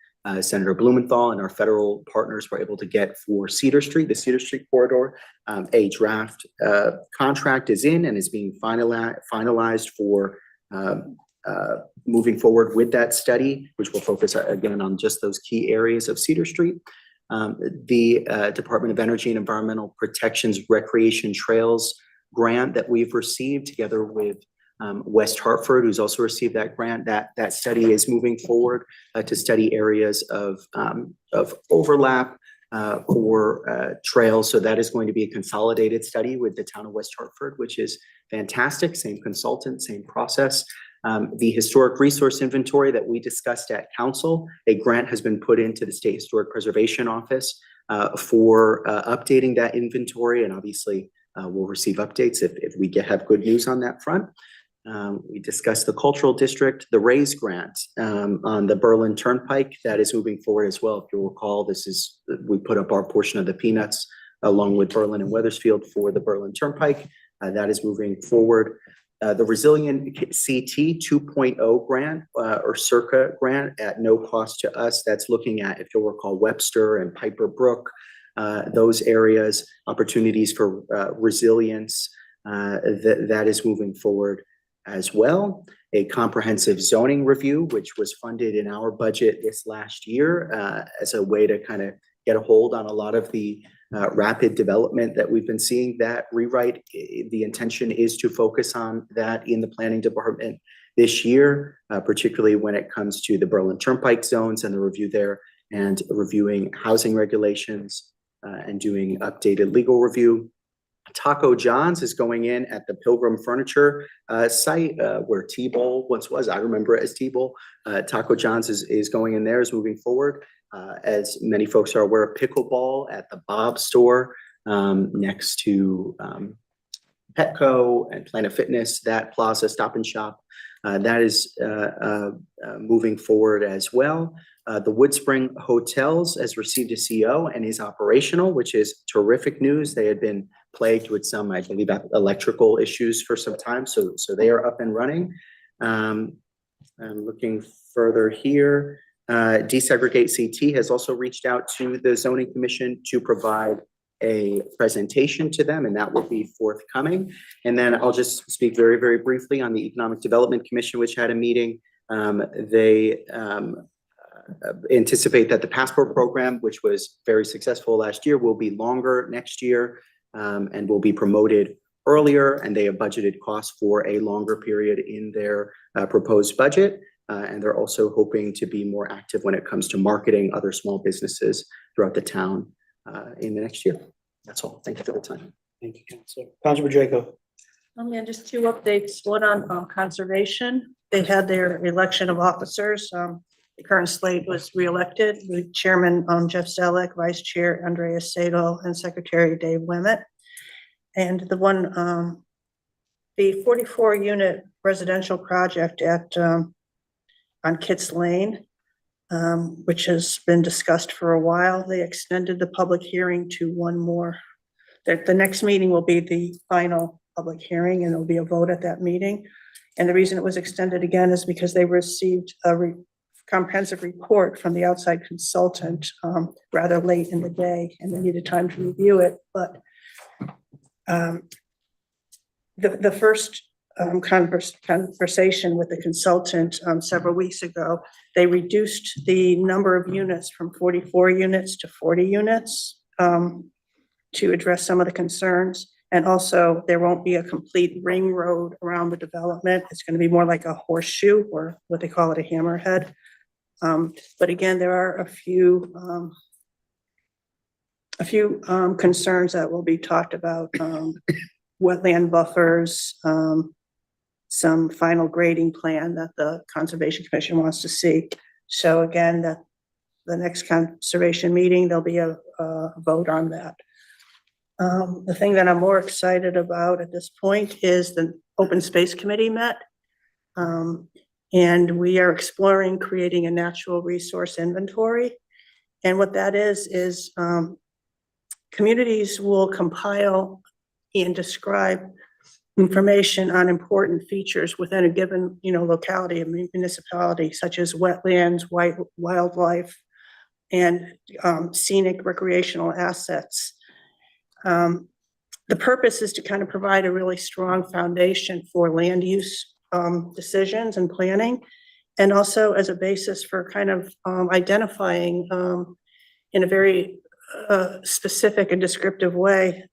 Senator Blumenthal and our federal partners were able to get for Cedar Street, the Cedar Street corridor. A draft contract is in and is being finalized for moving forward with that study, which will focus again on just those key areas of Cedar Street. The Department of Energy and Environmental Protection's Recreation Trails grant that we've received together with West Hartford, who's also received that grant. That study is moving forward to study areas of overlap for trails. So that is going to be a consolidated study with the town of West Hartford, which is fantastic. Same consultant, same process. The historic resource inventory that we discussed at council, a grant has been put into the State Historic Preservation Office for updating that inventory, and obviously we'll receive updates if we have good news on that front. We discussed the cultural district, the RAISE grant on the Berlin Turnpike that is moving forward as well. If you'll recall, we put up our portion of the peanuts along with Berlin and Weathersfield for the Berlin Turnpike. That is moving forward. The Resilient CT 2.0 grant or CIRCA grant at no cost to us. That's looking at, if you'll recall, Webster and Piper Brook, those areas, opportunities for resilience. That is moving forward as well. A comprehensive zoning review, which was funded in our budget this last year as a way to kind of get a hold on a lot of the rapid development that we've been seeing. That rewrite, the intention is to focus on that in the planning department this year, particularly when it comes to the Berlin Turnpike zones and the review there, and reviewing housing regulations and doing updated legal review. Taco John's is going in at the Pilgrim Furniture site where T-Bowl once was. I remember it as T-Bowl. Taco John's is going in there, is moving forward. As many folks are aware, pickleball at the Bob store next to Petco and Planet Fitness, that Plaza Stop and Shop. That is moving forward as well. The Woodspring Hotels has received a CO and is operational, which is terrific news. They had been plagued with some, I believe, electrical issues for some time, so they are up and running. I'm looking further here. Desegregate CT has also reached out to the zoning commission to provide a presentation to them, and that will be forthcoming. And then I'll just speak very, very briefly on the Economic Development Commission, which had a meeting. They anticipate that the passport program, which was very successful last year, will be longer next year and will be promoted earlier. And they have budgeted costs for a longer period in their proposed budget. And they're also hoping to be more active when it comes to marketing other small businesses throughout the town in the next year. That's all. Thank you for the time. Thank you, Councilor. Councilor Pacheco. Yeah, just two updates. One on conservation. They had their election of officers. The current slate was reelected with Chairman Jeff Zellick, Vice Chair Andrea Sato, and Secretary Dave Wemmett. And the one, the 44-unit residential project at on Kitts Lane, which has been discussed for a while. They extended the public hearing to one more the next meeting will be the final public hearing and there'll be a vote at that meeting. And the reason it was extended again is because they received a comprehensive report from the outside consultant rather late in the day and they needed time to review it. But the first conversation with the consultant several weeks ago, they reduced the number of units from 44 units to 40 units to address some of the concerns. And also there won't be a complete ring road around the development. It's going to be more like a horseshoe or what they call it, a hammerhead. But again, there are a few concerns that will be talked about, wetland buffers, some final grading plan that the Conservation Commission wants to see. So again, the next conservation meeting, there'll be a vote on that. The thing that I'm more excited about at this point is the Open Space Committee met. And we are exploring creating a natural resource inventory. And what that is communities will compile and describe information on important features within a given, locality, a municipality, such as wetlands, wildlife, and scenic recreational assets. The purpose is to kind of provide a really strong foundation for land use decisions and planning, and also as a basis for kind of identifying in a very specific and descriptive way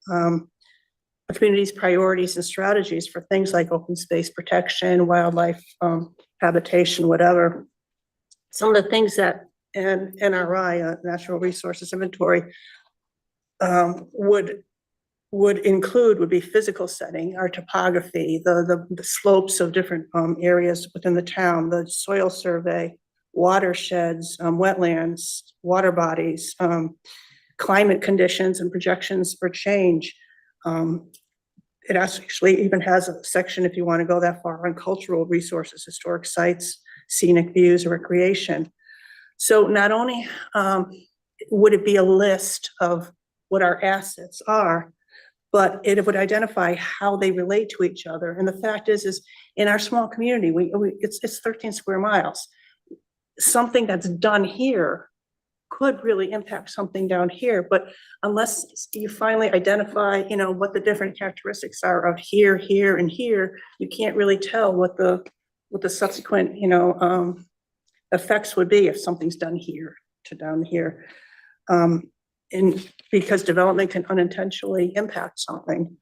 a community's priorities and strategies for things like open space protection, wildlife habitation, whatever. Some of the things that an NRI, Natural Resources Inventory, would include would be physical setting, our topography, the slopes of different areas within the town, the soil survey, watersheds, wetlands, water bodies, climate conditions and projections for change. It actually even has a section, if you want to go that far, on cultural resources, historic sites, scenic views, recreation. So not only would it be a list of what our assets are, but it would identify how they relate to each other. And the fact is in our small community, it's 13 square miles. Something that's done here could really impact something down here, but unless you finally identify, what the different characteristics are of here, here, and here, you can't really tell what the subsequent, effects would be if something's done here to down here. And because development can unintentionally impact something.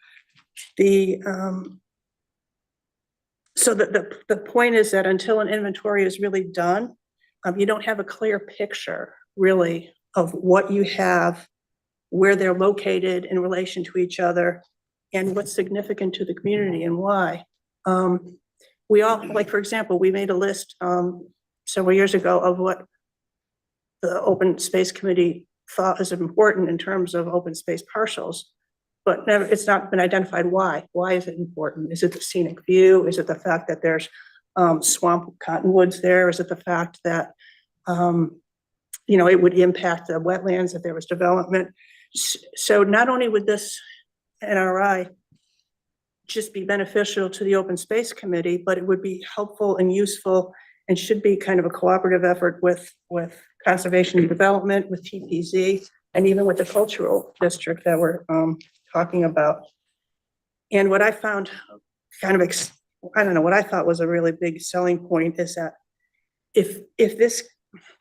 So the point is that until an inventory is really done, you don't have a clear picture really of what you have, where they're located in relation to each other, and what's significant to the community and why. We all, like, for example, we made a list several years ago of what the Open Space Committee thought is important in terms of open space parcels, but it's not been identified why. Why is it important? Is it the scenic view? Is it the fact that there's swamp cottonwoods there? Is it the fact that it would impact the wetlands if there was development? So not only would this NRI just be beneficial to the Open Space Committee, but it would be helpful and useful and should be kind of a cooperative effort with conservation and development, with TPZ, and even with the cultural district that we're talking about. And what I found what I thought was a really big selling point is that if this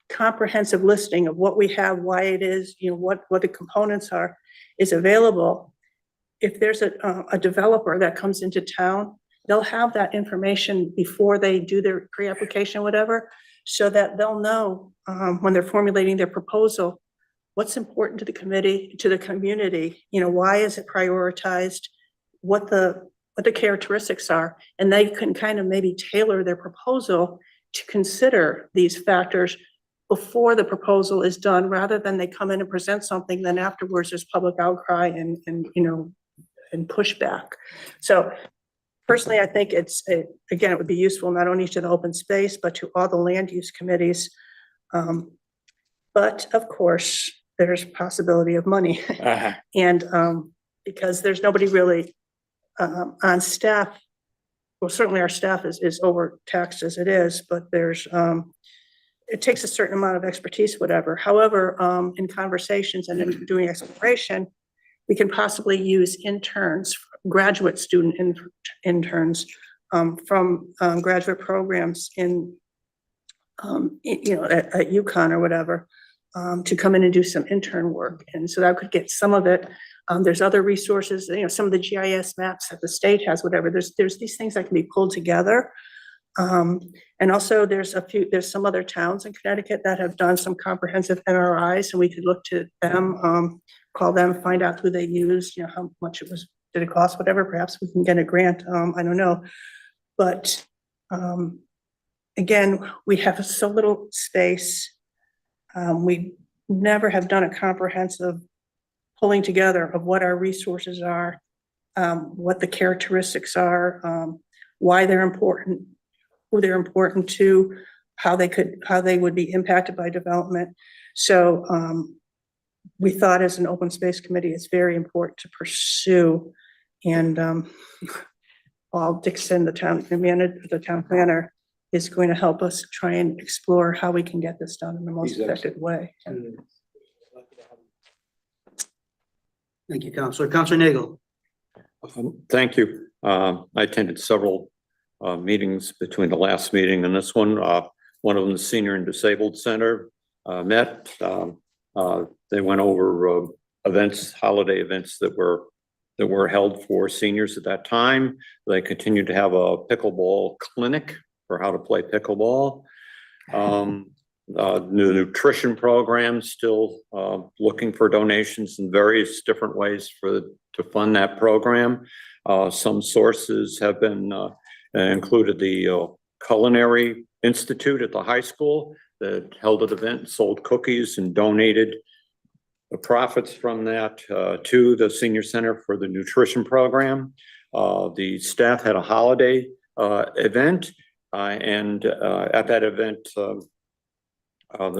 comprehensive listing of what we have, why it is, what the components are, is available, if there's a developer that comes into town, they'll have that information before they do their pre-application, whatever, so that they'll know when they're formulating their proposal, what's important to the committee, to the community, why is it prioritized, what the characteristics are, and they can kind of maybe tailor their proposal to consider these factors before the proposal is done, rather than they come in and present something, then afterwards there's public outcry and pushback. So personally, I think again, it would be useful not only to the open space, but to all the land use committees. But of course, there's possibility of money. And because there's nobody really on staff. Well, certainly our staff is overtaxed as it is, but there's, it takes a certain amount of expertise, whatever. However, in conversations and in doing exploration, we can possibly use interns, graduate student interns from graduate programs in, you know, at UConn or whatever, to come in and do some intern work. And so that could get some of it. There's other resources, you know, some of the GIS maps that the state has, whatever. There's these things that can be pulled together. And also there's some other towns in Connecticut that have done some comprehensive NRIs, and we could look to them, call them, find out who they used, you know, how much did it cost, whatever. Perhaps we can get a grant. I don't know. But again, we have so little space. We never have done a comprehensive pulling together of what our resources are, what the characteristics are, why they're important, who they're important to, how they would be impacted by development. So we thought as an open space committee, it's very important to pursue. And Paul Dixon, the town planner, is going to help us try and explore how we can get this done in the most effective way. Thank you, Counselor. Counselor Nagel. Thank you. I attended several meetings between the last meeting and this one. One of them, the Senior and Disabled Center, met. They went over events, holiday events that were held for seniors at that time. They continued to have a pickleball clinic for how to play pickleball. New nutrition programs, still looking for donations in various different ways to fund that program. Some sources have been included the Culinary Institute at the high school that held an event, sold cookies, and donated the profits from that to the senior center for the nutrition program. The staff had a holiday event, and at that event, at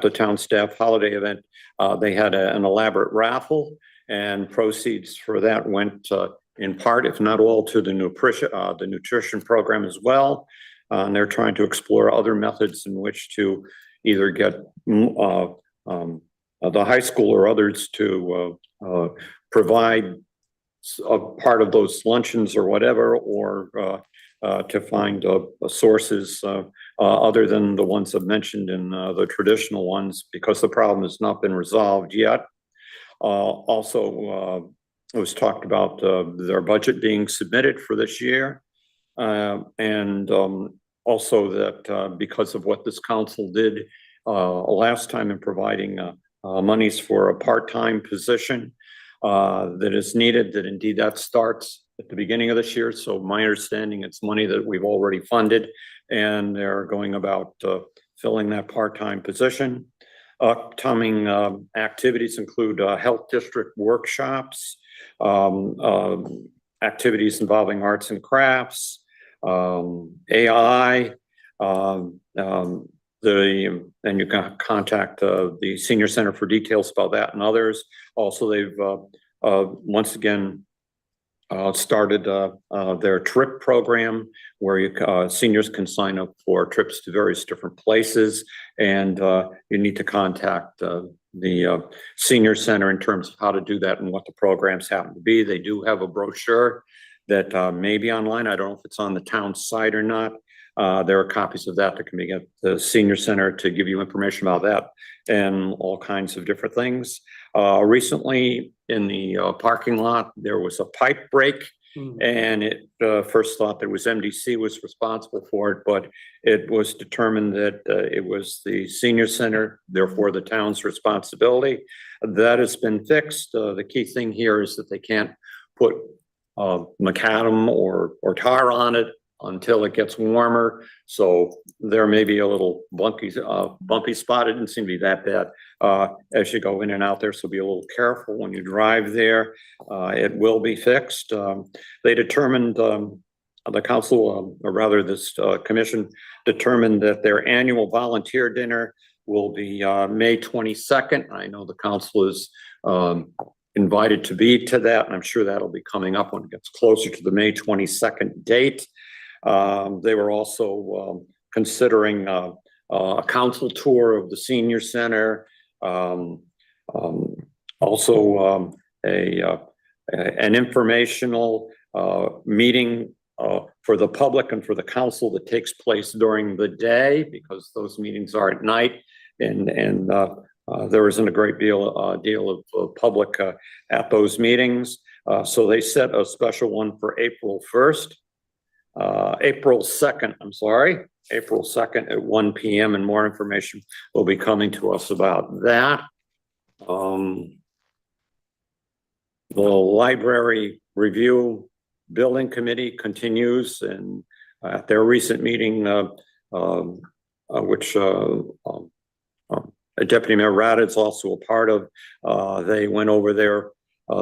the town staff holiday event, they had an elaborate raffle, and proceeds for that went in part, if not all, to the nutrition program as well. And they're trying to explore other methods in which to either get the high school or others to provide a part of those luncheons or whatever, or to find sources other than the ones I've mentioned in the traditional ones, because the problem has not been resolved yet. Also, it was talked about their budget being submitted for this year. And also that because of what this council did last time in providing monies for a part-time position that is needed, that indeed that starts at the beginning of this year. So my understanding, it's money that we've already funded, and they're going about filling that part-time position. Upcoming activities include health district workshops, activities involving arts and crafts, AI, and you can contact the Senior Center for details about that and others. Also, they've once again started their trip program, where seniors can sign up for trips to various different places, and you need to contact the Senior Center in terms of how to do that and what the programs happen to be. They do have a brochure that may be online. I don't know if it's on the town site or not. There are copies of that can be at the Senior Center to give you information about that and all kinds of different things. Recently in the parking lot, there was a pipe break, and it first thought that was MDC was responsible for it, but it was determined that it was the Senior Center, therefore the town's responsibility. That has been fixed. The key thing here is that they can't put macadam or tar on it until it gets warmer. So there may be a little bumpy spot. It didn't seem to be that bad as you go in and out there. So be a little careful when you drive there. It will be fixed. They determined, the council, or rather this commission determined that their annual volunteer dinner will be May 22nd. I know the council is invited to be to that, and I'm sure that'll be coming up when it gets closer to the May 22nd date. They were also considering a council tour of the senior center, also an informational meeting for the public and for the council that takes place during the day, because those meetings are at night, and there isn't a great deal of public at those meetings. So they set a special one for April 2nd, I'm sorry, April 2nd at 1 p.m. and more information will be coming to us about that. The library review building committee continues, and at their recent meeting, which Deputy Mayor Rada is also a part of, they went over their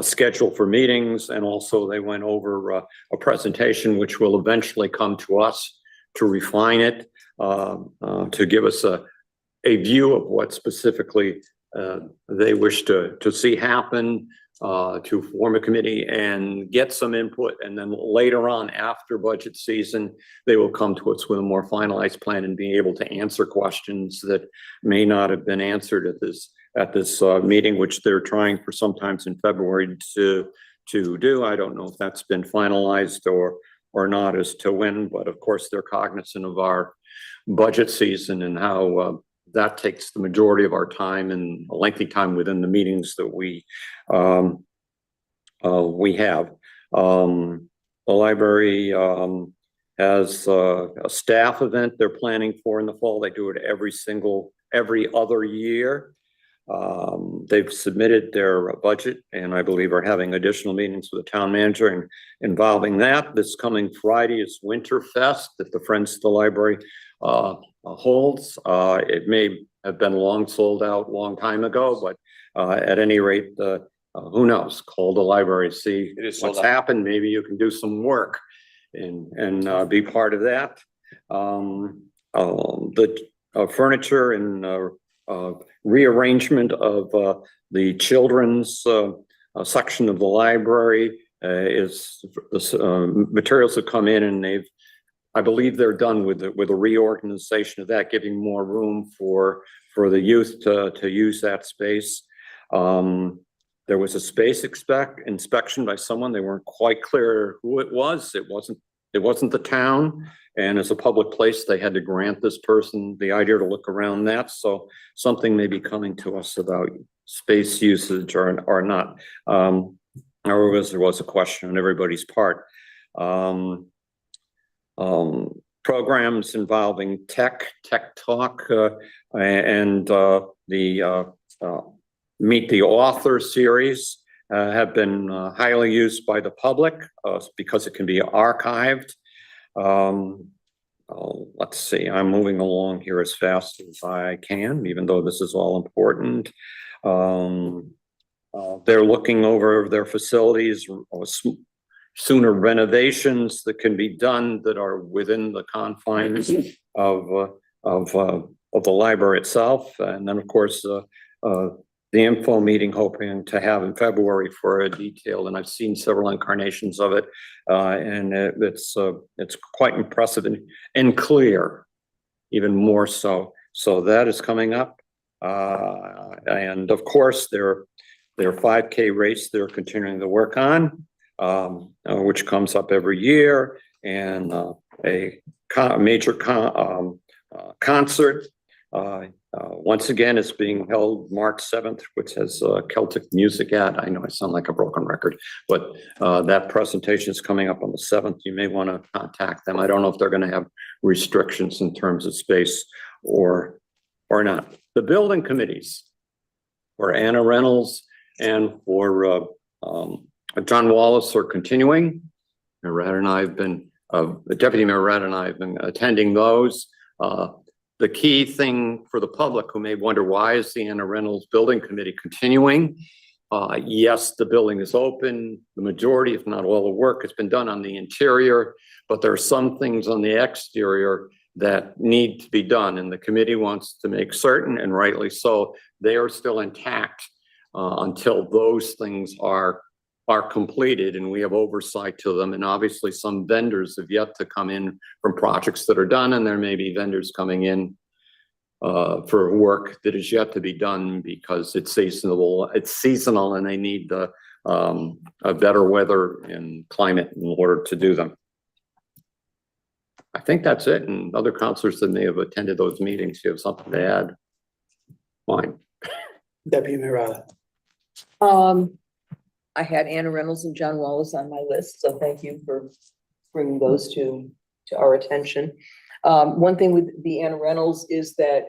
schedule for meetings, and also they went over a presentation which will eventually come to us to refine it, to give us a view of what specifically they wish to see happen, to form a committee and get some input. And then later on, after budget season, they will come to us with a more finalized plan and be able to answer questions that may not have been answered at this meeting, which they're trying for sometimes in February to do. I don't know if that's been finalized or not as to when, but of course they're cognizant of our budget season and how that takes the majority of our time and a lengthy time within the meetings that we have. The library has a staff event they're planning for in the fall. They do it every other year. They've submitted their budget, and I believe are having additional meetings with the town manager and involving that. This coming Friday is Winterfest that the Friends of the Library holds. It may have been long sold out long time ago, but at any rate, who knows? Call the library, see what's happened. Maybe you can do some work and be part of that. The furniture and rearrangement of the children's section of the library is materials have come in, and I believe they're done with a reorganization of that, giving more room for the youth to use that space. There was a space inspection by someone. They weren't quite clear who it was. It wasn't the town. And as a public place, they had to grant this person the idea to look around that. So something may be coming to us about space usage or not. There was a question on everybody's part. Programs involving tech talk, and the Meet the Author series have been highly used by the public because it can be archived. Let's see, I'm moving along here as fast as I can, even though this is all important. They're looking over their facilities, sooner renovations that can be done that are within the confines of the library itself. And then, of course, the info meeting, hoping to have in February for a detail, and I've seen several incarnations of it, and it's quite impressive and clear, even more so. So that is coming up, and of course their 5K race they're continuing to work on, which comes up every year, and a major concert. Once again, it's being held March 7th, which has Celtic music at. I know I sound like a broken record, but that presentation is coming up on the 7th. You may want to contact them. I don't know if they're going to have restrictions in terms of space or not. The building committees for Anna Reynolds and for John Wallace are continuing. Mayor Rad and I have been, the Deputy Mayor Rad and I have been attending those. The key thing for the public who may wonder, why is the Anna Reynolds Building Committee continuing? Yes, the building is open. The majority, if not all the work, has been done on the interior, but there are some things on the exterior that need to be done, and the committee wants to make certain, and rightly so, they are still intact until those things are completed and we have oversight to them. And obviously some vendors have yet to come in from projects that are done, and there may be vendors coming in for work that is yet to be done because it's seasonal and they need the a better weather and climate in order to do them. I think that's it. And other counselors that may have attended those meetings, you have something to add? Fine. Deputy Mayor Rada. I had Anna Reynolds and John Wallace on my list, so thank you for bringing those to our attention. One thing with the Anna Reynolds is that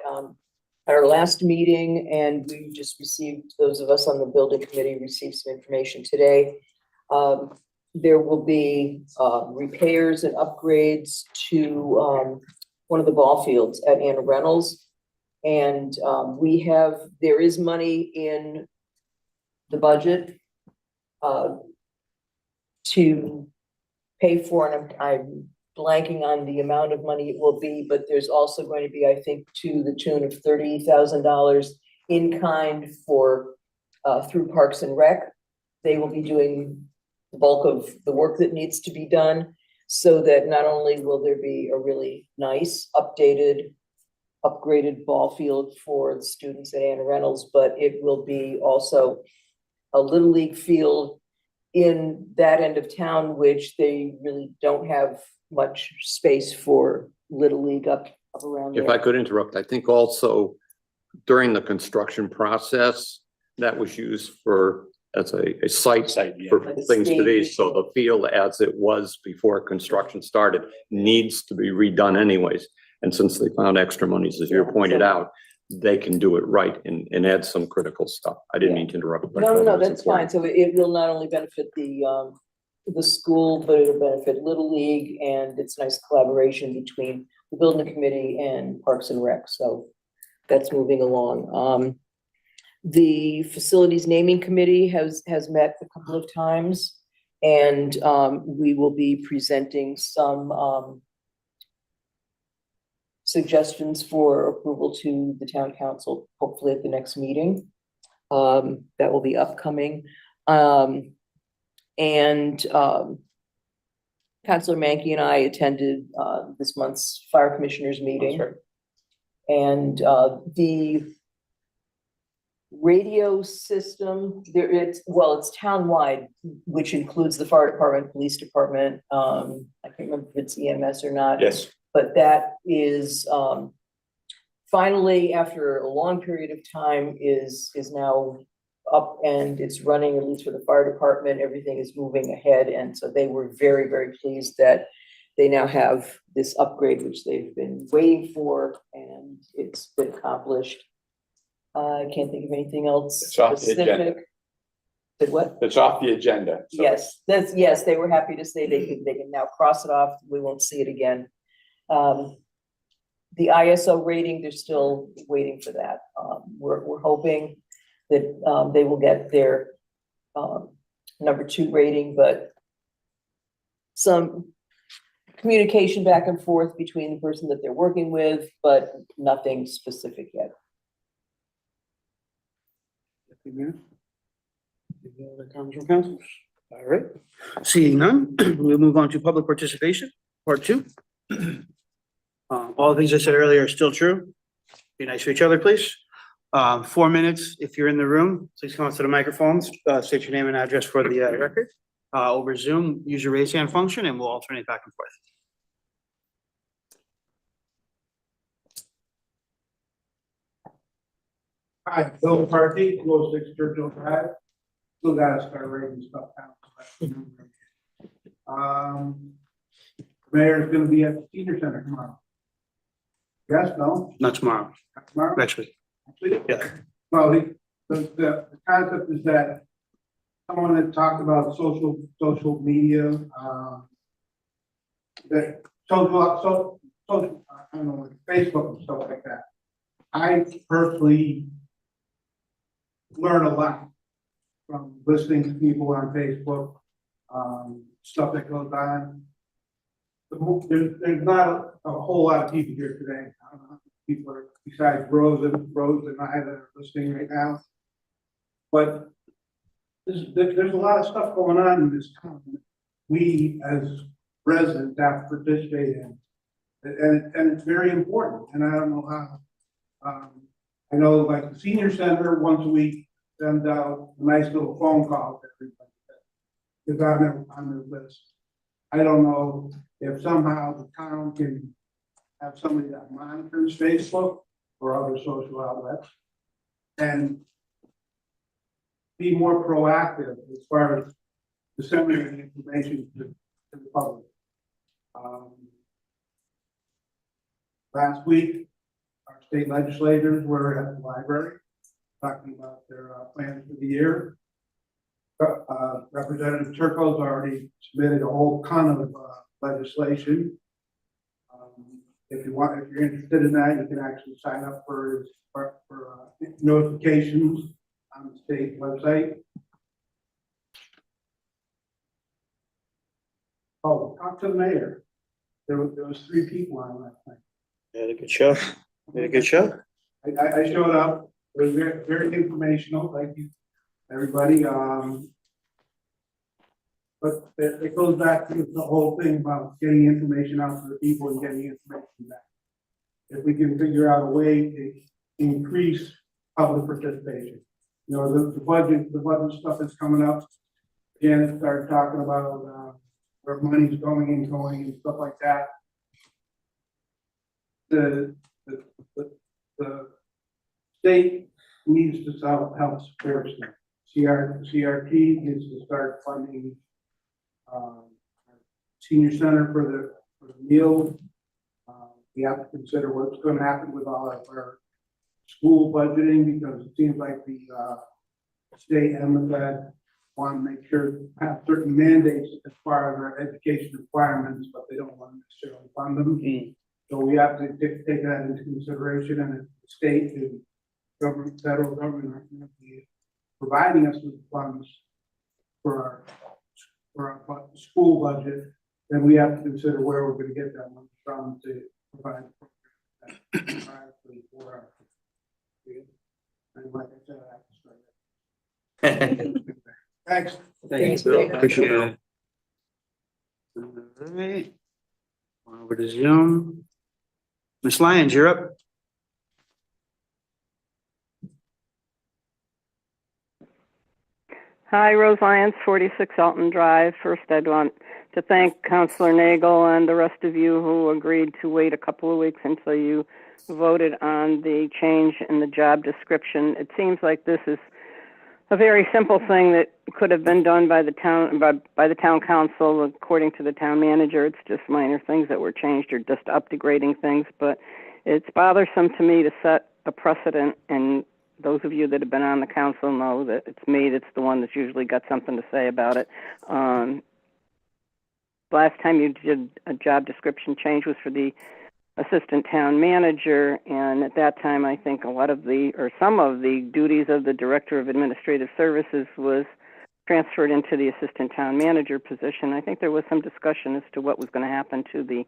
at our last meeting, and we just received, those of us on the building committee received some information today. There will be repairs and upgrades to one of the ball fields at Anna Reynolds. And there is money in the budget to pay for, and I'm blanking on the amount of money it will be, but there's also going to be, I think, to the tune of $30,000 in kind for through Parks and Rec. They will be doing the bulk of the work that needs to be done, so that not only will there be a really nice updated ball field for the students at Anna Reynolds, but it will be also a Little League field in that end of town, which they really don't have much space for Little League up around there. If I could interrupt, I think also during the construction process, that was used as a site for things to be. So the field as it was before construction started needs to be redone anyways. And since they found extra monies, as you pointed out, they can do it right and add some critical stuff. I didn't mean to interrupt. but I thought it No, was that's fine. important. So it will not only benefit the school, but it'll benefit Little League, and it's nice collaboration between the building committee and Parks and Rec. So that's moving along. The facilities naming committee has met a couple of times, and we will be presenting some suggestions for approval to the town council, hopefully at the next meeting. That will be upcoming. Councilor Mankey and I attended this month's fire commissioners meeting. And the radio system, it's townwide, which includes the fire department, police department. I can't remember if it's EMS or not. Yes. But that is finally, after a long period of time, is now up and it's running, at least for the fire department. Everything is moving ahead. And so they were very, very pleased that they now have this upgrade, which they've been waiting for, and it's been accomplished. I can't think of anything else It's off the agenda. specific. Did what? It's off the agenda. so- Yes, they were happy to say they can now cross it off. We won't see it again. The ISO rating, they're still waiting for that. We're hoping that they will get their #2 rating, but some communication back and forth between the person that they're working with, but nothing specific yet. Any other comments from councilors? All right, seeing none, we'll move on to public participation, part 2. All the things I said earlier are still true. Be nice to each other, please. 4 minutes, if you're in the room, please come up to the microphones, state your name and address for the record. Over Zoom, use your raise hand function and we'll alternate back and forth. Hi, Bill McCarthy, 206 Churchill Drive. Still gotta start writing stuff down. Mayor's gonna be at the senior center tomorrow. Yes, no? Not tomorrow, Tomorrow? next week. Yeah. Well, the concept is that someone had talked about social media, that social, I don't know, like Facebook and stuff like that. I personally learn a lot from listening to people on Facebook, stuff that goes on. There's not a whole lot of people here today. I don't know how many people are besides Rose and I that are listening right now. But there's a lot of stuff going on in this town. We as residents have to participate in. And it's very important, and I don't know how. I know like the senior center once a week sends out a nice little phone call to everybody. Is on their list. I don't know if somehow the town can have somebody that monitors Facebook or other social outlets and be more proactive as far as disseminating information to the public. Last week, our state legislators were at the library talking about their plans for the year. Representative Turco's already submitted a whole ton of legislation. If you're interested in that, you can actually sign up for notifications on the state website. Oh, talk to the mayor. There was 3 people on last night. Had a good show. Had a good show. I showed up. It was very, very informational. Thank you, everybody. But it goes back to the whole thing about getting information out to the people and getting information back. If we can figure out a way to increase public participation. You know, the budget stuff is coming up. Janet started talking about where money's going and stuff like that. The state needs to help support stuff. CRT needs to start funding senior center for the meal. We have to consider what's going to happen with all of our school budgeting, because it seems like the state and the Fed want to make sure to have certain mandates as far as our education requirements, but they don't want to necessarily fund them. So we have to take that into consideration, and if the state and government, federal government are going to be providing us with funds for our school budget, then we have to consider where we're going to get that money from to provide programs for our. And like I said, I have to start that. Thanks. Thanks, Bill. Appreciate it. All right. Over to Zoom. Ms. Lyons, you're up. Hi, Rose Lyons, 46 Alton Drive. First, I'd want to thank Councilor Nagel and the rest of you who agreed to wait a couple of weeks until you voted on the change in the job description. It seems like this is a very simple thing that could have been done by the town council, according to the town manager. It's just minor things that were changed or just upgrading things, but it's bothersome to me to set a precedent, and those of you that have been on the council know that it's me that's the one that's usually got something to say about it. Last time you did a job description change was for the assistant town manager, and at that time I think some of the duties of the director of administrative services was transferred into the assistant town manager position. I think there was some discussion as to what was going to happen to the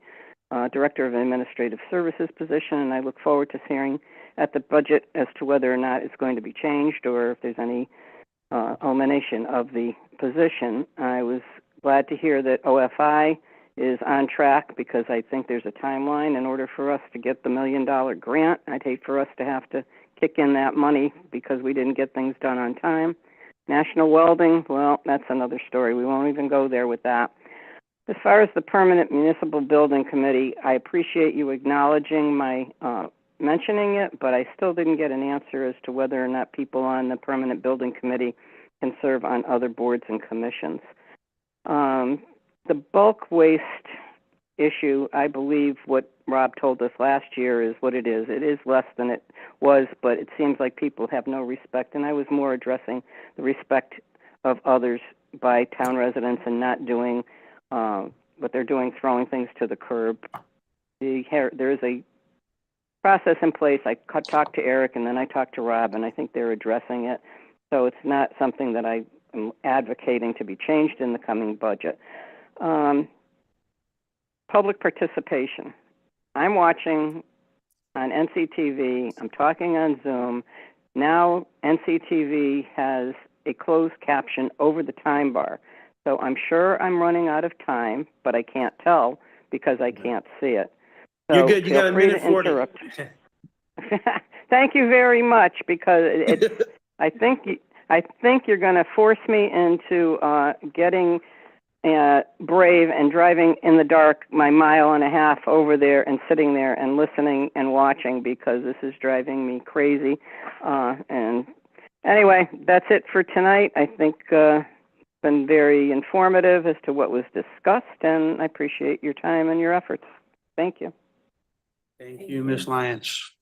director of administrative services position, and I look forward to hearing at the budget as to whether or not it's going to be changed or if there's any elimination of the position. I was glad to hear that OFI is on track, because I think there's a timeline in order for us to get the $1 million grant. I'd hate for us to have to kick in that money because we didn't get things done on time. National Welding, well, that's another story. We won't even go there with that. As far as the Permanent Municipal Building Committee, I appreciate you acknowledging my mentioning it, but I still didn't get an answer as to whether or not people on the Permanent Building Committee can serve on other boards and commissions. The bulk waste issue, I believe what Rob told us last year is what it is. It is less than it was, but it seems like people have no respect, and I was more addressing the respect of others by town residents and not doing what they're doing, throwing things to the curb. There is a process in place. I talked to Eric, and then I talked to Rob, and I think they're addressing it. So it's not something that I am advocating to be changed in the coming budget. Public participation. I'm watching on NCTV, I'm talking on Zoom. Now NCTV has a closed caption over the time bar. So I'm sure I'm running out of time, but I can't tell because I can't see it. So You're good. You got feel a free to minute 40. interrupt. Thank you very much, because it's, I think you're gonna force me into, getting, brave and driving in the dark my 1.5 miles over there and sitting there and listening and watching, because this is driving me crazy. And anyway, that's it for tonight. I think, been very informative as to what was discussed, and I appreciate your time and your efforts. Thank you. Thank you, Ms. Lyons.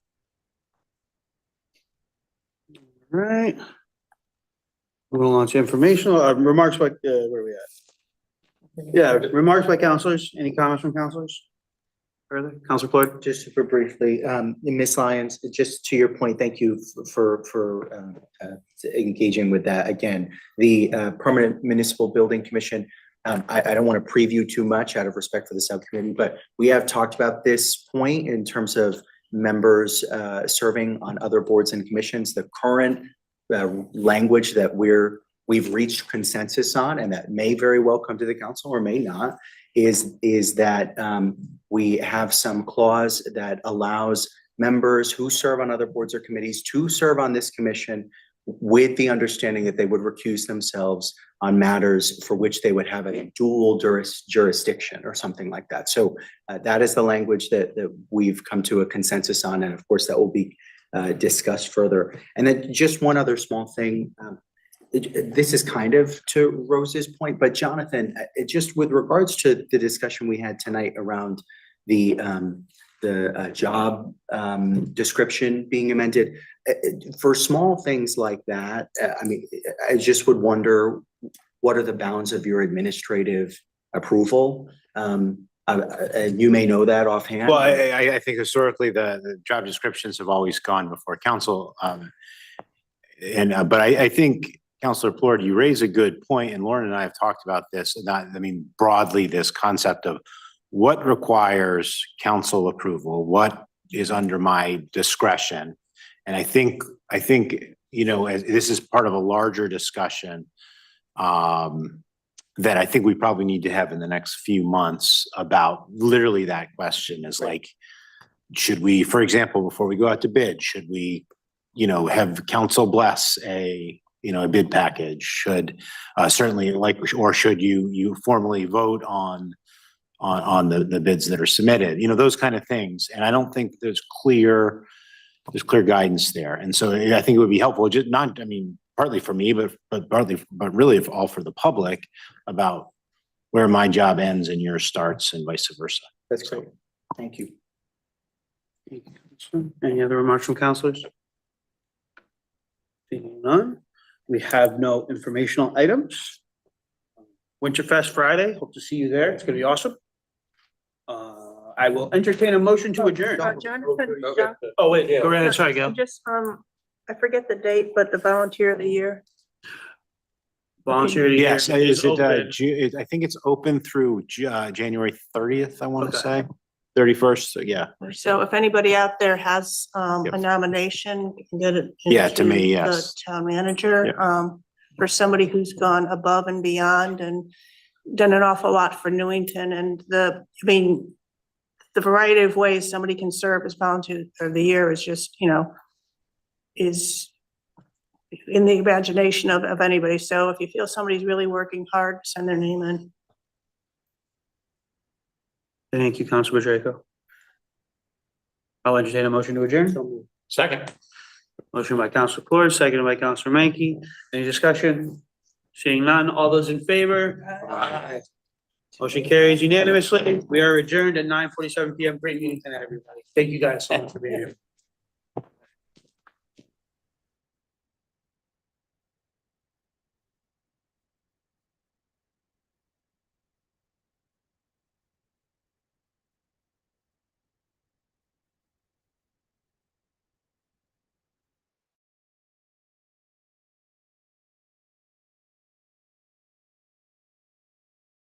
All right. Moving on to informational, remarks by, where are we at? Yeah, remarks by counselors. Any comments from counselors? Further, Counselor Floyd? Just super briefly, Ms. Lyons, just to your point, thank you for engaging with that. Again, the Permanent Municipal Building Commission, I don't want to preview too much out of respect for the subcommittee, but we have talked about this point in terms of members serving on other boards and commissions. The current language that we've reached consensus on, and that may very well come to the council or may not, is that we have some clause that allows members who serve on other boards or committees to serve on this commission with the understanding that they would recuse themselves on matters for which they would have a dual jurisdiction or something like that. So that is the language that we've come to a consensus on, and of course that will be discussed further. And then just one other small thing. This is kind of to Rose's point, but Jonathan, just with regards to the discussion we had tonight around the job description being amended, for small things like that, I mean, I just would wonder, what are the bounds of your administrative approval? You may know that offhand. Well, I think historically the job descriptions have always gone before council. But I think, Councilor Plord, you raise a good point, and Lauren and I have talked about this, broadly, this concept of what requires council approval, what is under my discretion. And I think, as this is part of a larger discussion, that I think we probably need to have in the next few months about literally that question is like, should we, for example, before we go out to bid, should we, have council bless a bid package? Should certainly or should you formally vote on the bids that are submitted? Those kind of things. And I don't think there's clear guidance there. And so I think it would be helpful, just not, partly for me, but really all for the public, about where my job ends and yours starts and vice versa. That's great. Thank you. Any other remarks from counselors? Seeing none, we have no informational items. Winterfest Friday, hope to see you there. It's gonna be awesome. I will entertain a motion to adjourn. Jonathan, Oh, wait, go ahead, sorry, Gail. just, I forget the date, but the volunteer of the year. Volunteer. Yes, is it, open. I think it's open through January 30th, I want to Okay. say. 31st, so yeah. So if anybody out there has, Yep. a nomination, you can get it. Yeah, to me, into yes. The town manager, Yep. For somebody who's gone above and beyond and done an awful lot for Newington, and the variety of ways somebody can serve as volunteer of the year is just, is in the imagination of anybody. So if you feel somebody's really working hard, send their name in. Thank you, Councilor Draco. I'll entertain a motion to adjourn. Second. Motion by Councilor Plord, seconded by Councilor Menke. Any discussion? Seeing none, all those in favor? Aye. Motion carries unanimously. We are adjourned at 9:47 PM. Great meeting tonight, everybody. Thank you guys so much for being here.